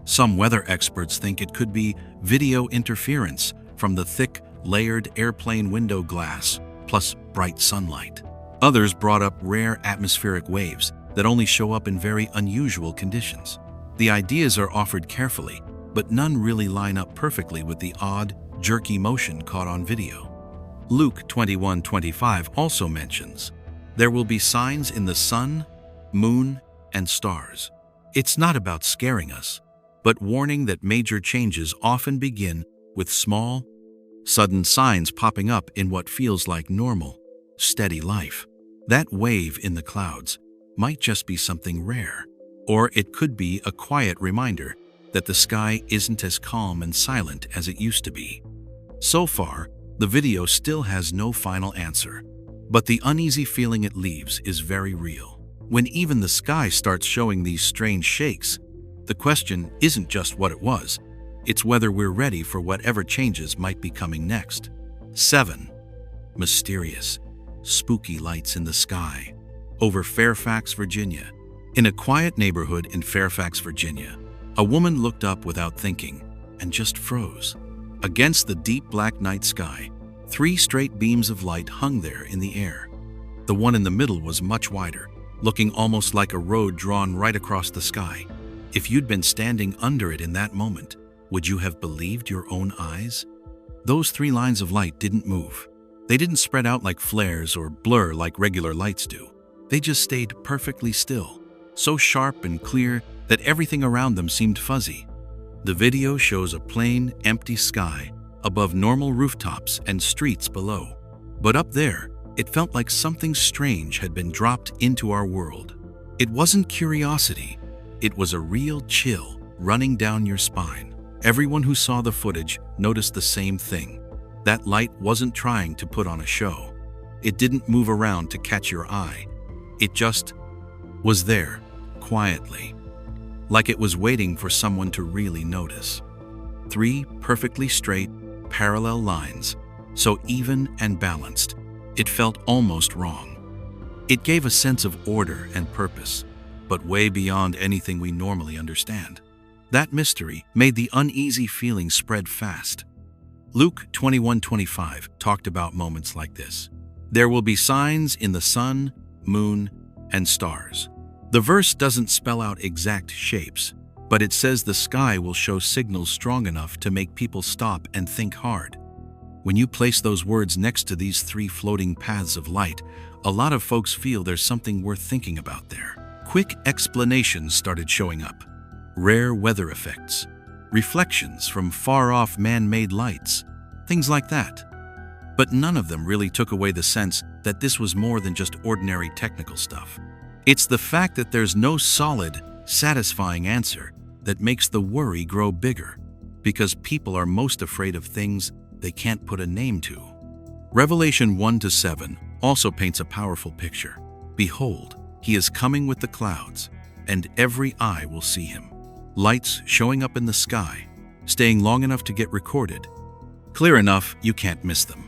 Speaker 2: Some weather experts think it could be video interference from the thick, layered airplane window glass, plus bright sunlight. Others brought up rare atmospheric waves that only show up in very unusual conditions. The ideas are offered carefully, but none really line up perfectly with the odd, jerky motion caught on video. Luke 21:25 also mentions, "There will be signs in the sun, moon, and stars." It's not about scaring us, but warning that major changes often begin with small, sudden signs popping up in what feels like normal, steady life. That wave in the clouds might just be something rare, or it could be a quiet reminder that the sky isn't as calm and silent as it used to be. So far, the video still has no final answer, but the uneasy feeling it leaves is very real. When even the sky starts showing these strange shakes, the question isn't just what it was, it's whether we're ready for whatever changes might be coming next. 7. Mysterious, spooky lights in the sky over Fairfax, Virginia. In a quiet neighborhood in Fairfax, Virginia, a woman looked up without thinking and just froze. Against the deep black night sky, 3 straight beams of light hung there in the air. The one in the middle was much wider, looking almost like a road drawn right across the sky. If you'd been standing under it in that moment, would you have believed your own eyes? Those 3 lines of light didn't move. They didn't spread out like flares or blur like regular lights do. They just stayed perfectly still, so sharp and clear that everything around them seemed fuzzy. The video shows a plain, empty sky above normal rooftops and streets below. But up there, it felt like something strange had been dropped into our world. It wasn't curiosity, it was a real chill running down your spine. Everyone who saw the footage noticed the same thing. That light wasn't trying to put on a show. It didn't move around to catch your eye. It just was there, quietly, like it was waiting for someone to really notice. 3 perfectly straight, parallel lines, so even and balanced, it felt almost wrong. It gave a sense of order and purpose, but way beyond anything we normally understand. That mystery made the uneasy feeling spread fast. Luke 21:25 talked about moments like this. There will be signs in the sun, moon, and stars. The verse doesn't spell out exact shapes, but it says the sky will show signals strong enough to make people stop and think hard. When you place those words next to these 3 floating paths of light, a lot of folks feel there's something worth thinking about there. Quick explanations started showing up. Rare weather effects, reflections from far-off man-made lights, things like that. But none of them really took away the sense that this was more than just ordinary technical stuff. It's the fact that there's no solid, satisfying answer that makes the worry grow bigger, because people are most afraid of things they can't put a name to. Revelation 1-7 also paints a powerful picture. Behold, he is coming with the clouds, and every eye will see him. Lights showing up in the sky, staying long enough to get recorded. Clear enough you can't miss them.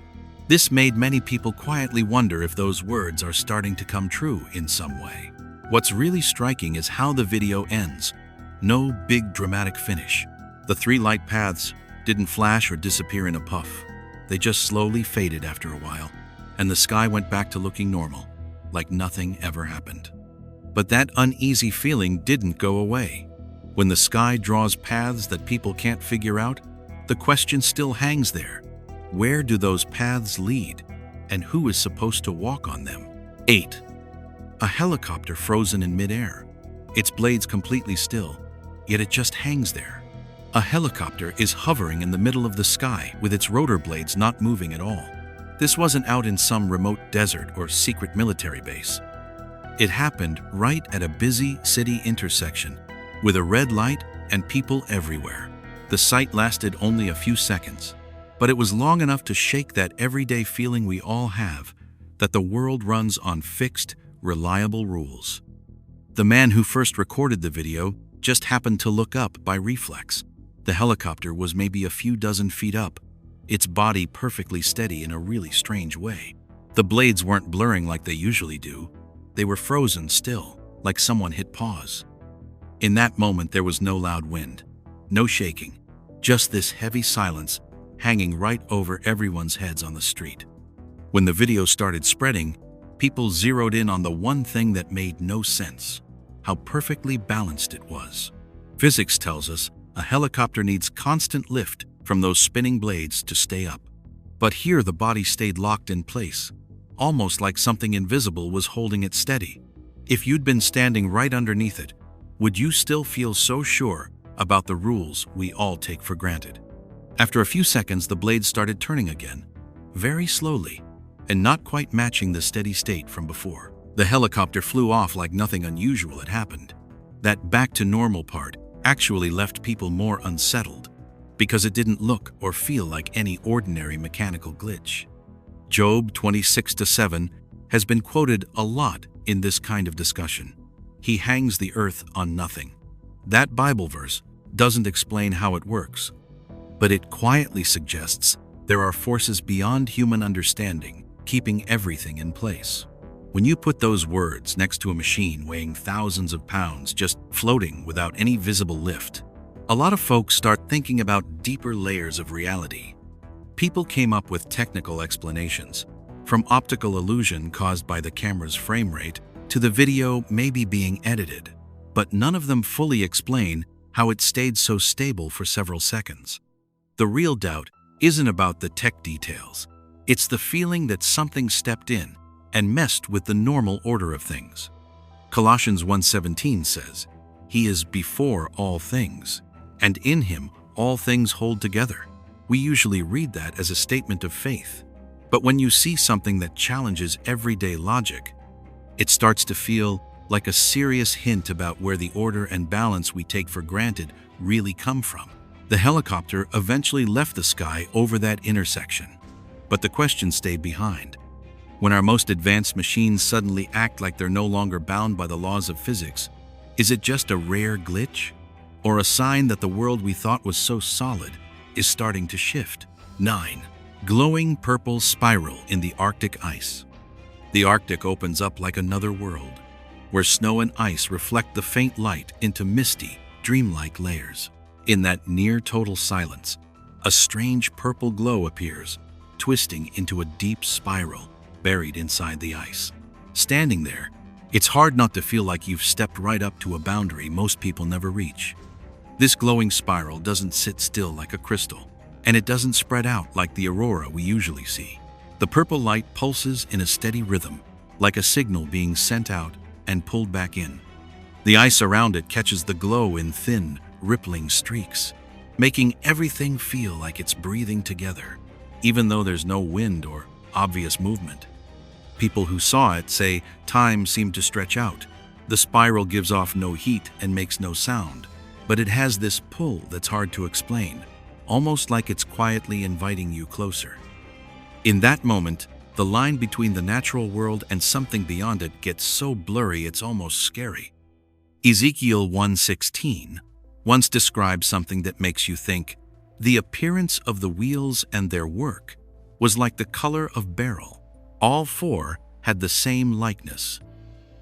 Speaker 2: This made many people quietly wonder if those words are starting to come true in some way. What's really striking is how the video ends. No big dramatic finish. The 3 light paths didn't flash or disappear in a puff. They just slowly faded after a while, and the sky went back to looking normal, like nothing ever happened. But that uneasy feeling didn't go away. When the sky draws paths that people can't figure out, the question still hangs there. Where do those paths lead, and who is supposed to walk on them? 8. A helicopter frozen in midair. Its blades completely still, yet it just hangs there. A helicopter is hovering in the middle of the sky with its rotor blades not moving at all. This wasn't out in some remote desert or secret military base. It happened right at a busy city intersection with a red light and people everywhere. The sight lasted only a few seconds, but it was long enough to shake that everyday feeling we all have that the world runs on fixed, reliable rules. The man who first recorded the video just happened to look up by reflex. The helicopter was maybe a few dozen feet up, its body perfectly steady in a really strange way. The blades weren't blurring like they usually do. They were frozen still, like someone hit pause. In that moment, there was no loud wind, no shaking, just this heavy silence hanging right over everyone's heads on the street. When the video started spreading, people zeroed in on the one thing that made no sense: how perfectly balanced it was. Physics tells us a helicopter needs constant lift from those spinning blades to stay up. But here the body stayed locked in place, almost like something invisible was holding it steady. If you'd been standing right underneath it, would you still feel so sure about the rules we all take for granted? After a few seconds, the blades started turning again, very slowly, and not quite matching the steady state from before. The helicopter flew off like nothing unusual had happened. That back to normal part actually left people more unsettled, because it didn't look or feel like any ordinary mechanical glitch. Job 26:7 has been quoted a lot in this kind of discussion. He hangs the earth on nothing. That Bible verse doesn't explain how it works, but it quietly suggests there are forces beyond human understanding keeping everything in place. When you put those words next to a machine weighing thousands of pounds just floating without any visible lift, a lot of folks start thinking about deeper layers of reality. People came up with technical explanations, from optical illusion caused by the camera's frame rate to the video maybe being edited, but none of them fully explain how it stayed so stable for several seconds. The real doubt isn't about the tech details. It's the feeling that something stepped in and messed with the normal order of things. Colossians 1:17 says, "He is before all things, and in him all things hold together." We usually read that as a statement of faith, but when you see something that challenges everyday logic, it starts to feel like a serious hint about where the order and balance we take for granted really come from. The helicopter eventually left the sky over that intersection, but the question stayed behind. When our most advanced machines suddenly act like they're no longer bound by the laws of physics, is it just a rare glitch, or a sign that the world we thought was so solid is starting to shift? 9. Glowing purple spiral in the Arctic ice. The Arctic opens up like another world, where snow and ice reflect the faint light into misty, dreamlike layers. In that near-total silence, a strange purple glow appears, twisting into a deep spiral buried inside the ice. Standing there, it's hard not to feel like you've stepped right up to a boundary most people never reach. This glowing spiral doesn't sit still like a crystal, and it doesn't spread out like the aurora we usually see. The purple light pulses in a steady rhythm, like a signal being sent out and pulled back in. The ice around it catches the glow in thin, rippling streaks, making everything feel like it's breathing together, even though there's no wind or obvious movement. People who saw it say time seemed to stretch out. The spiral gives off no heat and makes no sound, but it has this pull that's hard to explain, almost like it's quietly inviting you closer. In that moment, the line between the natural world and something beyond it gets so blurry it's almost scary. Ezekiel 1:16 once described something that makes you think, "The appearance of the wheels and their work was like the color of beryl." All four had the same likeness,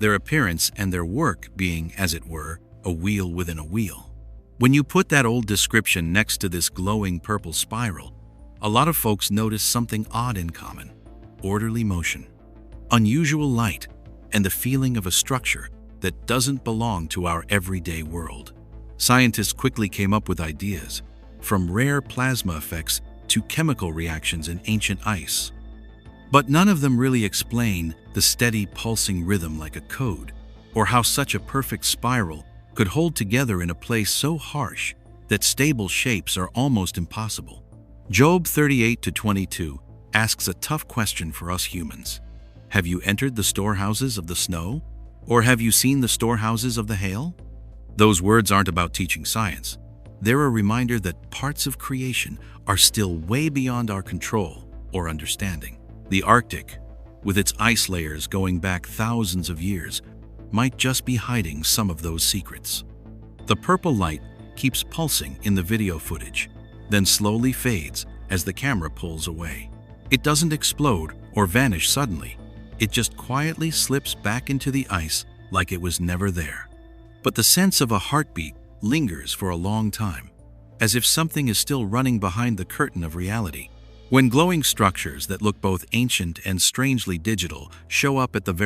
Speaker 2: their appearance and their work being, as it were, a wheel within a wheel. When you put that old description next to this glowing purple spiral, a lot of folks notice something odd in common: orderly motion, unusual light, and the feeling of a structure that doesn't belong to our everyday world. Scientists quickly came up with ideas. from rare plasma effects to chemical reactions in ancient ice. But none of them really explain the steady pulsing rhythm like a code, or how such a perfect spiral could hold together in a place so harsh that stable shapes are almost impossible. Job 38-22 asks a tough question for us humans. Have you entered the storehouses of the snow? Or have you seen the storehouses of the hail? Those words aren't about teaching science. They're a reminder that parts of creation are still way beyond our control or understanding. The Arctic, with its ice layers going back thousands of years, might just be hiding some of those secrets. The purple light keeps pulsing in the video footage, then slowly fades as the camera pulls away. It doesn't explode or vanish suddenly. It just quietly slips back into the ice like it was never there. But the sense of a heartbeat lingers for a long time, as if something is still running behind the curtain of reality. When glowing structures that look both ancient and strangely digital show up at the very